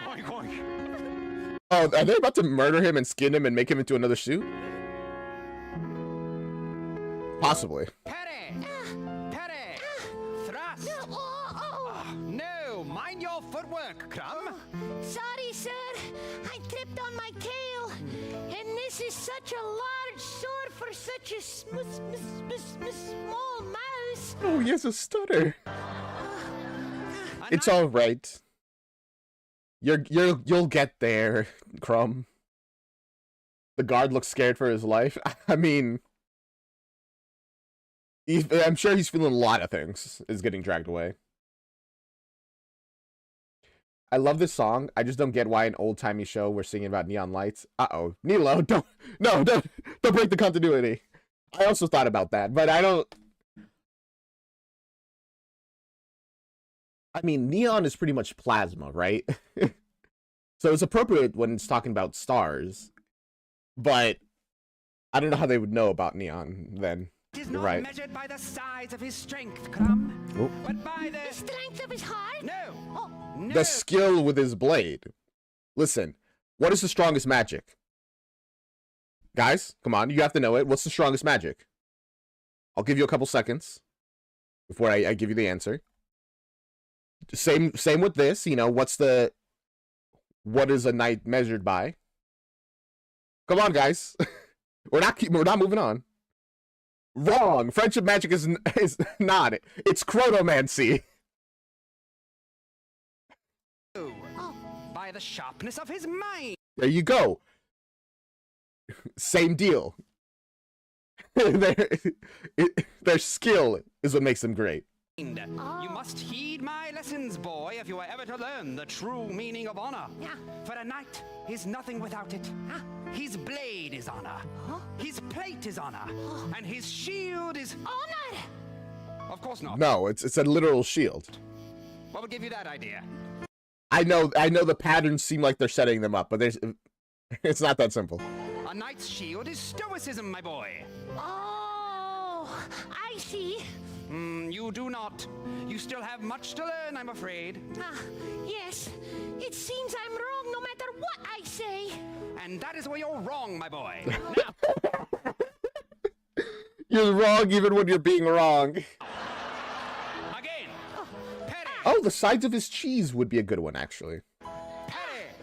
Oink, oink. Oh, are they about to murder him and skin him and make him into another suit? Possibly. Petty! Petty! Thrust! No, mind your footwork, Crumb! Sorry, sir. I tripped on my tail. And this is such a large sword for such a small mouse. Oh, he has a stutter. It's all right. You'll get there, Crumb. The guard looks scared for his life. I mean, I'm sure he's feeling a lot of things. Is getting dragged away. I love this song. I just don't get why an old-timey show we're singing about neon lights. Uh-oh. Nilo, don't break the continuity. I also thought about that, but I don't... I mean, neon is pretty much plasma, right? So it's appropriate when it's talking about stars, but I don't know how they would know about neon then. It is You're not right. measured by the size of his strength, Crumb, Oh. but by the Strength of his heart? No. Oh, No. The skill with his blade. Listen, what is the strongest magic? Guys, come on, you have to know it. What's the strongest magic? I'll give you a couple seconds before I give you the answer. Same with this, you know, what is a knight measured by? Come on, guys. we're not moving on. Wrong. Friendship magic is not. It's chronomancy. By the sharpness of his mind. There you go. Same deal. Their skill is what makes them great. You must heed my lessons, boy, if you are ever to learn the true meaning of honor. Yeah. For a knight is nothing without it. His blade is honor. His plate is honor. And his shield is honor! Of course not. No, it's a literal shield. What would give you that idea? I know the patterns seem like they're setting them up, but it's not that simple. A knight's shield is stoicism, my boy. Oh, I see. You do not. You still have much to learn, I'm afraid. Yes. It seems I'm wrong no matter what I say. And that is where you're wrong, my boy. You're wrong even when you're being wrong. Again. Petty. Oh, the sides of his cheese would be a good one, actually. Petty.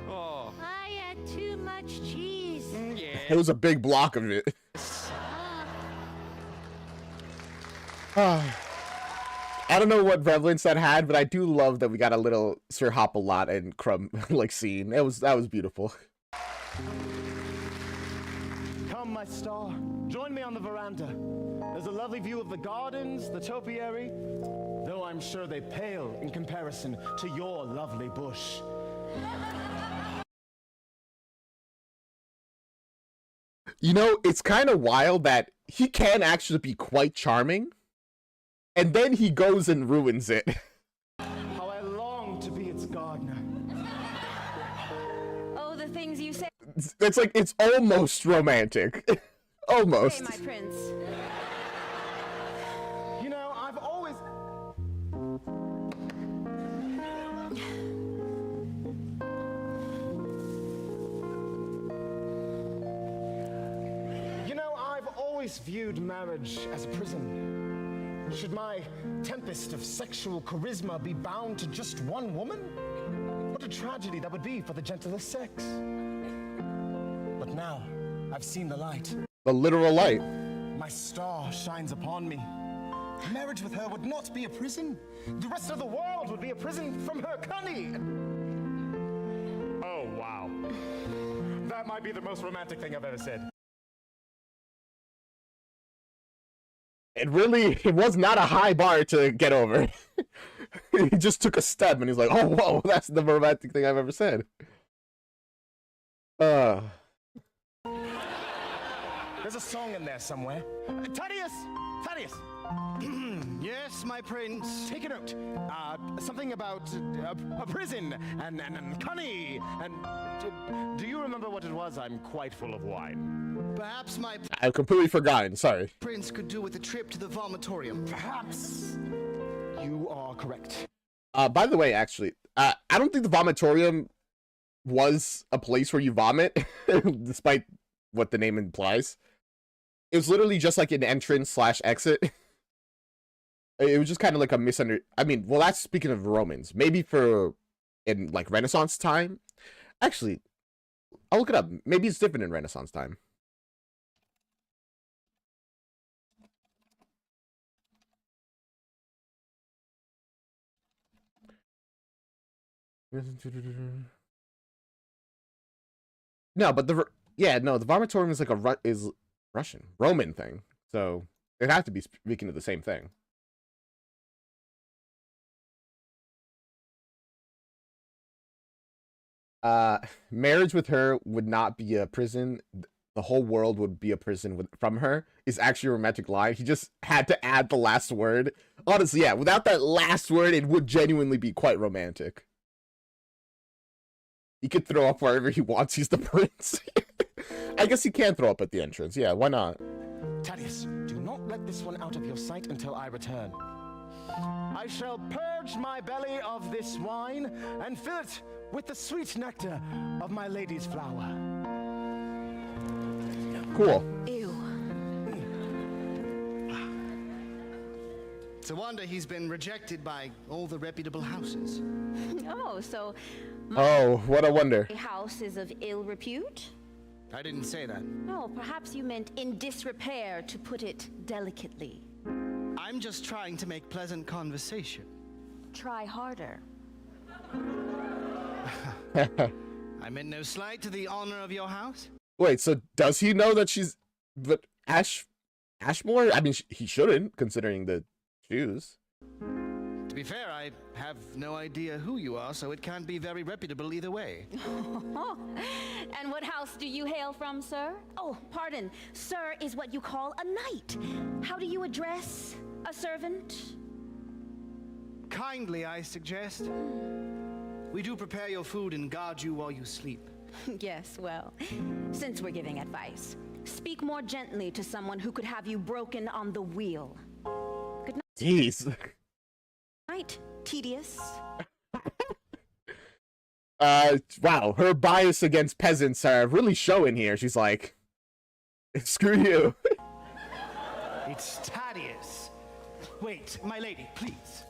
Oh. I had too much cheese. Yeah. It was a big block of it. I don't know what relevance that had, but I do love that we got a little Sir Hop-a-Lot and Crumb like scene. That was beautiful. Come, my star. Join me on the veranda. There's a lovely view of the gardens, the topiary, though I'm sure they pale in comparison to your lovely bush. You know, it's kind of wild that he can actually be quite charming, and then he goes and ruins it. How I long to be its gardener. Oh, the things you say. It's like, it's almost romantic. Almost. Hey, my prince. You know, I've always... You know, I've always viewed marriage as a prison. Should my tempest of sexual charisma be bound to just one woman? What a tragedy that would be for the gentlest sex. But now, I've seen the light. The literal light. My star shines upon me. Marriage with her would not be a prison. The rest of the world would be a prison from her cunning. Oh, wow. That might be the most romantic thing I've ever said. It was not a high bar to get over. He just took a step and he's like, oh, whoa, that's the romantic thing I've ever said. There's a song in there somewhere. Thaddeus! Thaddeus! Yes, my prince. Take a note. Something about a prison and cunning and... do you remember what it was? I'm quite full of wine. Perhaps my I've completely forgotten, sorry. prince could do with a trip to the vomitorium. Perhaps. You are correct. By the way, actually, I don't think the vomitorium was a place where you vomit, despite what the name implies. It was literally just like an entrance/exit. It was just kind of like a misunderstanding. I mean, well, that's speaking of Romans. Maybe in like Renaissance time. Actually, I'll look it up. Maybe it's different in Renaissance time. No, but the vomitorium is like is Russian Roman thing, so it has to be speaking of the same thing. Marriage with her would not be a prison. The whole world would be a prison from her is actually a romantic line. He just had to add the last word. Honestly, yeah, without that last word, it would genuinely be quite romantic. He could throw up wherever he wants. He's the prince. I guess he can throw up at the entrance. Yeah, why not? Thaddeus, do not let this one out of your sight until I return. I shall purge my belly of this wine and fill it with the sweet nectar of my lady's flower. Cool. Ew. It's a wonder he's been rejected by all the reputable houses. Oh, so Oh, what a wonder. my house is of ill repute? I didn't say that. No, perhaps you meant in disrepair, to put it delicately. I'm just trying to make pleasant conversation. Try harder. I meant no slight to the honor of your house. Wait, so does he know that she's... But Ashmore? I mean, he shouldn't, considering the shoes. To be fair, I have no idea who you are, so it can't be very reputable either way. And what house do you hail from, sir? Oh, pardon. Sir is what you call a knight. How do you address a servant? Kindly, I suggest. We do prepare your food and guard you while you sleep. Yes, well, since we're giving advice, speak more gently to someone who could have you broken on the wheel. Good Jeez. night, tedious. Wow, her bias against peasants are really showing here. She's like, screw you. It's Thaddeus. Wait, my lady, please.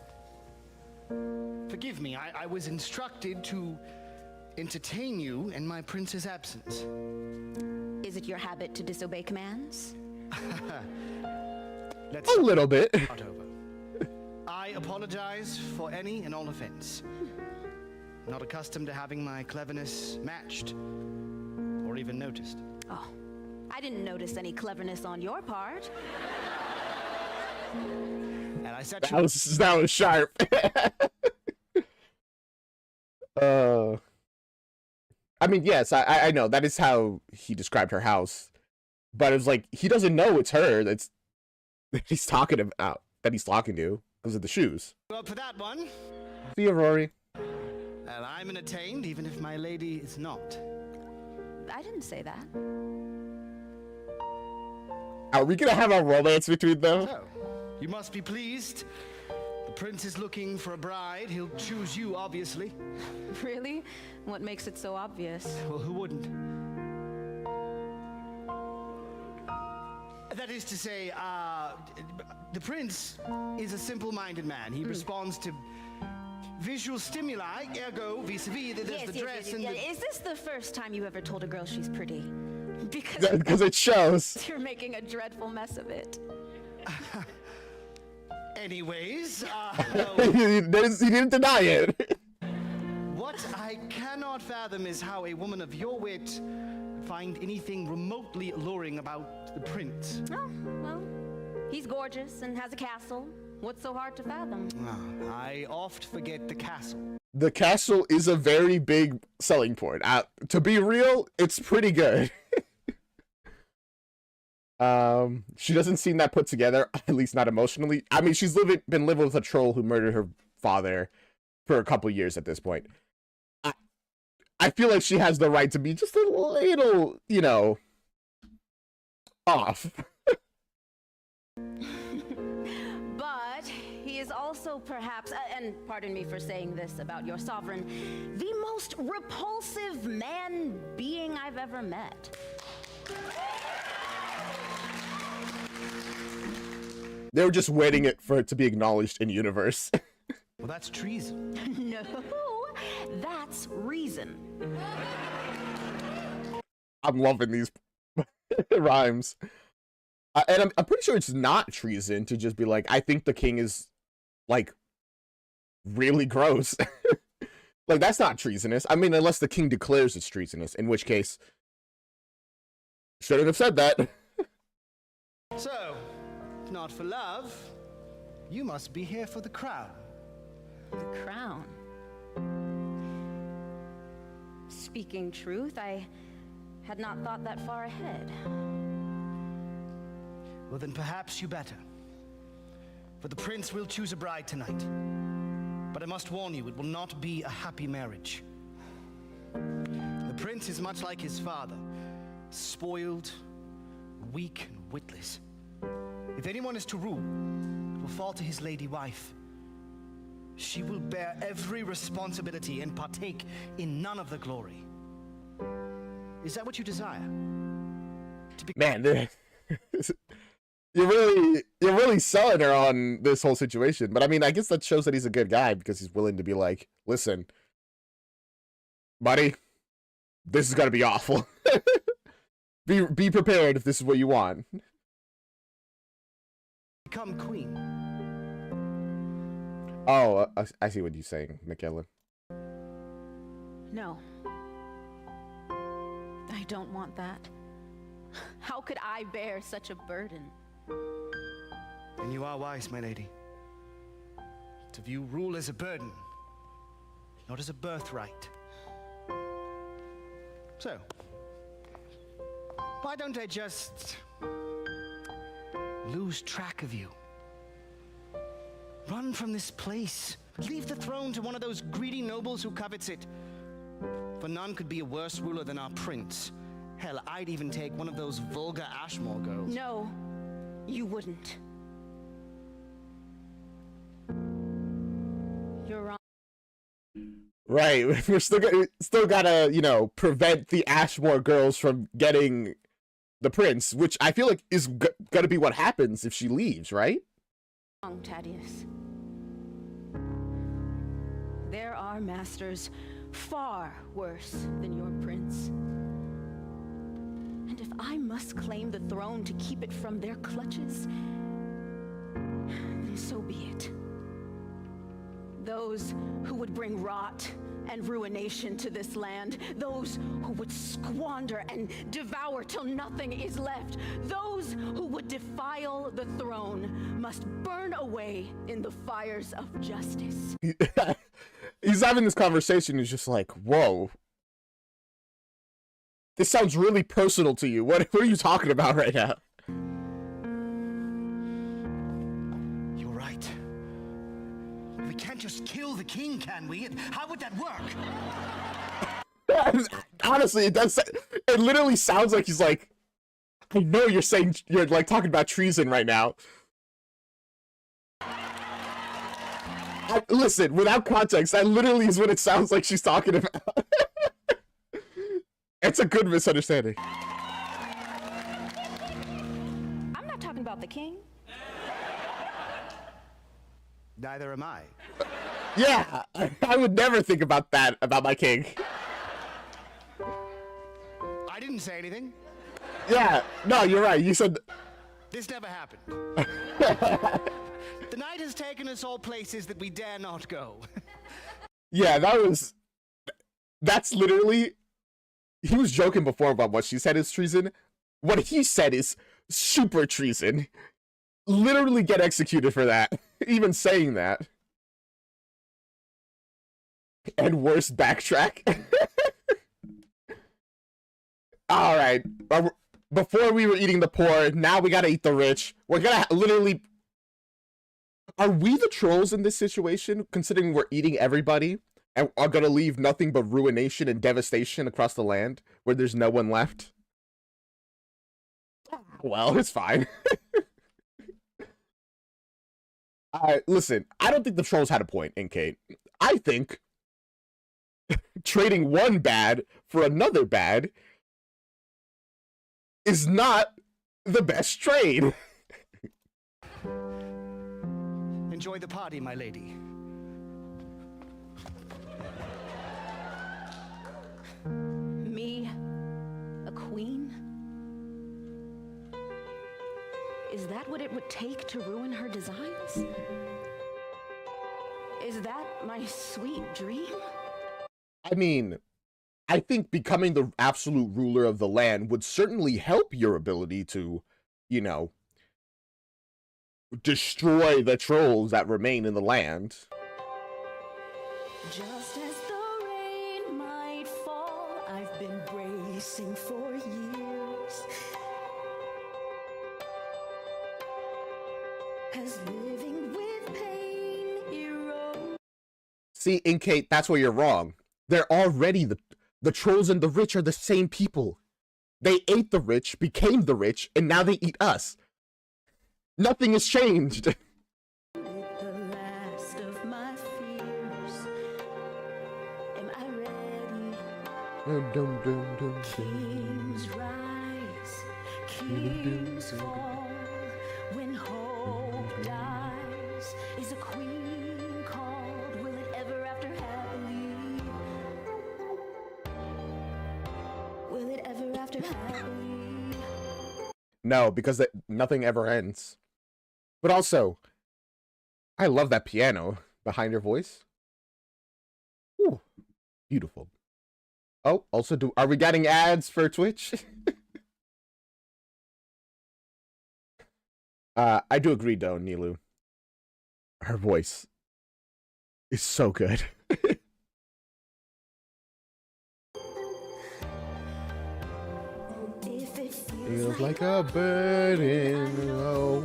Forgive me, I was instructed to entertain you in my prince's absence. Is it your habit to disobey commands? Let's A little bit. start over. I apologize for any and all offense. Not accustomed to having my cleverness matched or even noticed. Oh, I didn't notice any cleverness on your part. And I said That was sharp. I mean, yes, I know that is how he described her house, but it was like he doesn't know it's her. That he's talking about, that he's talking to because of the shoes. up for that one. See you, Rory. Well, I'm entertained, even if my lady is not. I didn't say that. Are we gonna have a romance between them? So, you must be pleased. The prince is looking for a bride. He'll choose you, obviously. Really? What makes it so obvious? Well, who wouldn't? That is to say, the prince is a simple-minded man. He responds to visual stimuli, ergo, vis-a-vis, there's the dress and the... Is this the first time you ever told a girl she's pretty? Because Because it shows. you're making a dreadful mess of it. Anyways, He didn't deny it. what I cannot fathom is how a woman of your wit would find anything remotely alluring about the prince. Oh, well, he's gorgeous and has a castle. What's so hard to fathom? I oft forget the castle. The castle is a very big selling point. To be real, it's pretty good. She doesn't seem that put together, at least not emotionally. I mean, she's been living with a troll who murdered her father for a couple years at this point. I feel like she has the right to be just a little, off. But he is also perhaps, and pardon me for saying this about your sovereign, the most repulsive man being I've ever met. They were just waiting for it to be acknowledged in universe. Well, that's treason. No, that's reason. I'm loving these rhymes. And I'm pretty sure it's not treason to just be like, I think the king is, like, really gross. Like, that's not treasonous. I mean, unless the king declares it's treasonous, in which case, shouldn't have said that. So, if not for love, you must be here for the crown. The crown. Speaking truth, I had not thought that far ahead. Well, then perhaps you better. For the prince will choose a bride tonight. But I must warn you, it will not be a happy marriage. The prince is much like his father, spoiled, weak, and witless. If anyone is to rule, it will fall to his lady wife. She will bear every responsibility and partake in none of the glory. Is that what you desire? Man, you're really selling her on this whole situation. But I mean, I guess that shows that he's a good guy because he's willing to be like, listen, buddy, this is gonna be awful. Be prepared if this is what you want. Become queen. Oh, I see what you're saying, Michaela. No. I don't want that. How could I bear such a burden? And you are wise, my lady. To view rule as a burden, not as a birthright. So, why don't I just lose track of you? Run from this place. Leave the throne to one of those greedy nobles who covets it. For none could be a worse ruler than our prince. Hell, I'd even take one of those vulgar Ashmore girls. No, you wouldn't. You're wrong. Right, we're still gotta, you know, prevent the Ashmore girls from getting the prince, which I feel like is gonna be what happens if she leaves, right? Wrong, Thaddeus. There are masters far worse than your prince. And if I must claim the throne to keep it from their clutches, then so be it. Those who would bring rot and ruination to this land, those who would squander and devour till nothing is left, those who would defile the throne must burn away in the fires of justice. He's having this conversation, he's just like, whoa. This sounds really personal to you. What are you talking about right now? You're right. We can't just kill the king, can we? How would that work? Honestly, it literally sounds like he's like, I know you're like talking about treason right now. Listen, without context, that literally is what it sounds like she's talking about. It's a good misunderstanding. I'm not talking about the king. Neither am I. Yeah, I would never think about that about my king. I didn't say anything. Yeah, no, you're right. You said... This never happened. The night has taken us all places that we dare not go. Yeah, that's literally... He was joking before about what she said is treason. What he said is super treason. Literally get executed for that. Even saying that. And worse, backtrack. Alright. Before we were eating the poor, now we gotta eat the rich. We're gonna literally... Are we the trolls in this situation, considering we're eating everybody? And are gonna leave nothing but ruination and devastation across the land, where there's no one left? Well, it's fine. Listen, I don't think the trolls had a point in Kate. I think trading one bad for another bad is not the best trade. Enjoy the party, my lady. Me, a queen? Is that what it would take to ruin her designs? Is that my sweet dream? I mean, I think becoming the absolute ruler of the land would certainly help your ability to, you know, destroy the trolls that remain in the land. Just as the rain might fall, I've been bracing for years. As living with pain erodes. See, in Kate, that's where you're wrong. They're already the trolls and the rich are the same people. They ate the rich, became the rich, and now they eat us. Nothing has changed. The last of my fears. Am I ready? Kings rise, kings fall. When hope dies, is a queen called? Will it ever after happily? Will it ever after happily? No, because nothing ever ends. But also, I love that piano behind her voice. Ooh, beautiful. Oh, also, are we getting ads for Twitch? I do agree, though, Nilu. Her voice is so good. Feels like a burden. Oh,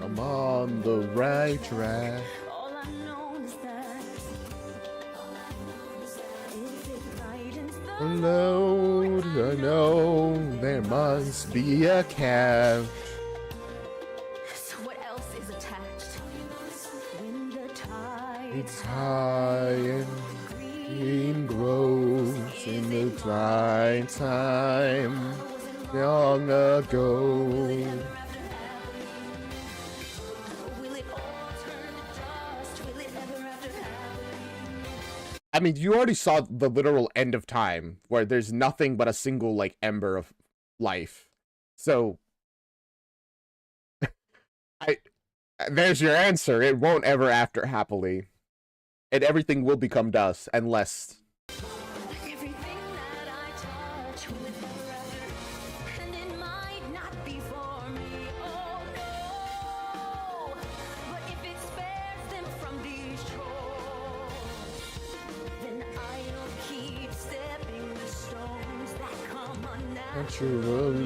I'm on the right track. All I know is that if it lightens the Load, I know there must be a cab. So what else is attached? When the tide It's high and green grows in the dry time long ago. will it all turn to dust? Will it ever after happily? I mean, you already saw the literal end of time, where there's nothing but a single, like, ember of life. So, there's your answer. It won't ever after happily. And everything will become dust, unless... Everything that I touch will it ever after, and it might not be for me. Oh no! But if it spares them from these trolls, then I'll keep stepping the stones that come unnaturally.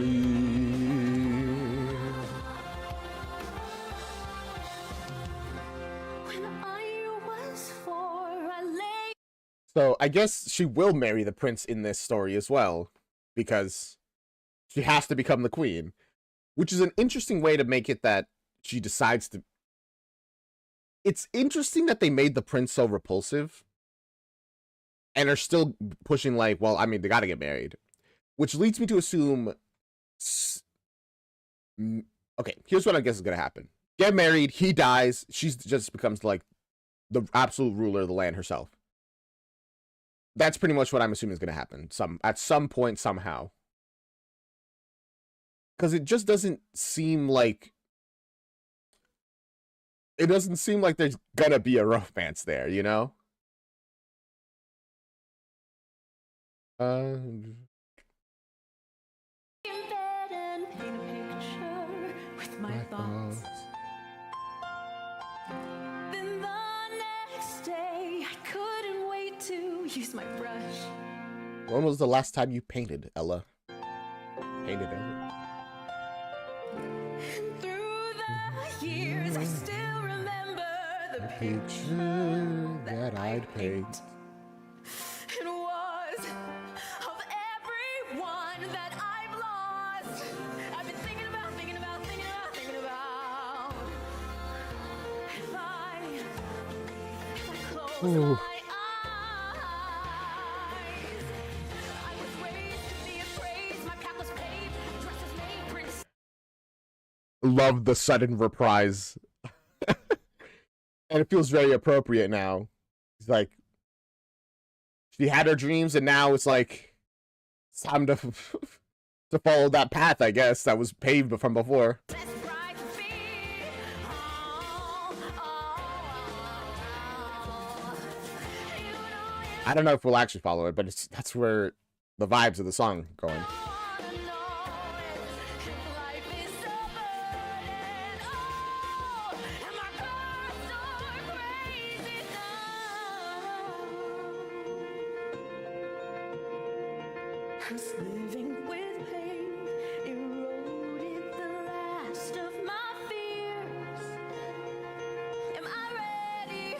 When I was 4, I lay. So, I guess she will marry the prince in this story as well, because she has to become the queen. Which is an interesting way to make it that she decides to... It's interesting that they made the prince so repulsive, and are still pushing, like, well, I mean, they gotta get married. Which leads me to assume... Okay, here's what I guess is gonna happen. Get married, he dies, she just becomes, like, the absolute ruler of the land herself. That's pretty much what I'm assuming is gonna happen. At some point, somehow. Because it just doesn't seem like... It doesn't seem like there's gonna be a romance there, you know? In bed and paint a picture with my thoughts. Then the next day, I couldn't wait to use my brush. When was the last time you painted, Ella? Painted Ella? And through the years, I still remember the Picture that I'd paint. It was of everyone that I've lost. I've been thinking about. If I close Ooh. my eyes, I was raised to be appraised. My cap was paid, dresses made, prince. Love the sudden reprise. And it feels very appropriate now. It's like she had her dreams, and now it's like it's time to to follow that path, I guess, that was paved from before. I don't know if we'll actually follow it, but that's where the vibes of the song are going. This living with pain eroded the last of my fears. Am I ready?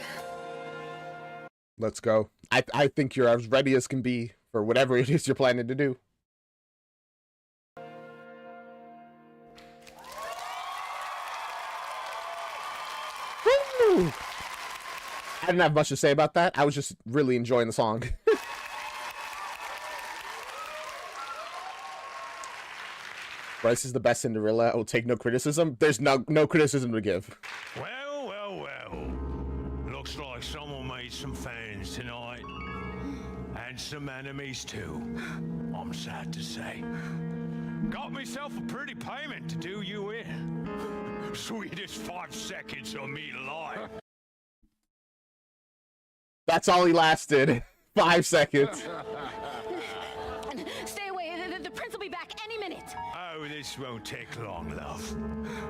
Let's go. I think you're as ready as can be for whatever it is you're planning to do. Woo! I didn't have much to say about that. I was just really enjoying the song. Bryce is the best Cinderella. I will take no criticism. There's no criticism to give. Well, well, well. Looks like someone made some fans tonight. And some enemies too, I'm sad to say. Got myself a pretty payment to do you in. Sweetest 5 seconds of me life. That's all he lasted. 5 seconds. Stay away. The prince will be back any minute. Oh, this won't take long, love.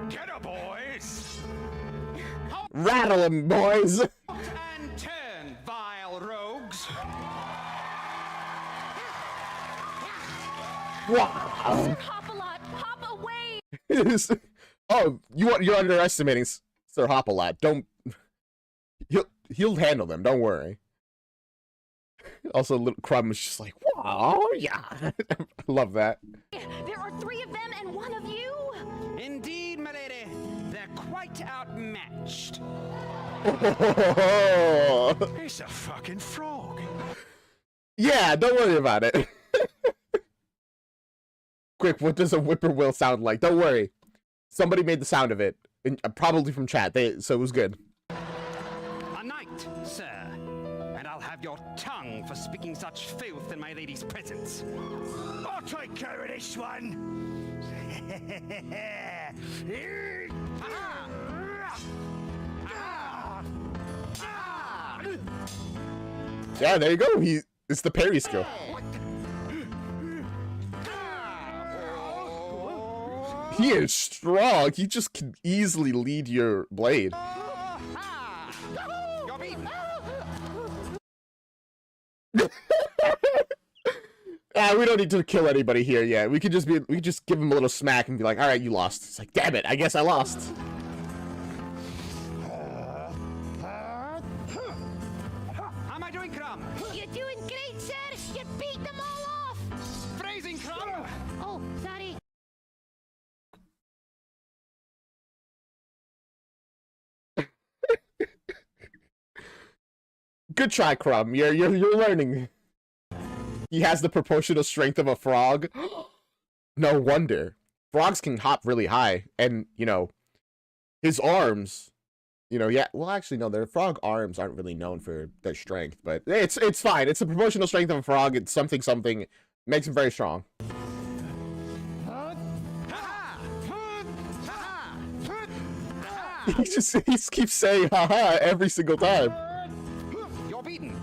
Get up, boys! Rattle him, boys! And turn, vile rogues! Wow. Hop a lot. Hop away. Oh, you're underestimating Sir Hop-a-Lot. Don't. He'll handle them. Don't worry. Also, little Crumb was just like, wow, yeah. I love that. There are 3 of them and 1 of you. Indeed, my lady, they're quite outmatched. It's a fucking frog. Yeah, don't worry about it. Quick, what does a whippoorwill sound like? Don't worry. Somebody made the sound of it. Probably from chat, so it was good. A knight, sir. And I'll have your tongue for speaking such filth in my lady's presence. I'll take care of this one. Yeah, there you go. It's the parry skill. He is strong. He just can easily lead your blade. We don't need to kill anybody here yet. We could just give him a little smack and be like, all right, you lost. It's like, damn it, I guess I lost. How am I doing, Crumb? You're doing great, sir. You beat them all off. Phrasing, Crumb. Oh, sorry. Good try, Crumb. You're learning. He has the proportional strength of a frog. No wonder. Frogs can hop really high, and his arms. Yeah. Well, actually, no. Their frog arms aren't really known for their strength, but it's fine. It's the proportional strength of a frog. It's something makes him very strong. He keeps saying "haha" every single time. You're beaten.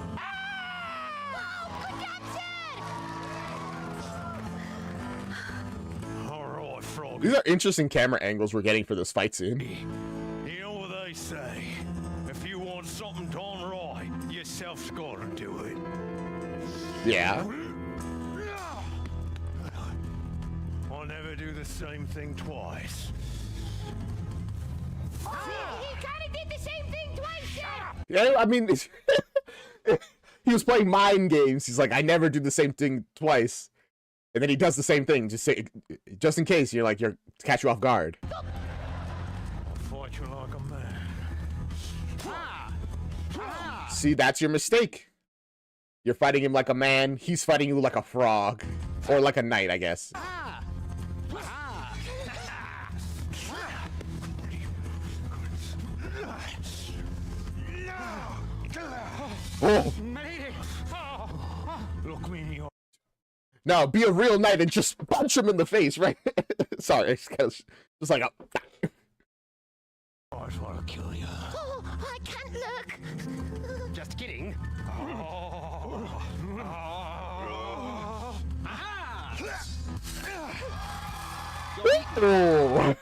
Alright, frog. These are interesting camera angles we're getting for this fight scene. You know what they say? If you want something done right, yourself's gotta do it. Yeah. I'll never do the same thing twice. He kind of did the same thing twice, sir. Yeah, I mean, he was playing mind games. He's like, I never do the same thing twice. And then he does the same thing, just in case you're to catch you off guard. I'll fight you like a man. See, that's your mistake. You're fighting him like a man. He's fighting you like a frog. Or like a knight, I guess. Oh. Milady! Oh, look me in the eye. Now, be a real knight and just punch him in the face, right? Sorry, just like a... I just want to kill you. Oh, I can't look. Just kidding. Oh. Aha! Oh.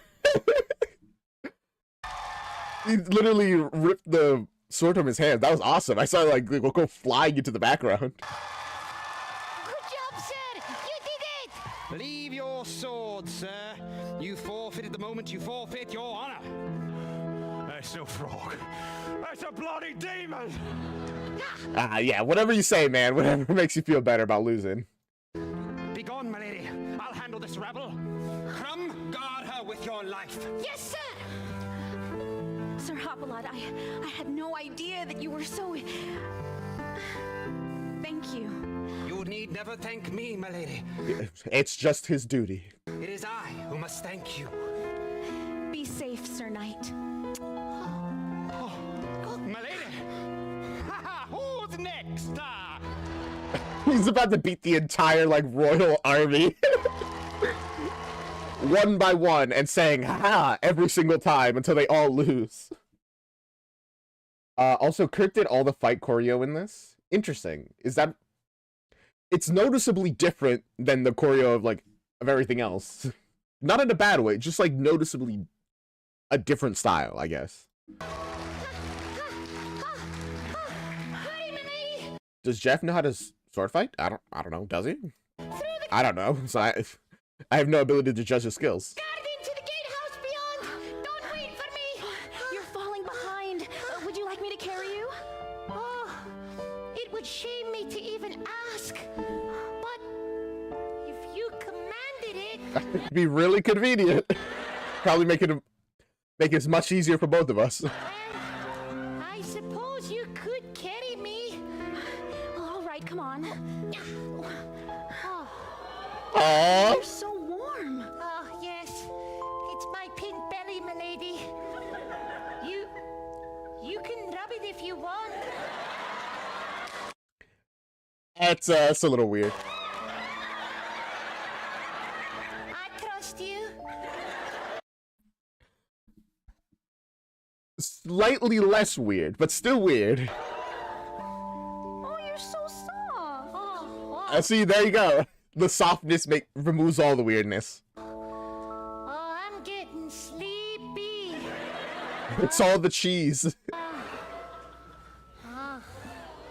He literally ripped the sword from his hand. That was awesome. I saw it like go flying into the background. Good job, sir. You did it. Leave your sword, sir. You forfeited the moment you forfeit your honor. That's no frog. That's a bloody demon. Yeah, whatever you say, man. Whatever makes you feel better about losing. Begone, my lady. I'll handle this rebel. Come, guard her with your life. Yes, sir! Sir Hopalot, I had no idea that you were so... Thank you. You need never thank me, my lady. It's just his duty. It is I who must thank you. Be safe, Sir Knight. My lady! Haha, who's next? Ah. He's about to beat the entire, like, royal army. One by one, and saying, ha, every single time until they all lose. Also, Kurt did all the fight choreo in this. Interesting. Is that... It's noticeably different than the choreo of, like, of everything else. Not in a bad way, just, like, noticeably a different style, I guess. Does Jeff know how to sword fight? I don't know. Does he? I don't know. So I have no ability to judge his skills. Into the gatehouse beyond. Don't wait for me. You're falling behind. Would you like me to carry you? Oh, it would shame me to even ask. But if you commanded it, It'd be really convenient. Probably make it much easier for both of us. I suppose you could carry me. All right, come on. Aww. You're so warm. Oh, yes. It's my pink belly, milady. You can rub it if you want. That's a little weird. I trust you. Slightly less weird, but still weird. Oh, you're so soft. I see. There you go. The softness removes all the weirdness. Oh, I'm getting sleepy. It's all the cheese.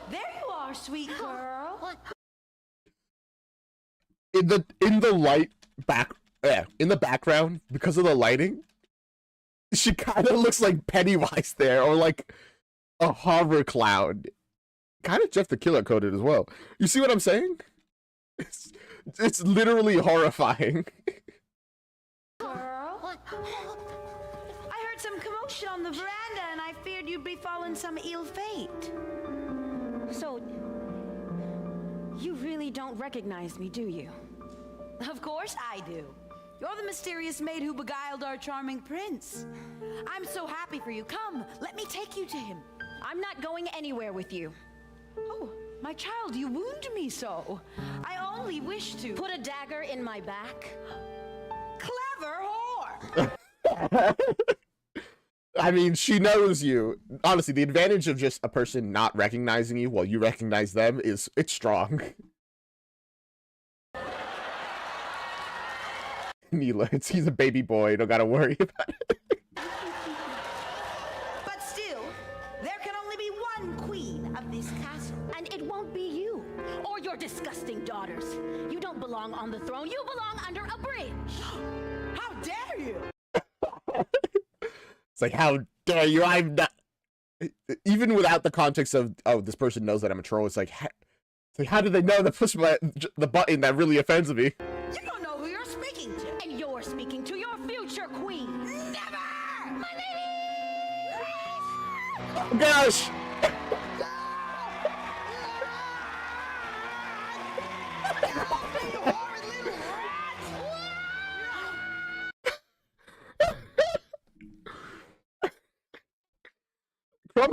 There you are, sweet girl. In the light in the background, because of the lighting, she kind of looks like Pennywise there, or like a hover cloud. Kind of Jeff the Killer coded as well. You see what I'm saying? It's literally horrifying. Girl. I heard some commotion on the veranda and I feared you'd befallen some ill fate. So, you really don't recognize me, do you? Of course I do. You're the mysterious maid who beguiled our charming prince. I'm so happy for you. Come, let me take you to him. I'm not going anywhere with you. Oh, my child, you wound me so. I only wish to. Put a dagger in my back. Clever whore! I mean, she knows you. Honestly, the advantage of just a person not recognizing you while you recognize them it's strong. Neela, he's a baby boy. You don't gotta worry about it. But still, there can only be one queen of this castle. And it won't be you or your disgusting daughters. You don't belong on the throne. You belong under a bridge. How dare you! It's like, how dare you? I'm not. Even without the context of, oh, this person knows that I'm a troll. It's like how do they know to push the button that really offends me? You don't know who you're speaking to. And you're speaking to your future queen. Never! My lady! Oh, gosh!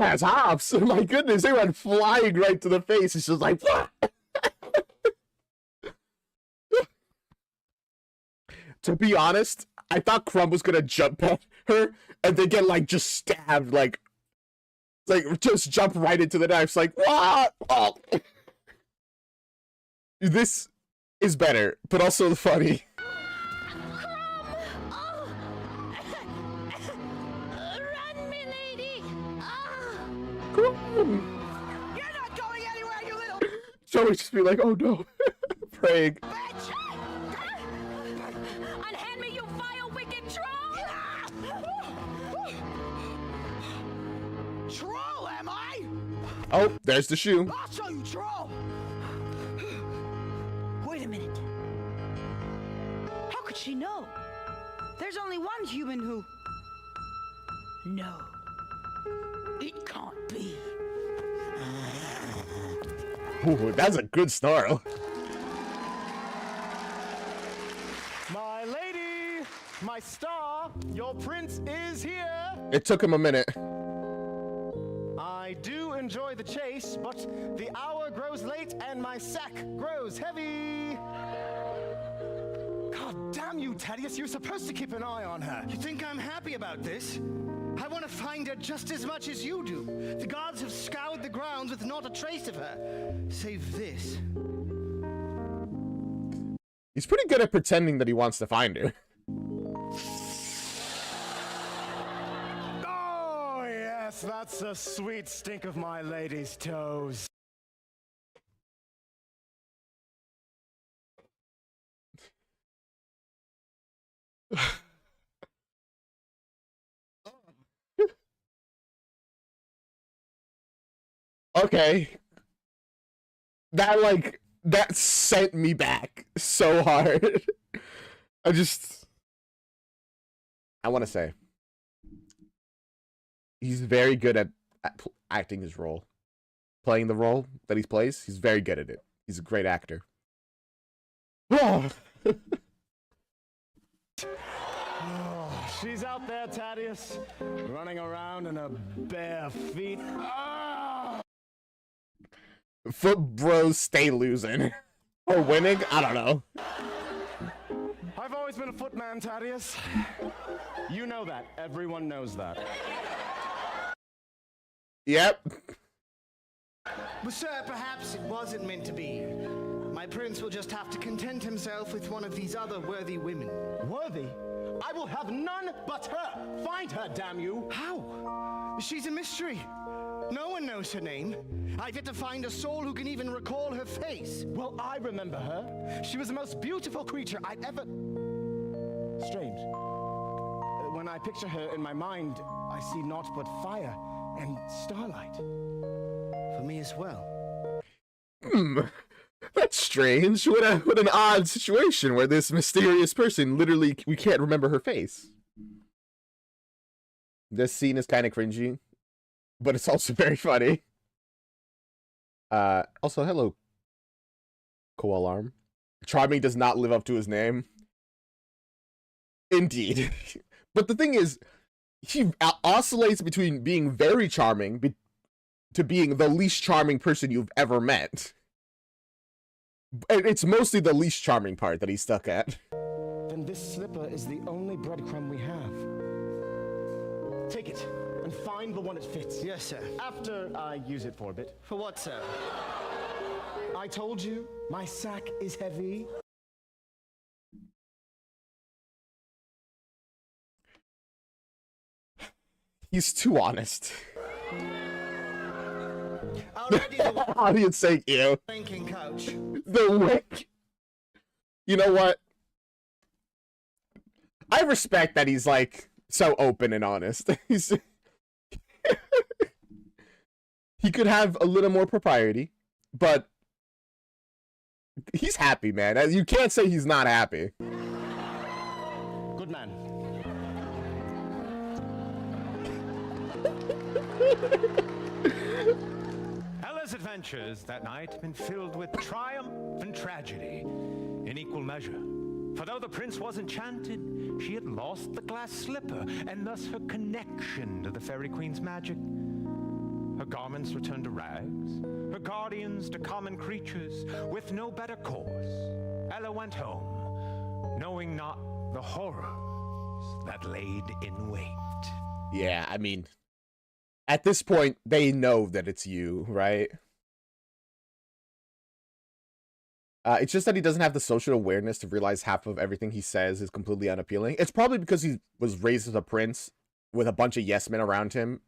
has hops. My goodness, they went flying right to the face. It's just like, what? To be honest, I thought Crumb was gonna jump at her and then get like just stabbed, like just jump right into the knife. It's like, what? Oh. This is better, but also funny. Run, milady! You're not going anywhere, you little Joey just be like, oh no, praying. bitch! Unhand me, you vile, wicked troll! Troll, am I? Oh, there's the shoe. I'll show you, troll! Wait a minute. How could she know? There's only one human who... No. It can't be. Ooh, that's a good snarl. My lady, my star, your prince is here. It took him a minute. I do enjoy the chase, but the hour grows late and my sack grows heavy. God damn you, Thaddeus, you're supposed to keep an eye on her. You think I'm happy about this? I want to find her just as much as you do. The gods have scoured the grounds with not a trace of her. Save this. He's pretty good at pretending that he wants to find her. Oh, yes, that's the sweet stink of my lady's toes. Okay. That sent me back so hard. I want to say, he's very good at acting his role. Playing the role that he plays, he's very good at it. He's a great actor. Oh. Oh, she's out there, Thaddeus, running around in her bare feet. Ah! Foot bros stay losing. Or winning? I don't know. I've always been a footman, Thaddeus. You know that. Everyone knows that. Yep. But sir, perhaps it wasn't meant to be. My prince will just have to content himself with one of these other worthy women. Worthy? I will have none but her. Find her, damn you. How? She's a mystery. No one knows her name. I've yet to find a soul who can even recall her face. Well, I remember her. She was the most beautiful creature I'd ever... Strange. When I picture her in my mind, I see naught but fire and starlight. For me as well. That's strange. What an odd situation where this mysterious person, literally, we can't remember her face. This scene is kind of cringy, but it's also very funny. Also, hello, Koalarm. Charming does not live up to his name. Indeed. But the thing is, he oscillates between being very charming to being the least charming person you've ever met. And it's mostly the least charming part that he's stuck at. Then this slipper is the only breadcrumb we have. Take it and find the one it fits. Yes, sir. After I use it for a bit. For what, sir? I told you, my sack is heavy. He's too honest. Already the Audience saying ew. wanking couch. The wink. You know what? I respect that he's like so open and honest. He's he could have a little more propriety, but he's happy, man. You can't say he's not happy. Good man. Ella's adventures that night had been filled with triumph and tragedy in equal measure. For though the prince was enchanted, she had lost the glass slipper, and thus her connection to the Fairy Queen's magic. her garments returned to rags, her guardians to common creatures with no better course, Ella went home, knowing not the horrors that laid in wait. Yeah, I mean, at this point, they know that it's you, right? It's just that he doesn't have the social awareness to realize half of everything he says is completely unappealing. It's probably because he was raised as a prince with a bunch of yes men around him.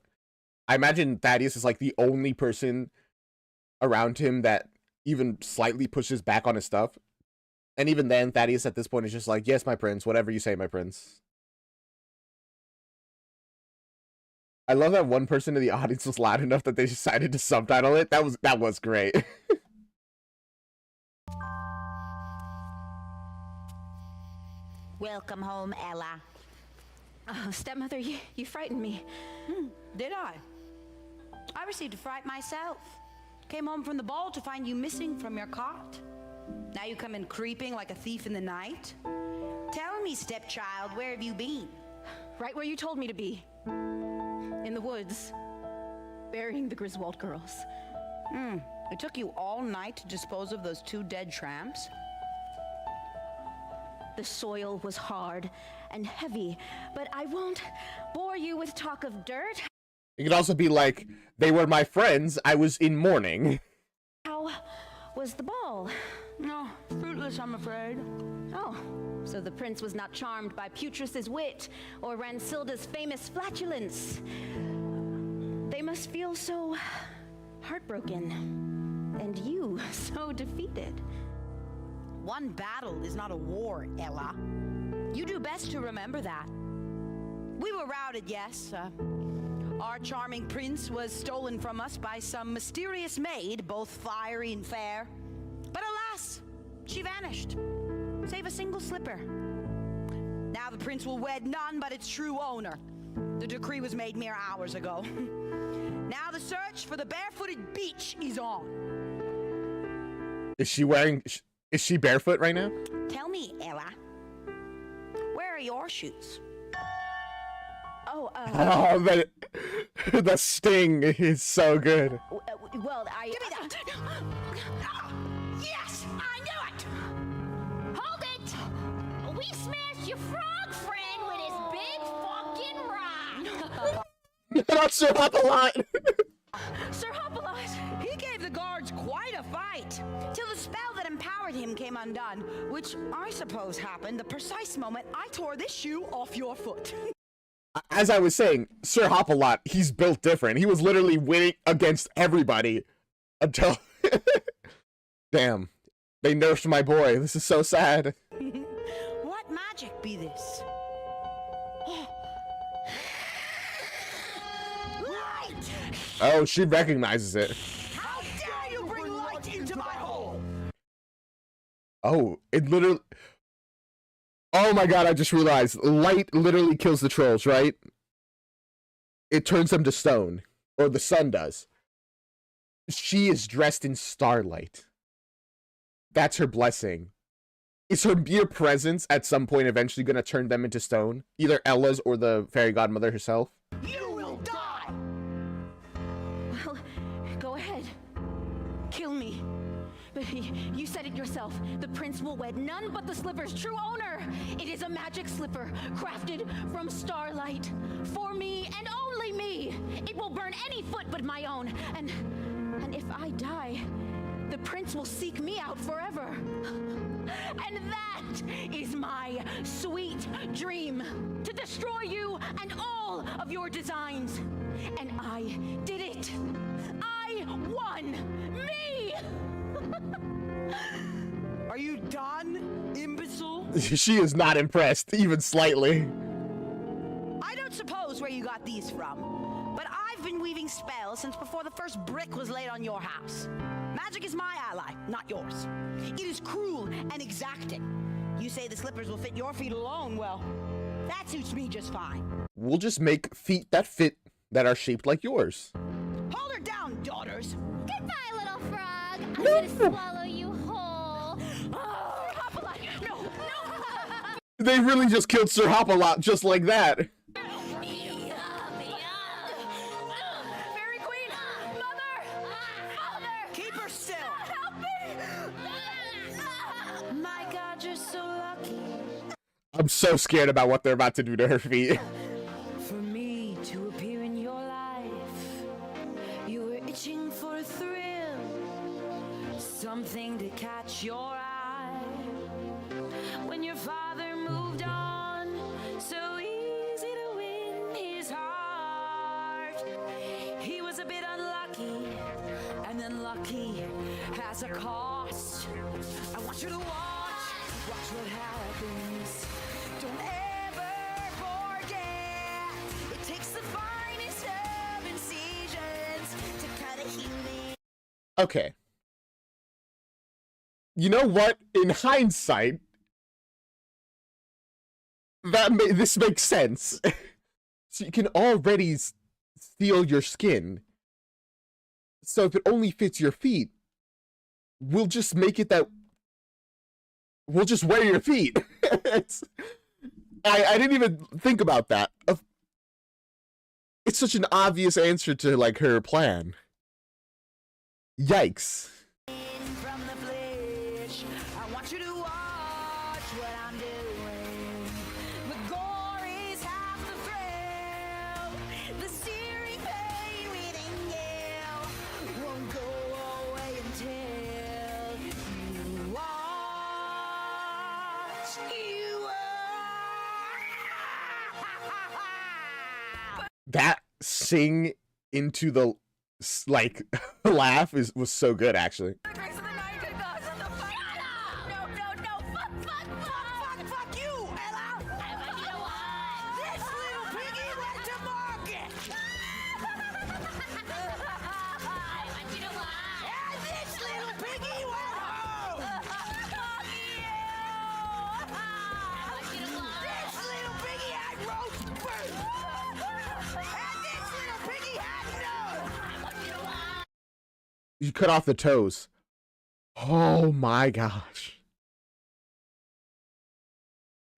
I imagine Thaddeus is like the only person around him that even slightly pushes back on his stuff. And even then, Thaddeus at this point is just like, yes, my prince, whatever you say, my prince. I love that one person in the audience was loud enough that they decided to subtitle it. That was great. Welcome home, Ella. Oh, stepmother, you frightened me. Did I? I received a fright myself. Came home from the ball to find you missing from your cot. Now you come in creeping like a thief in the night. Tell me, stepchild, where have you been? Right where you told me to be. In the woods. Burying the Griswold girls. It took you all night to dispose of those 2 dead tramps? The soil was hard and heavy, but I won't bore you with talk of dirt. It could also be like, they were my friends, I was in mourning. How was the ball? No, fruitless, I'm afraid. Oh, so the prince was not charmed by Putris's wit or Ransilda's famous flatulence. They must feel so heartbroken, and you so defeated. One battle is not a war, Ella. You do best to remember that. We were routed, yes. Our charming prince was stolen from us by some mysterious maid, both fiery and fair. But alas, she vanished. Save a single slipper. Now the prince will wed none but its true owner. The decree was made mere hours ago. Now the search for the barefooted beach is on. Is she barefoot right now? Tell me, Ella, where are your shoes? Oh, Oh, the sting is so good. well, I... Give me that! Yes, I knew it! Hold it! We smashed your frog friend with his big fucking rock! Not Sir Hop-a-Lot! Sir Hop-a-Lot! He gave the guards quite a fight, till the spell that empowered him came undone, which I suppose happened the precise moment I tore this shoe off your foot. As I was saying, Sir Hop-a-Lot, he's built different. He was literally winning against everybody until... Damn. They nerfed my boy. This is so sad. What magic be this? Light! Oh, she recognizes it. How dare you bring light into my hole? Oh, it literally... Oh my god, I just realized. Light literally kills the trolls, right? It turns them to stone. Or the sun does. She is dressed in starlight. That's her blessing. Is her mere presence at some point eventually going to turn them into stone? Either Ella's or the fairy godmother herself? You will die! Well, go ahead. Kill me. But you said it yourself. The prince will wed none but the slipper's true owner. It is a magic slipper, crafted from starlight. For me and only me. It will burn any foot but my own. And if I die, the prince will seek me out forever. And that is my sweet dream. To destroy you and all of your designs. And I did it. I won. Me! Are you done, imbecile? She is not impressed, even slightly. I don't suppose where you got these from, but I've been weaving spells since before the first brick was laid on your house. Magic is my ally, not yours. It is cruel and exacting. You say the slippers will fit your feet alone, well, that suits me just fine. We'll just make feet that fit, that are shaped like yours. Hold her down, daughters. Goodbye, little frog! I'm gonna swallow you whole! Oh, Hop-a-Lot, no, no! They really just killed Sir Hop-a-Lot just like that. Fairy Queen! I'm so scared about what they're about to do to her feet. For me to appear in your life, you were itching for a thrill, something to catch your eye. When your father moved on, so easy to win his heart. He was a bit unlucky, and unlucky has a cost. I want you to watch what happens. Don't ever forget, it takes the finest of incisions to cut a human. Okay. You know what? In hindsight, this makes sense. So you can already steal your skin. So if it only fits your feet, we'll just make it that we'll just wear your feet. I didn't even think about that. It's such an obvious answer to like her plan. Yikes. From the flesh, I want you to watch what I'm doing. The gore is half the thrill. The searing pain within you won't go away until you watch. That sing into the like laugh was so good actually. Fuck you, Ella! This little piggy went to market! And this little piggy went home! This little piggy had roast beef! And this little piggy had none! You cut off the toes. Oh my gosh.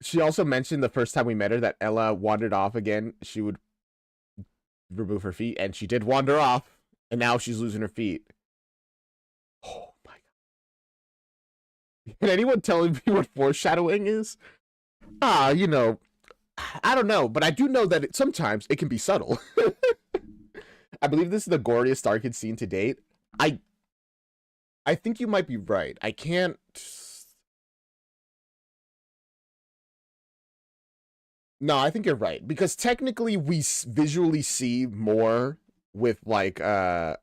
She also mentioned the first time we met her that Ella wandered off again. She would remove her feet, and she did wander off, and now she's losing her feet. Oh my god. Can anyone tell me what foreshadowing is? You know, I don't know, but I do know that sometimes it can be subtle. I believe this is the goriest Starkid scene to date. I think you might be right. I can't... No, I think you're right. Because technically we visually see more with, like, the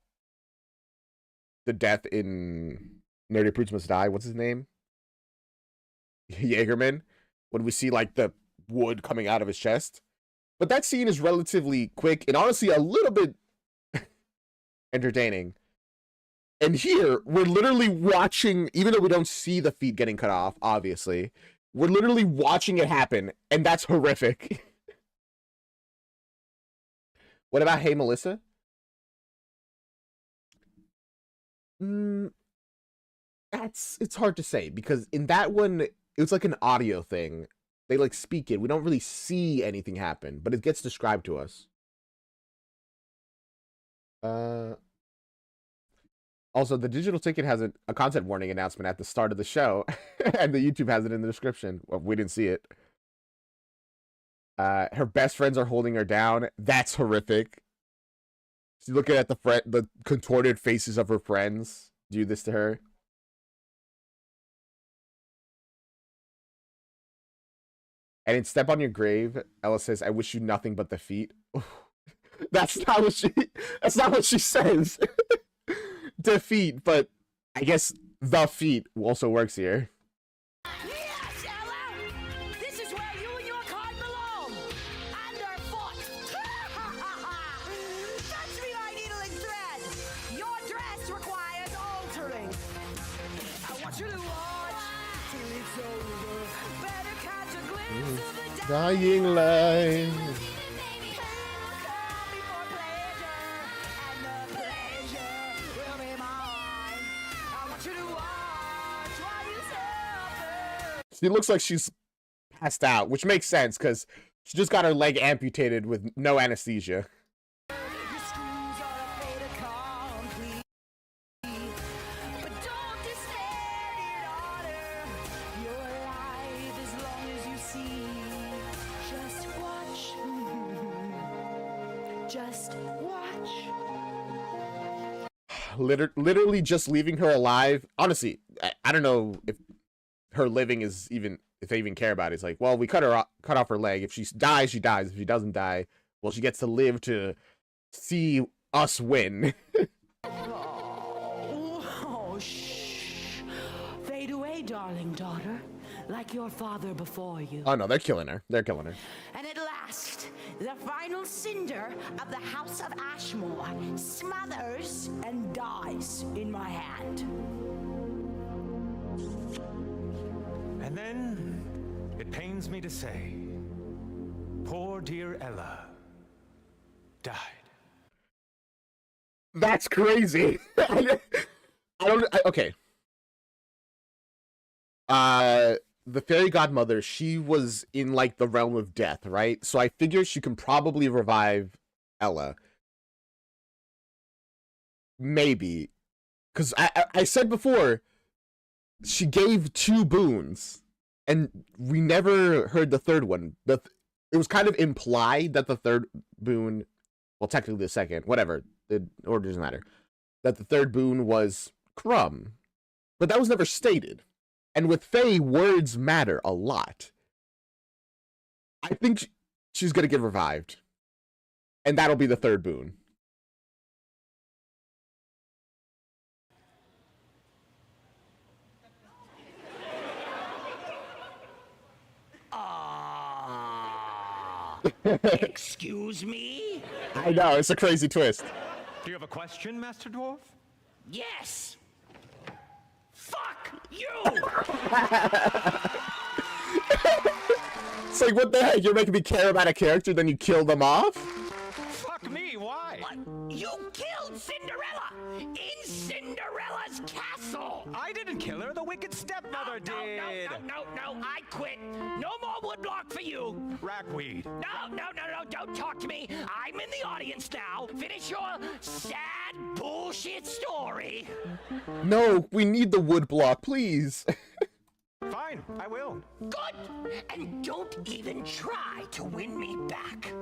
death in Nerdy Prudes Must Die. What's his name? Jaegerman. When we see, like, the wood coming out of his chest. But that scene is relatively quick and honestly a little bit entertaining. And here, we're literally watching, even though we don't see the feet getting cut off, obviously, we're literally watching it happen, and that's horrific. What about Hey Melissa? It's hard to say, because in that one, it was like an audio thing. They like speak it. We don't really see anything happen, but it gets described to us. Also, the digital ticket has a content warning announcement at the start of the show, and the YouTube has it in the description. Well, we didn't see it. Her best friends are holding her down. That's horrific. She's looking at the contorted faces of her friends do this to her. And in Step on Your Grave, Ella says, "I wish you nothing but the feet." That's not what she says. Defeat, but I guess the feet also works here. Yes, Ella! This is where you and your kind belong! Underfoot! Touch me, my needle and thread! Your dress requires altering! I want you to watch till it's over. Better catch a glimpse of the Dying light. She looks like she's passed out, which makes sense because she just got her leg amputated with no anesthesia. See Just watch. Literally just leaving her alive. Honestly, I don't know if her living is even, if they even care about it. It's like, well, we cut off her leg. If she dies, she dies. If she doesn't die, well, she gets to live to see us win. Oh, shh. Fade away, darling daughter, like your father before you. Oh no, they're killing her. They're killing her. And at last, the final cinder of the House of Ashmore smothers and dies in my hand. And then, it pains me to say, poor dear Ella died. That's crazy. Okay. The fairy godmother, she was in like the realm of death, right? So I figure she can probably revive Ella. Maybe. Because I said before, she gave 2 boons, and we never heard the third one. It was kind of implied that the third boon, well, technically the second, whatever, the order doesn't matter, that the third boon was Crumb. But that was never stated. And with Fae, words matter a lot. I think she's going to get revived. And that'll be the third boon. Excuse me? I know, it's a crazy twist. Do you have a question, Master Dwarf? Yes. Fuck you! It's like, what the heck? You're making me care about a character, then you kill them off? Fuck me, why? What? You killed Cinderella in Cinderella's castle! I didn't kill her, the wicked stepmother did! No, I quit. No more woodblock for you. Rackweed. No, don't talk to me. I'm in the audience now. Finish your sad bullshit story. No, we need the wood block, please. Fine, I will. Good. And don't even try to win me back.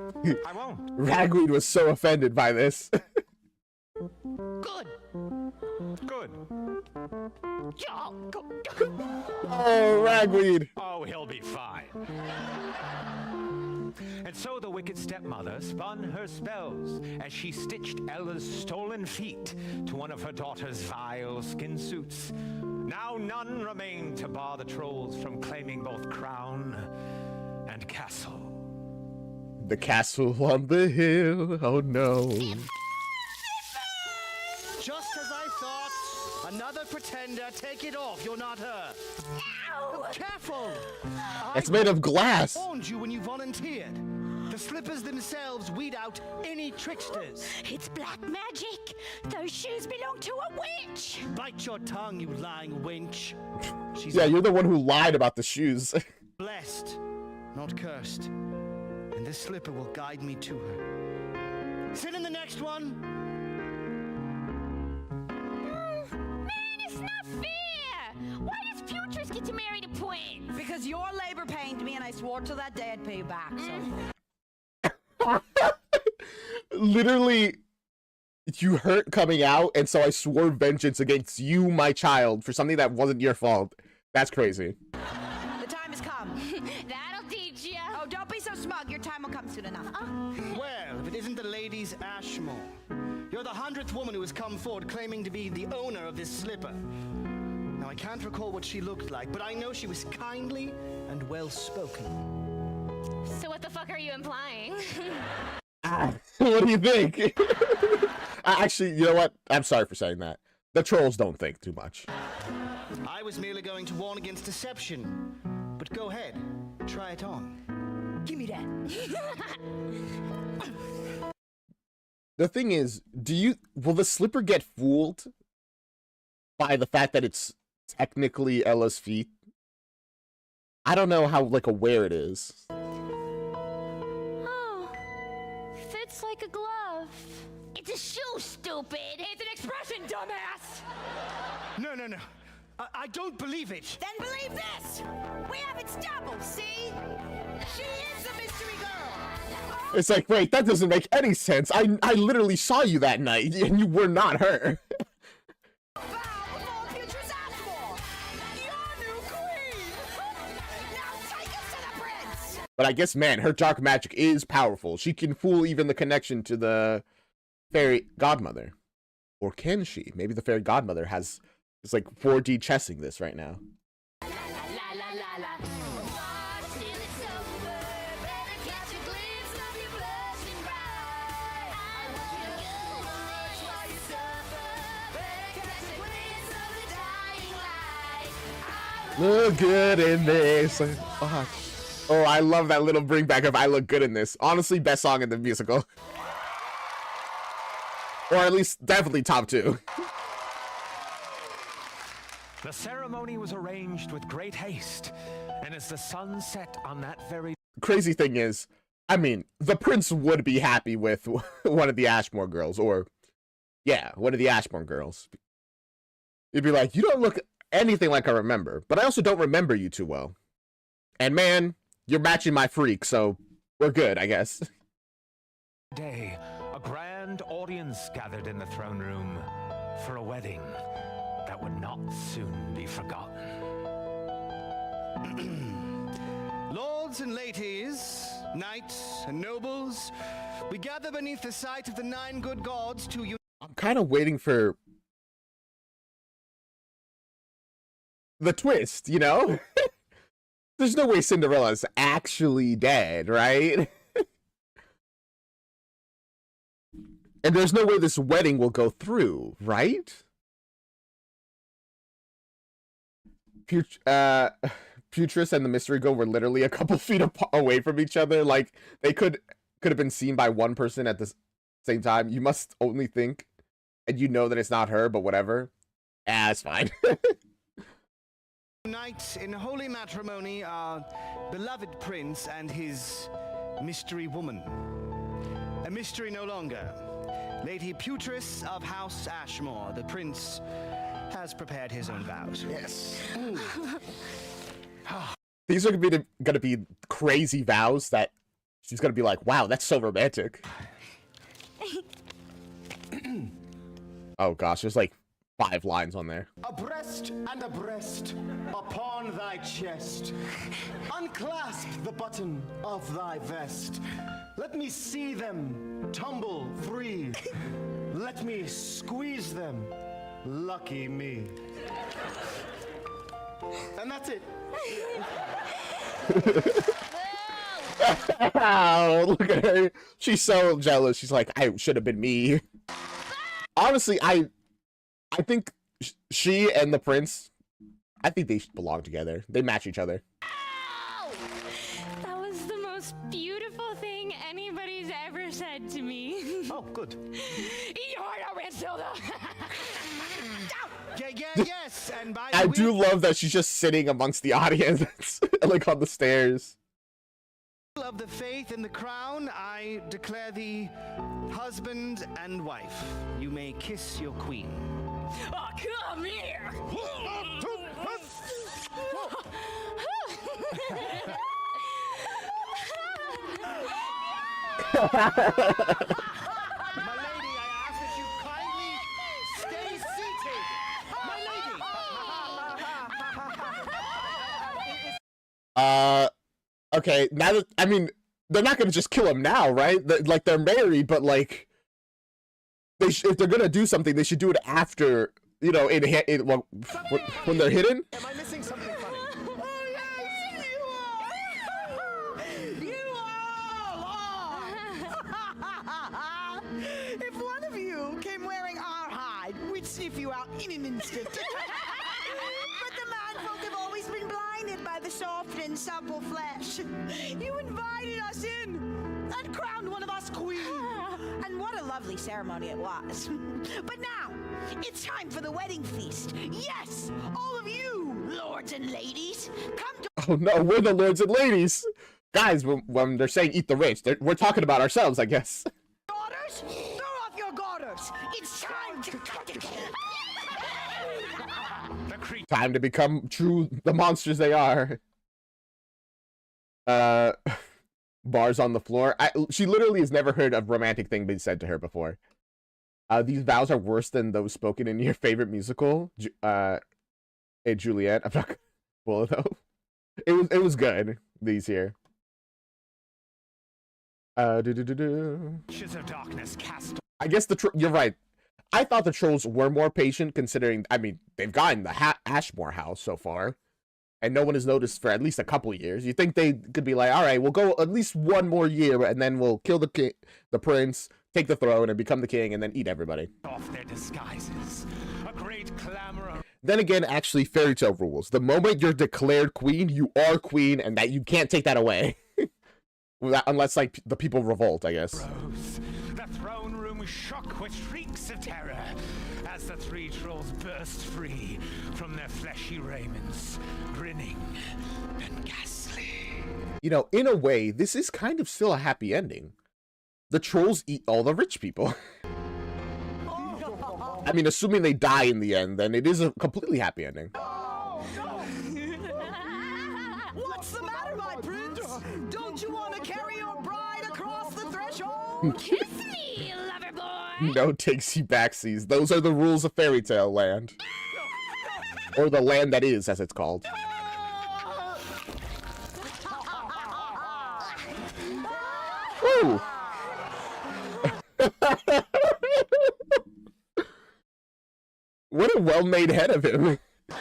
I won't. Ragweed was so offended by this. Good. Good. Oh, Ragweed. Oh, he'll be fine. And so the wicked stepmother spun her spells as she stitched Ella's stolen feet to one of her daughter's vile skin suits. Now none remained to bar the trolls from claiming both crown and castle. The castle on the hill, oh no. Just as I thought, another pretender. Take it off. You're not her. Ow! Careful! It's made of glass. I warned you when you volunteered. The slippers themselves weed out any tricksters. It's black magic. Those shoes belong to a witch. Bite your tongue, you lying wench. She's Yeah, you're the one who lied about the shoes. blessed, not cursed. And this slipper will guide me to her. Sit in the next one. Man, it's not fair. Why does Putress get to marry the twins? Because your labor pained me, and I swore till that day I'd pay you back, so... Literally, you hurt coming out, and so I swore vengeance against you, my child, for something that wasn't your fault. That's crazy. The time has come. That'll teach ya. Oh, don't be so smug. Your time will come soon enough. Well, if it isn't the lady's Ashmore. You're the 100th woman who has come forward claiming to be the owner of this slipper. Now, I can't recall what she looked like, but I know she was kindly and well-spoken. So what the fuck are you implying? What do you think? Actually, you know what? I'm sorry for saying that. The trolls don't think too much. I was merely going to warn against deception. But go ahead, try it on. Give me that. The thing is, will the slipper get fooled by the fact that it's technically Ella's feet? I don't know how, like, aware it is. Oh, fits like a glove. It's a shoe, stupid. It's an expression, dumbass. No. I don't believe it. Then believe this! We have its double, see? She is the mystery girl! It's like, wait, that doesn't make any sense. I literally saw you that night, and you were not her. Bow before Future's Ashmore! Your new queen! Now take us to the prince! But I guess, man, her dark magic is powerful. She can fool even the connection to the fairy godmother. Or can she? Maybe the fairy godmother has... It's like 4D chessing this right now. Look good in this. Fuck. Oh, I love that little bring back of I look good in this. Honestly, best song in the musical. Or at least definitely top 2. The ceremony was arranged with great haste, and as the sun set on that very Crazy thing is, I mean, the prince would be happy with one of the Ashmore girls, or yeah, one of the Ashmore girls. He'd be like, you don't look anything like I remember, but I also don't remember you too well. And man, you're matching my freak, so we're good, I guess. day, a grand audience gathered in the throne room for a wedding that would not soon be forgotten. Lords and ladies, knights and nobles, we gather beneath the sight of the 9 good gods to unite. I'm kind of waiting for the twist, you know? There's no way Cinderella's actually dead, right? And there's no way this wedding will go through, right? Futurus and the mystery girl were literally a couple feet away from each other. Like, they could have been seen by one person at the same time. You must only think, and you know that it's not her, but whatever. Ah, it's fine. Unite in holy matrimony our beloved prince and his mystery woman. A mystery no longer. Lady Putress of House Ashmore. The prince has prepared his own vows. Yes. These are gonna be crazy vows that she's gonna be like, wow, that's so romantic. Oh gosh, there's like 5 lines on there. Abreast and abreast upon thy chest, unclasp the button of thy vest. Let me see them tumble free. Let me squeeze them. Lucky me. And that's it. Oh, look at her. She's so jealous. She's like, I should have been me. Honestly, I think she and the prince, I think they belong together. They match each other. That was the most beautiful thing anybody's ever said to me. Oh, good. You're a Matilda. Yes, and by the I way, do love that she's just sitting amongst the audience, like on the stairs. of the faith and the crown, I declare thee husband and wife. You may kiss your queen. Oh, come here! My lady, I ask that you kindly stay seated. My lady. Okay, now that, I mean, they're not gonna just kill him now, right? Like, they're married, but like, if they're gonna do something, they should do it after, you know, when they're hidden. Am I missing something funny? You all are! If one of you came wearing our hide, we'd sniff you out in an instant. But the manfolk have always been blinded by the soft and supple flesh. You invited us in and crowned one of us queen. And what a lovely ceremony it was. But now, it's time for the wedding feast. Yes, all of you, lords and ladies, come to... Oh no, we're the lords and ladies. Guys, when they're saying eat the rich, we're talking about ourselves, I guess. Daughters, throw off your garters. It's time to cut it. The creature Time to become the monsters they are. Bars on the floor. She literally has never heard of romantic thing being said to her before. These vows are worse than those spoken in your favorite musical. Hey, Juliet. I'm not gonna pull it though. It was good. These here. Of darkness cast. I guess you're right. I thought the trolls were more patient, considering, I mean, they've gotten the Ashmore house so far, and no one has noticed for at least a couple years. You think they could be like, all right, we'll go at least one more year, and then we'll kill the prince, take the throne, and become the king, and then eat everybody. Off their disguises. A great clamor. Then again, actually, fairy tale rules. The moment you're declared queen, you are queen, and that you can't take that away. Unless, like, the people revolt, I guess. Rose. The throne room shook with shrieks of terror as the three trolls burst free from their fleshy raiments, grinning and ghastly. You know, in a way, this is kind of still a happy ending. The trolls eat all the rich people. I mean, assuming they die in the end, then it is a completely happy ending. What's the matter, my prince? Don't you want to carry your bride across the threshold? Kiss me, lover boy. No takesy backsies. Those are the rules of fairy tale land. Or the land that is, as it's called. Woo! What a well-made head of him. I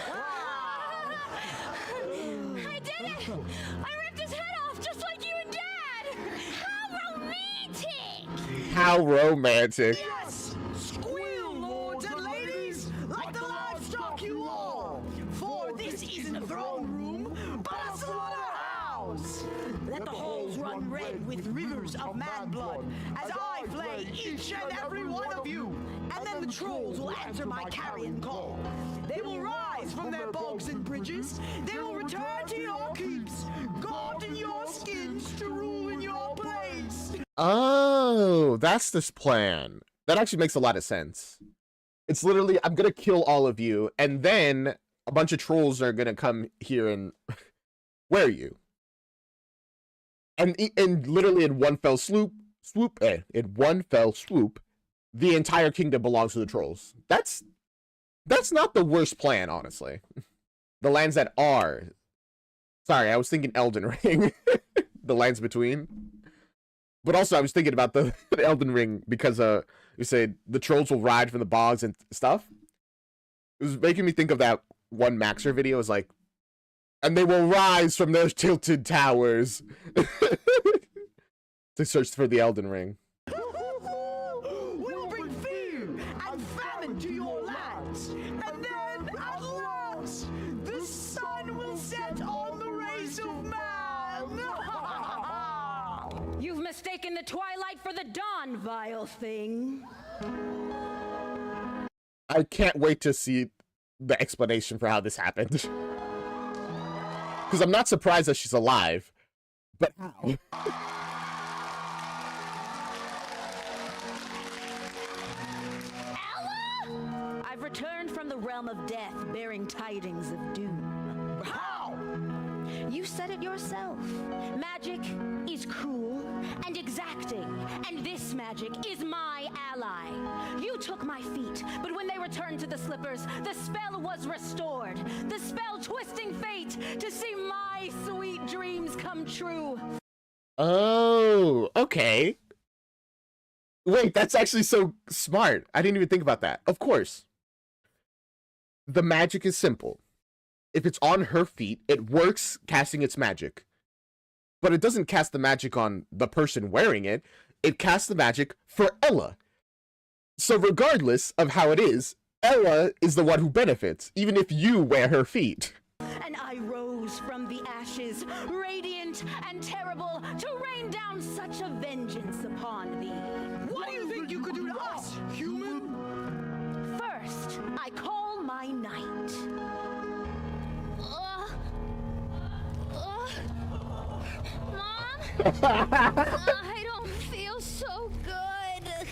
did it! I ripped his head off just like you and Dad! How romantic! How romantic. Yes! Squeal, lords and ladies, like the livestock you all! For this isn't a throne room, but a slaughterhouse! Let the halls run red with rivers of mad blood, as I flay each and every one of you! And then the trolls will answer my carrion call. They will rise from their bogs and bridges. They will return to your keeps, garbed in your skins to rule in your place. Oh, that's this plan. That actually makes a lot of sense. It's literally, I'm gonna kill all of you, and then a bunch of trolls are gonna come here and wear you. And literally in one fell swoop, the entire kingdom belongs to the trolls. That's not the worst plan, honestly. The lands that are. Sorry, I was thinking Elden Ring. The lands between. But also, I was thinking about the Elden Ring because you said the trolls will ride from the bogs and stuff. It was making me think of that one Maxer video. It was like, and they will rise from those tilted towers to search for the Elden Ring. We'll bring fear and famine to your lands, and then at last the sun will set on the race of man. You've mistaken the twilight for the dawn, vile thing. I can't wait to see the explanation for how this happened. Because I'm not surprised that she's alive, but how? I've returned from the realm of death, bearing tidings of doom. How? You said it yourself. Magic is cruel and exacting, and this magic is my ally. You took my feet, but when they returned to the slippers, the spell was restored. The spell twisting fate to see my sweet dreams come true. Oh, okay. Wait, that's actually so smart. I didn't even think about that. Of course. The magic is simple. If it's on her feet, it works casting its magic. But it doesn't cast the magic on the person wearing it. It casts the magic for Ella. So regardless of how it is, Ella is the one who benefits, even if you wear her feet. And I rose from the ashes, radiant and terrible, to rain down such a vengeance upon thee. What do you think you could do to us, human? First, I call my knight. Mom? I don't feel so good.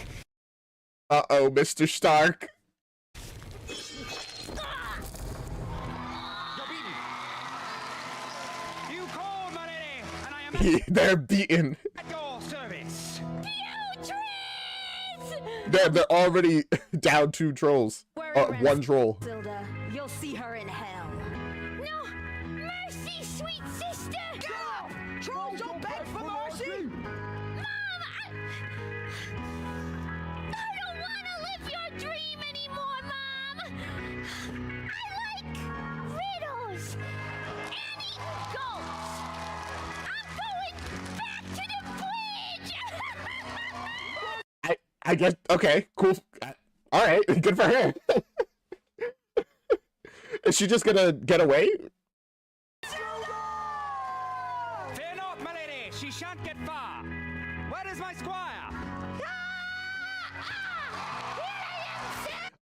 Uh-oh, Mr. Stark. They're beaten. Door service. They're already down 2 trolls. Or 1 troll. Zilda, you'll see her in hell. No! Mercy, sweet sister! Go! Trolls don't beg for mercy! Mom, I don't want to live your dream anymore, Mom! I like riddles and eat goats! I'm going back to the bridge! I guess, okay, cool. All right, good for her. Is she just gonna get away? Fear not, my lady, she shan't get far. Where is my squire?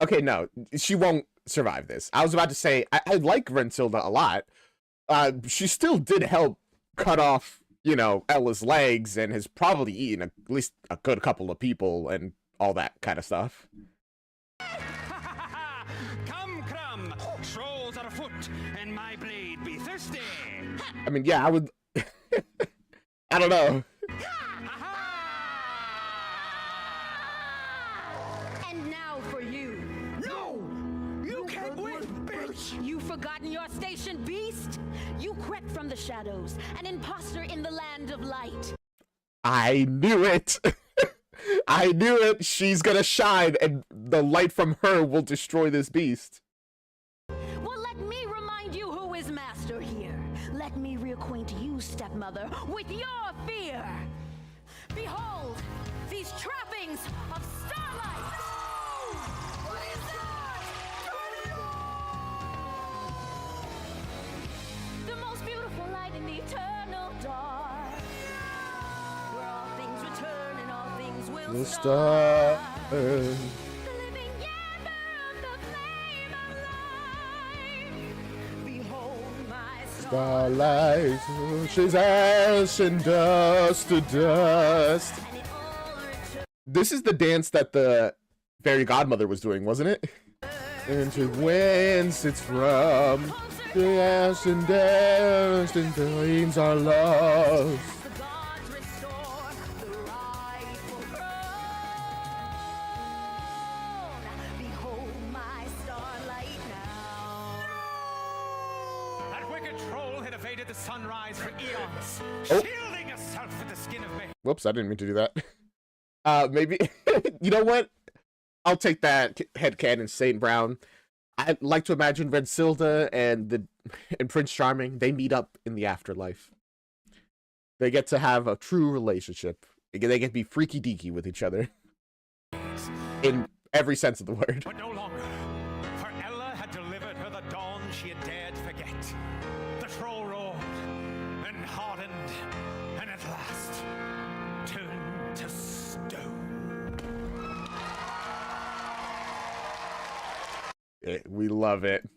Okay, no, she won't survive this. I was about to say, I like Rensilda a lot. She still did help cut off, you know, Ella's legs and has probably eaten at least a good couple of people and all that kind of stuff. Come, Crumb, trolls are afoot, and my blade be thirsty. I mean, yeah, I would... I don't know. And now for you. No! You can't win, bitch! You've forgotten your station, beast? You crept from the shadows, an imposter in the land of light. I knew it! I knew it! She's gonna shine, and the light from her will destroy this beast. Well, let me remind you who is master here. Let me reacquaint you, stepmother, with your fear. Behold, these trappings of starlight. What is that? The most beautiful light in the eternal dark. Where all things return and all things will The start. star. The living ember of the flame of life. Behold my Starlight, she's ash and dust to dust. and it all returns. This is the dance that the fairy godmother was doing, wasn't it? And to whence it's from, the ash and dust and flames are lost. The gods restore the rightful throne. Behold my starlight now. That wicked troll had evaded the sunrise for eons, Oh. shielding herself with the skin of me. Whoops, I didn't mean to do that. Maybe, you know what? I'll take that headcanon, Saint Brown. I'd like to imagine Rensilda and Prince Charming, they meet up in the afterlife. They get to have a true relationship. They get to be freaky deaky with each other. In every sense of the word. But no longer, for Ella had delivered her the dawn she had dared forget. The troll roared and hardened, and at last turned to stone. We love it.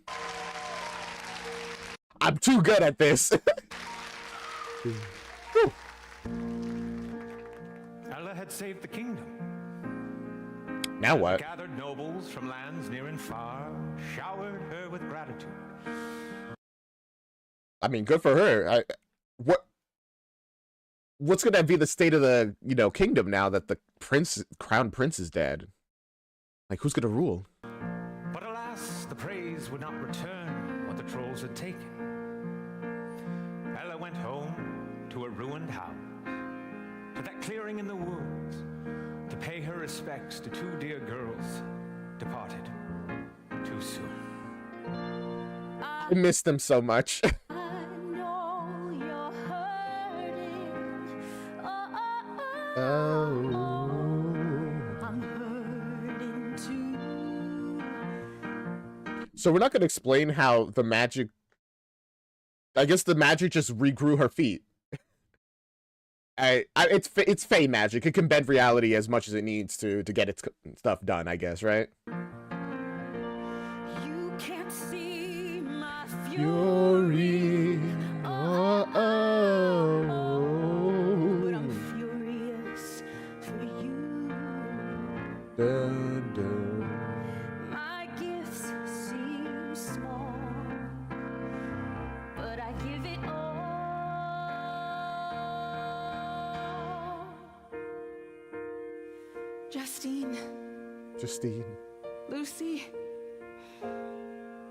I'm too good at this. Ella had saved the kingdom. Now what? Gathered nobles from lands near and far, showered her with gratitude. I mean, good for her. What's gonna be the state of the, you know, kingdom now that the crown prince is dead? Like, who's gonna rule? But alas, the praise would not return what the trolls had taken. Ella went home to a ruined house, to that clearing in the woods, to pay her respects to 2 dear girls departed too soon. I miss them so much. I know you're hurting. Oh. I'm hurting too. So we're not gonna explain how the magic. I guess the magic just regrew her feet. It's Fey magic. It can bend reality as much as it needs to get its stuff done, I guess, right? You can't see my Fury. But Oh. I'm furious for you. Dun, dun. My gifts seem small, but I give it all Justine, Justine. Lucy,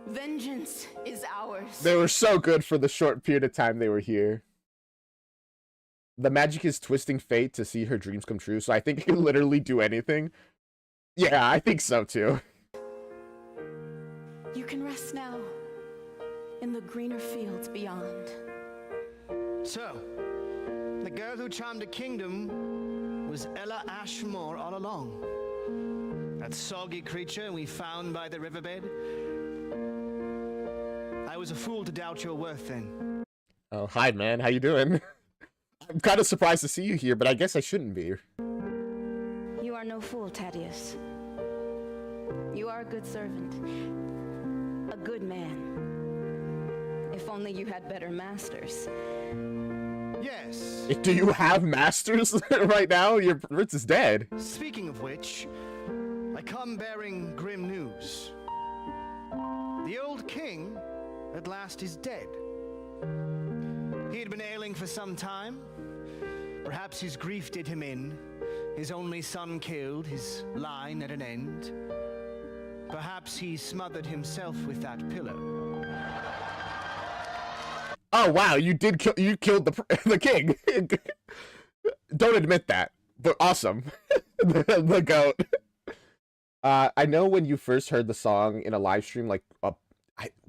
vengeance is ours. They were so good for the short period of time they were here. The magic is twisting fate to see her dreams come true, so I think it can literally do anything. Yeah, I think so too. You can rest now in the greener fields beyond. So, the girl who charmed a kingdom was Ella Ashmore all along. That soggy creature we found by the riverbed. I was a fool to doubt your worth then. Oh, hi man, how you doing? I'm kind of surprised to see you here, but I guess I shouldn't be. You are no fool, Thaddeus. You are a good servant. A good man. If only you had better masters. Yes. Do you have masters right now? Your prince is dead. Speaking of which, I come bearing grim news. The old king, at last, is dead. He had been ailing for some time. Perhaps his grief did him in. His only son killed, his line at an end. Perhaps he smothered himself with that pillow. Oh wow, you did kill. You killed the king. Don't admit that, but awesome. the goat. I know when you first heard the song in a live stream, like,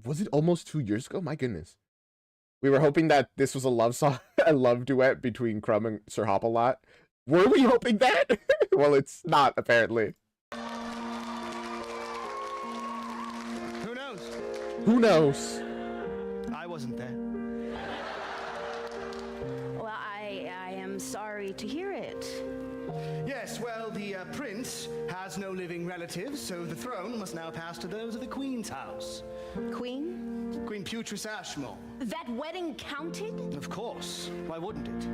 was it almost 2 years ago? My goodness. We were hoping that this was a love song, a love duet between Crumb and Sir Hop-a-Lot. Were we hoping that? Well, it's not, apparently. Who knows? Who knows? I wasn't there. Well, I am sorry to hear it. Yes, well, the prince has no living relatives, so the throne must now pass to those of the queen's house. Queen? Queen Putris Ashmore. That wedding counted? Of course. Why wouldn't it?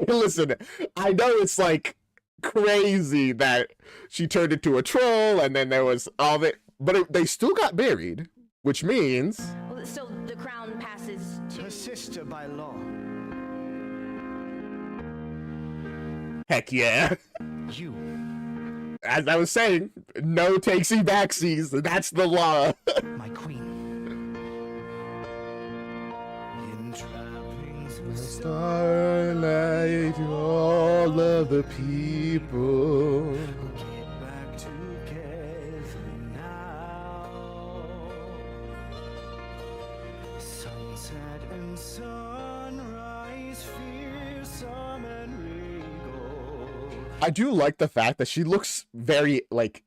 Listen, I know it's like crazy that she turned into a troll and then there was all that, but they still got married, which means... Well, so the crown passes to... Her sister by law. Heck yeah. You. As I was saying, no takesy backsies, that's the law. My queen. In trappings of Starlight, all of the people. Get back together now. Sunset and sunrise, fearsome and regal. I do like the fact that she looks very, like,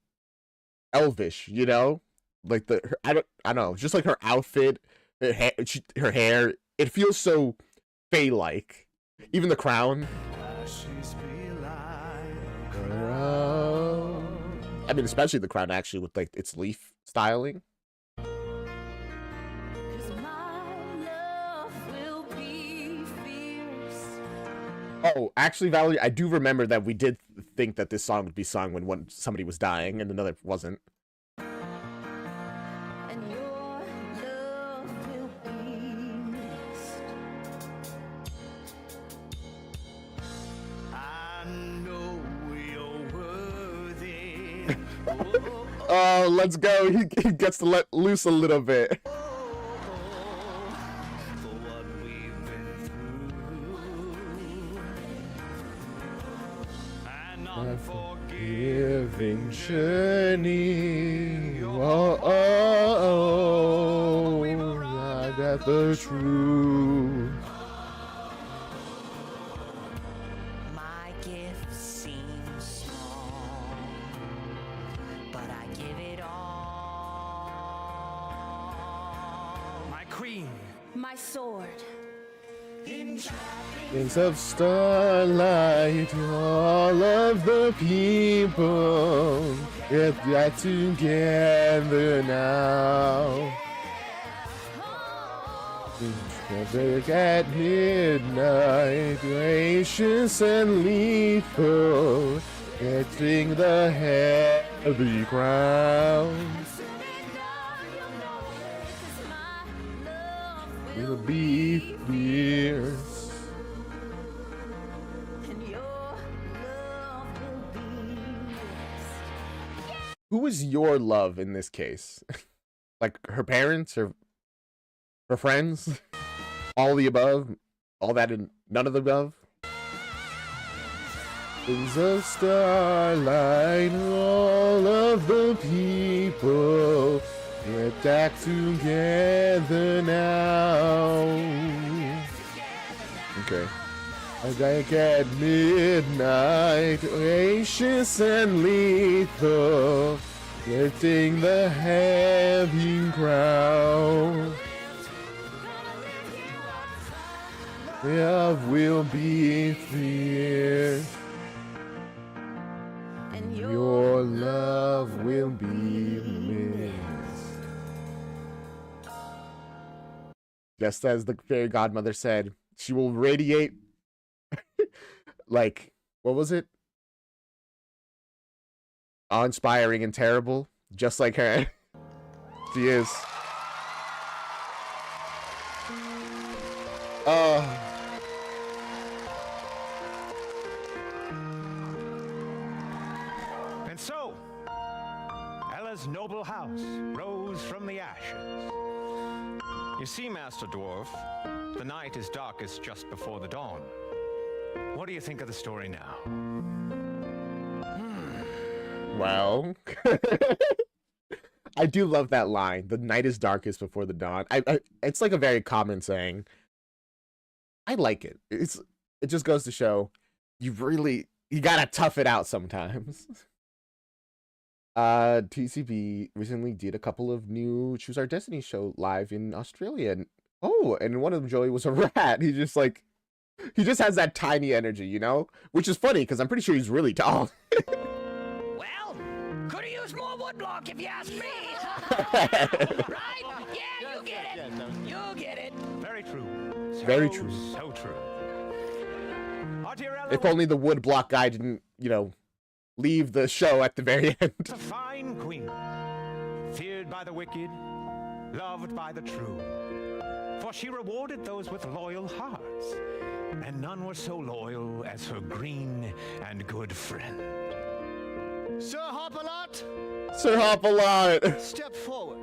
elvish, you know? Like, I don't know, just like her outfit, her hair, it feels so Fae-like. Even the crown. I mean, especially the crown, actually, with, like, its leaf styling. Oh, actually, Valerie, I do remember that we did think that this song would be sung when somebody was dying and another wasn't. And your love will be missed. I know you're worthy. Oh, let's go. He gets to let loose a little bit. Unforgiving journey. Oh, oh, oh, not at the truth. My gift seems small, but I give it all. My queen. My sword. Trappings of starlight, all of the people get back together now. Together at midnight, gracious and lethal, getting the heavy crown. Will be fierce. And your love will be who is your love in this case? Like her parents or her friends? All the above? All that and none of the above? In the starlight, all of the people get back together now. Okay. Like at midnight, gracious and lethal, lifting the heavy crown. Love will be fierce, and your love will be missed. Just as the fairy godmother said, she will radiate like, what was it? Awe-inspiring and terrible, just like her. She is. And so, Ella's noble house rose from the ashes. You see, Master Dwarf, the night is darkest just before the dawn. What do you think of the story now? Well, I do love that line. The night is darkest before the dawn. It's like a very common saying. I like it. It just goes to show you gotta tough it out sometimes. TCB recently did a couple of new Choose Our Destiny show live in Australia, and one of them, Joey, was a rat. He just has that tiny energy, you know, which is funny because I'm pretty sure he's really tall. Well, could have used more woodblock if you ask me. Right? Yeah, you get it. You get it. Very true. Very true. So true. Our dear Ella If only the wood block guy didn't, leave the show at the very end. was a fine queen, feared by the wicked, loved by the true. For she rewarded those with loyal hearts, and none were so loyal as her green and good friend. Sir Hopalot, Sir Hopalot! step forward.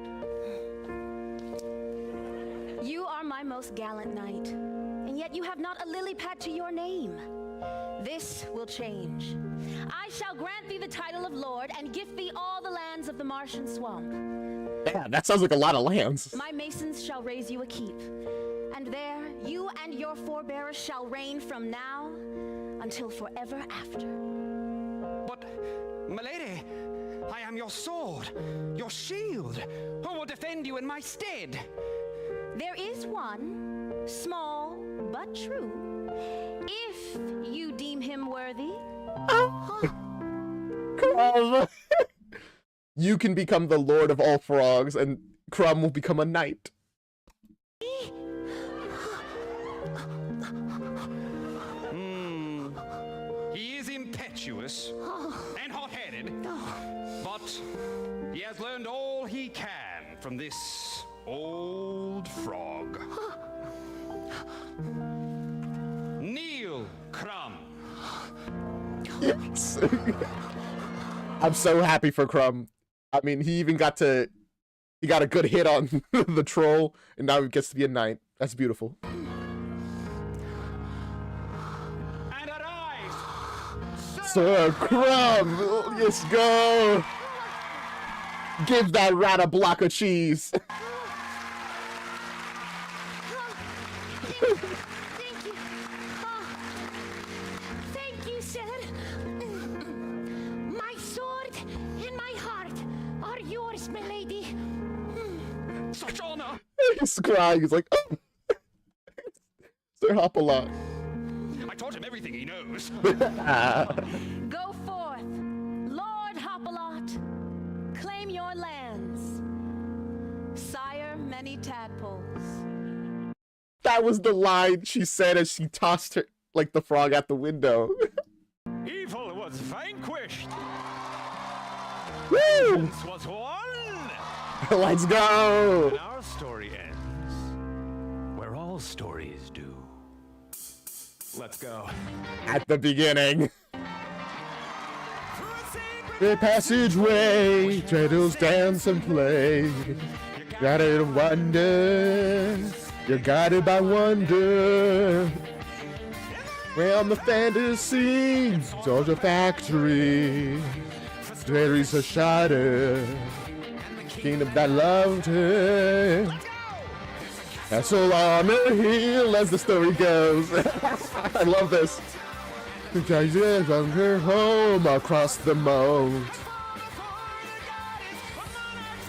You are my most gallant knight, and yet you have not a lily pad to your name. This will change. I shall grant thee the title of Lord and gift thee all the lands of the marsh and swamp. Yeah, that sounds like a lot of lands. My masons shall raise you a keep, and there you and your forebearers shall reign from now until forever after. But, milady, I am your sword, your shield. Who will defend you in my stead? There is one, small but true, if you deem him worthy. Crumb! You can become the Lord of all frogs, and Crumb will become a knight. He is impetuous and hot-headed, but he has learned all he can from this old frog. Kneel, Crumb. Yes. I'm so happy for Crumb. I mean, he got a good hit on the troll, and now he gets to be a knight. That's beautiful. And arise! Sir Crumb, let's go. Give that rat a block of cheese. Thank you. Thank you, sir. My sword and my heart are yours, my lady. Such honor! He's crying. He's like, oh. Sir Hopalot. I taught him everything he knows. Go forth, Lord Hopalot. Claim your lands. Sire many tadpoles. That was the line she said as she tossed her, like the frog, out the window. Evil was vanquished. Woo! This was won. Let's go! And our story ends where all stories do. Let's go. At the beginning. The passageway, turtles dance and play. Guided wonder, you're guided by wonder. Realm of fantasy, Georgia factory. Fairies are shattered, kingdom that loved her. Castle on a hill as the story goes. I love this. The giant from her home across the moat.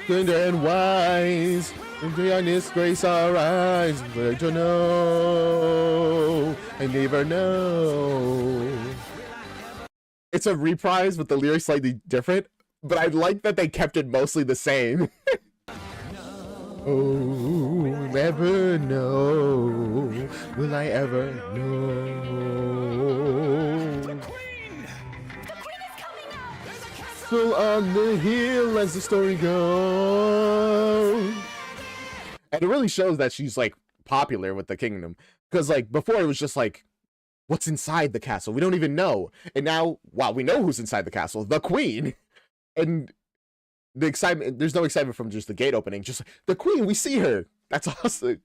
Tender and wise, in the honest grace our eyes. But I don't know, I never know. It's a reprise with the lyrics slightly different, but I like that they kept it mostly the same. Oh, never know, will I ever know? Full on the hill as the story goes. And it really shows that she's like popular with the kingdom. Because like before it was just like, what's inside the castle? We don't even know. And now, wow, we know who's inside the castle, the queen. And the excitement, there's no excitement from just the gate opening, just like, the queen, we see her. That's awesome.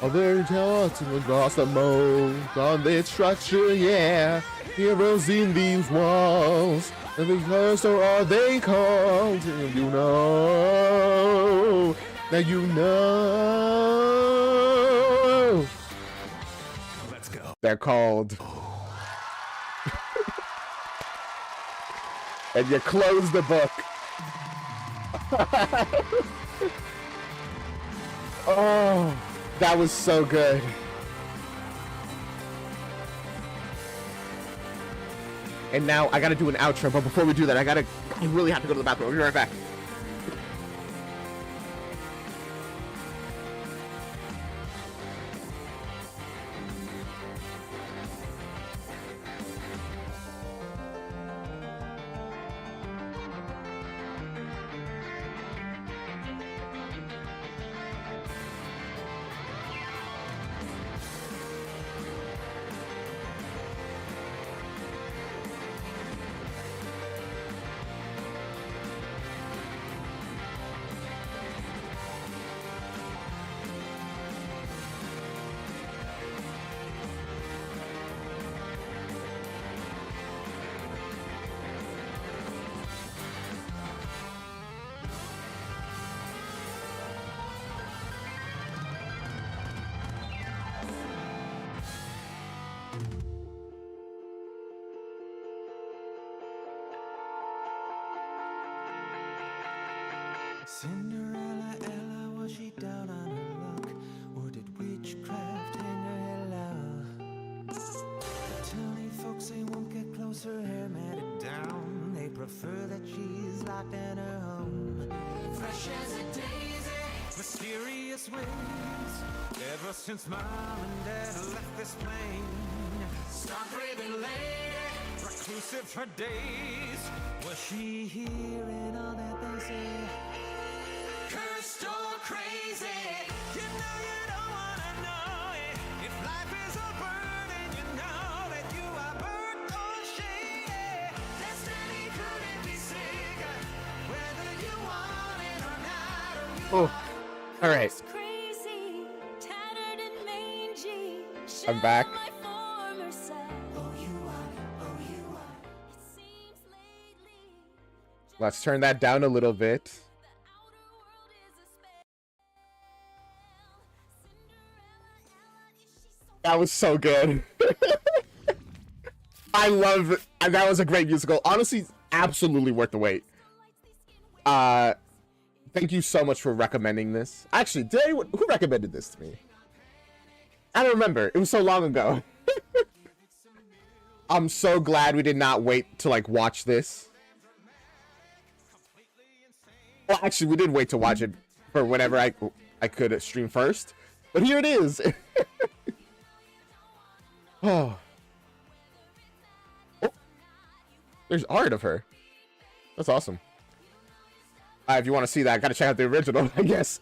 Other dots across the moat, on this structure, yeah. Heroes in these walls, and because or are they called? You know, now you know. Let's go. They're called. And you close the book. Oh, that was so good. And now I gotta do an outro, but before we do that, I really have to go to the bathroom. I'll be right back. Cinderella, Ella, was she down on her luck? Or did witchcraft hang her hell out? The towny folks, they won't get close, her hair matted down. They prefer that she's locked in her home. Fresh as a daisy, mysterious ways. Ever since Mom and Dad left this plane. Stark raving lady, reclusive for days. Was she hearing all that they say? Cursed or crazy, you know you don't wanna know it. If life is a burden, you know that you are burnt or shady. Destiny couldn't be sicker, whether you want it or not. Oh, all right. Crazy, tattered and mangy, I'm back. my former self. Oh, you are. It seems lately, Let's turn that down a little bit. the outer world is a spell. Cinderella, Ella, is she so That was so good. I love it. That was a great musical. Honestly, absolutely worth the wait. Thank you so much for recommending this. Actually, who recommended this to me? I don't remember. It was so long ago. I'm so glad we did not wait to like watch this. Well, actually, we did wait to watch it for whenever I could stream first. But here it is. Oh. Oh. There's art of her. That's awesome. If you want to see that, gotta check out the original, I guess.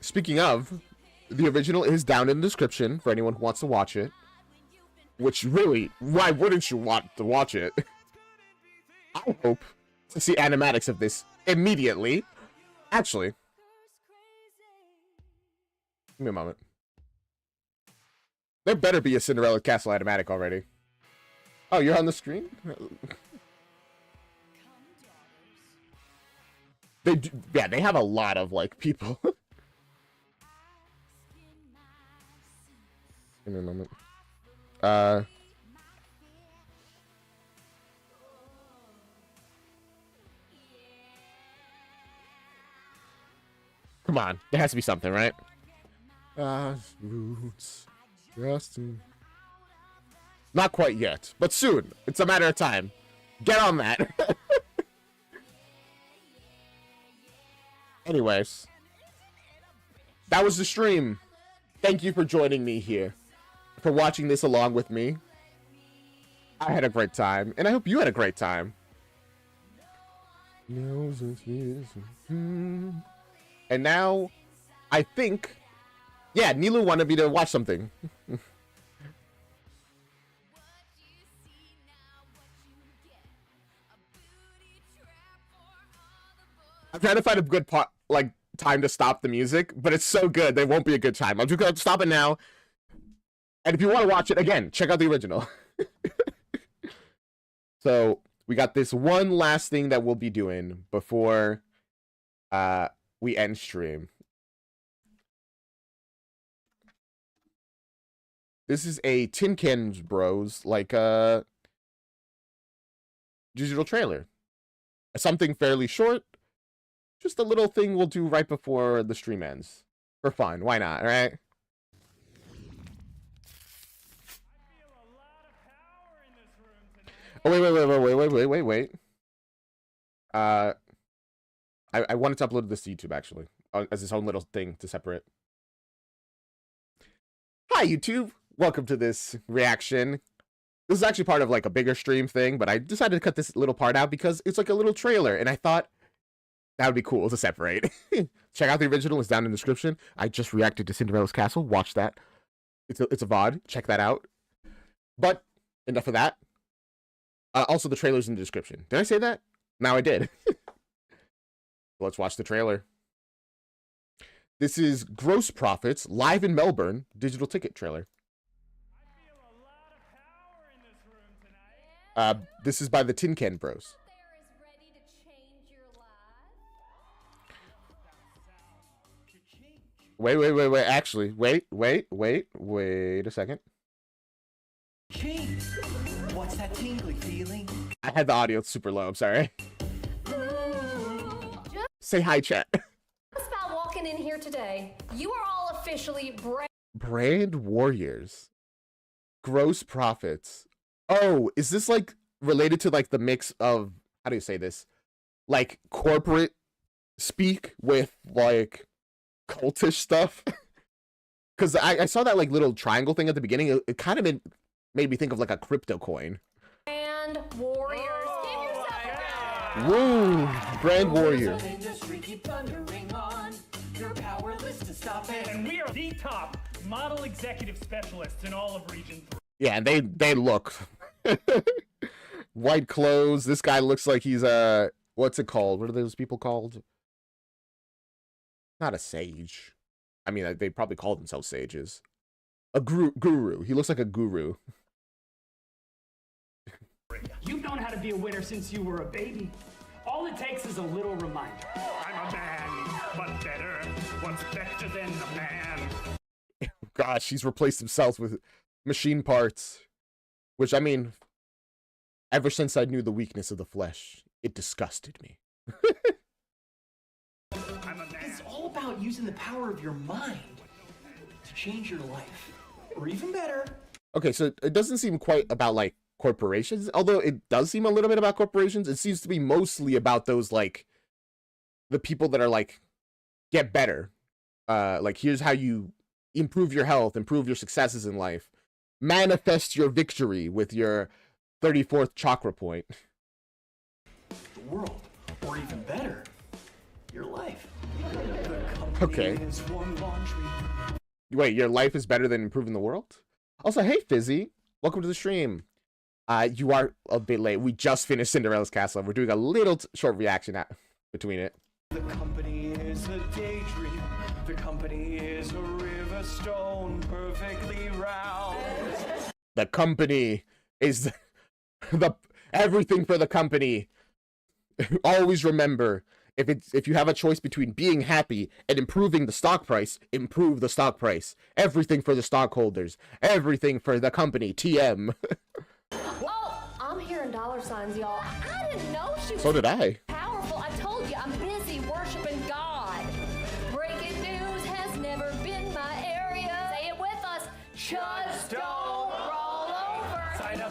Speaking of, the original is down in the description for anyone who wants to watch it. which really, why wouldn't you want to watch it? I hope to see animatics of this immediately. Actually, give me a moment. There better be a Cinderella Castle animatic already. Oh, you're on the screen? They do, yeah, they have a lot of like people. Give me a moment. Come on, there has to be something, right? Roots, Justin. Not quite yet, but soon. It's a matter of time. Get on that. Anyways, that was the stream. Thank you for joining me here, for watching this along with me. I had a great time, and I hope you had a great time. And now, I think, yeah, Nilu wanted me to watch something. I'm trying to find a good part, like, time to stop the music, but it's so good, there won't be a good time. I'm just gonna stop it now. And if you want to watch it again, check out the original. So, we got this one last thing that we'll be doing before we end stream. This is a Tin Cans Bros, like, digital trailer. Something fairly short. Just a little thing we'll do right before the stream ends. For fun. Why not, right? Oh, wait. I wanted to upload this to YouTube, actually. As its own little thing to separate. Hi, YouTube. Welcome to this reaction. This is actually part of, like, a bigger stream thing, but I decided to cut this little part out because it's like a little trailer, and I thought that would be cool to separate. Check out the original. It's down in the description. I just reacted to Cinderella's Castle. Watch that. It's a VOD. Check that out. But enough of that. Also, the trailer's in the description. Did I say that? Now I did. Let's watch the trailer. This is Gross Profits, live in Melbourne, digital ticket trailer. This is by the Tin Can Bros. Wait, actually, wait a second. King, what's that tingly feeling? I had the audio super low, I'm sorry. Say hi, chat. Just about walking in here today, you are all officially Brand Warriors. Gross Profits. Oh, is this like related to like the mix of, how do you say this? Like corporate speak with like cultish stuff? Because I saw that like little triangle thing at the beginning. It kind of made me think of like a crypto coin. Brand Warriors. Give yourself a round. Woo! Brand Warrior. Industry keep thundering on. You're powerless to stop it. And we are the top model executive specialists in all of Region 3. Yeah, they look. White clothes. This guy looks like he's what's it called? What are those people called? Not a sage. I mean, they probably call themselves sages. A guru. He looks like a guru. You've known how to be a winner since you were a baby. All it takes is a little reminder. I'm a man, but better. What's better than a man? Gosh, he's replaced himself with machine parts. Which, I mean, ever since I knew the weakness of the flesh, it disgusted me. It's all about using the power of your mind to change your life. Or even better. Okay, so it doesn't seem quite about, like, corporations. Although it does seem a little bit about corporations. It seems to be mostly about those, like, the people that are, like, get better. Like, here's how you improve your health, improve your successes in life. Manifest your victory with your 34th chakra point. The world. Or even better, your life. Okay. Wait, your life is better than improving the world? Also, hey, Fizzy. welcome to the stream. You are a bit late. We just finished Cinderella's castle. We're doing a little short reaction between it. The company is a daydream. The company is a river stone perfectly round. The company is the everything for the company. Always remember, if you have a choice between being happy and improving the stock price, improve the stock price. Everything for the stockholders. Everything for the company. TM. Oh, I'm hearing dollar signs, y'all. I didn't know she was So did I. powerful. I told you, I'm busy worshiping God. Breaking news has never been my area. Say it with us. Chuds don't roll over. Sign up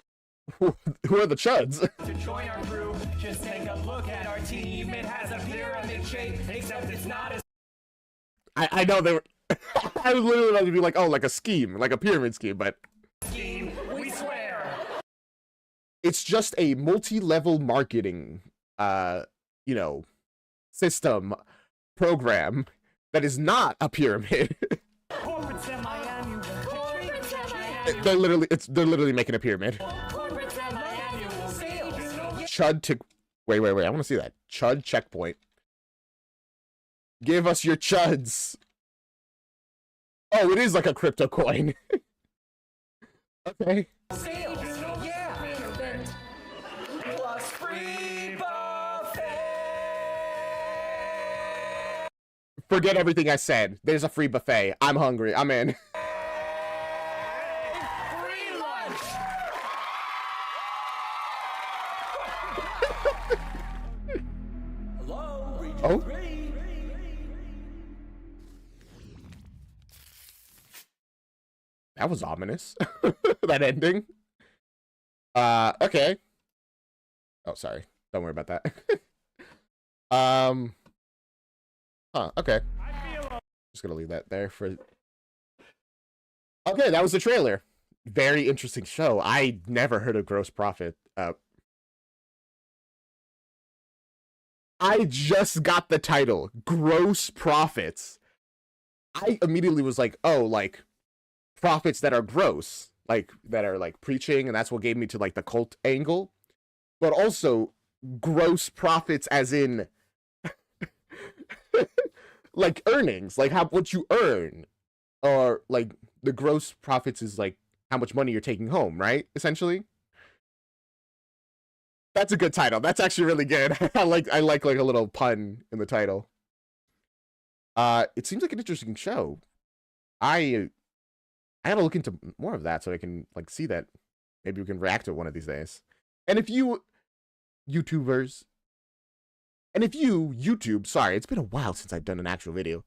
Who are the chuds? to join our crew. Just take a look at our team. It has a pyramid shape, except it's not as I know they were. I was literally about to be like, oh, like a scheme, like a pyramid scheme, but scheme. We swear. it's just a multi-level marketing, system program that is not a pyramid. Corporate semi-annual. they're literally making a pyramid. Corporate semi-annual sales. Chud to wait. I want to see that chud checkpoint. Give us your chuds. Oh, it is like a crypto coin. Okay. Sales. Yeah. Plus free buffet. Forget everything I said. There's a free buffet. I'm hungry. I'm in. Free lunch. Hello. Region Oh. 3. That was ominous. That ending. Okay. Oh, sorry. Don't worry about that. Okay. Just gonna leave that there for. Okay, that was the trailer. Very interesting show. I never heard of gross profit. I just got the title, Gross Profits. I immediately was like, oh, like profits that are gross, like that are like preaching, and that's what gave me to like the cult angle. But also gross profits as in like earnings, like what you earn, or like the gross profits is like how much money you're taking home, right? Essentially. That's a good title. That's actually really good. I like like a little pun in the title. It seems like an interesting show. I gotta look into more of that so I can like see that. Maybe we can react to it one of these days. And if you YouTubers, and if you YouTube, sorry, it's been a while since I've done an actual video.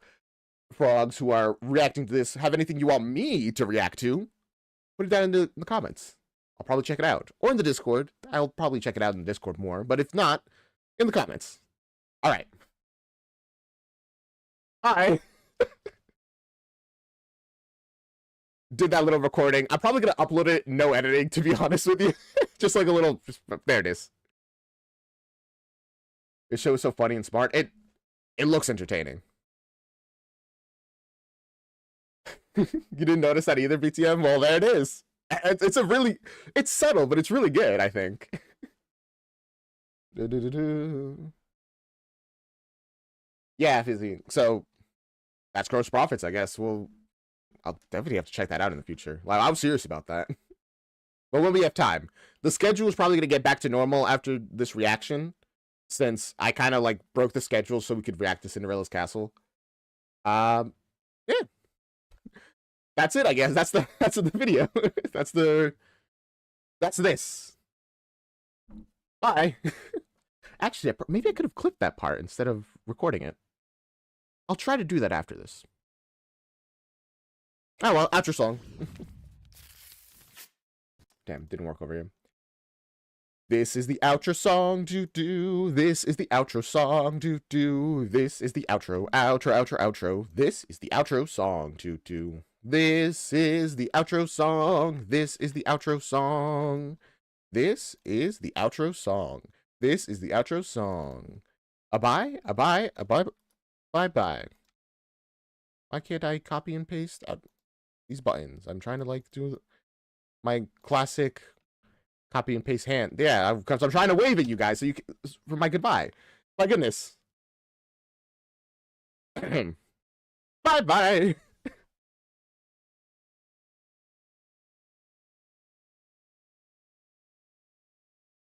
Frogs who are reacting to this, have anything you want me to react to? Put it down in the comments. I'll probably check it out. Or in the Discord. I'll probably check it out in the Discord more. But if not, in the comments. All right. Hi. Did that little recording. I'm probably going to upload it, no editing, to be honest with you. Just like a little, there it is. This show is so funny and smart. It looks entertaining. You didn't notice that either, BTM? Well, there it is. It's subtle, but it's really good, I think. Yeah, Fizzy. So that's gross profits, I guess. I'll definitely have to check that out in the future. Like, I'm serious about that. But when we have time. The schedule is probably going to get back to normal after this reaction, since I kind of like broke the schedule so we could react to Cinderella's castle. Yeah. That's it, I guess. That's the video. that's this. Bye. Actually, maybe I could have clipped that part instead of recording it. I'll try to do that after this. Oh well, outro song. Damn, didn't work over here. This is the outro song, do. This is the outro song, do. This is the outro, outro. This is the outro song, do. This is the outro song. This is the outro song. This is the outro song. This is the outro song. Bye. Why can't I copy and paste these buttons? I'm trying to like do my classic copy and paste hand. Yeah, because I'm trying to wave at you guys so you can, for my goodbye. My goodness. Bye bye.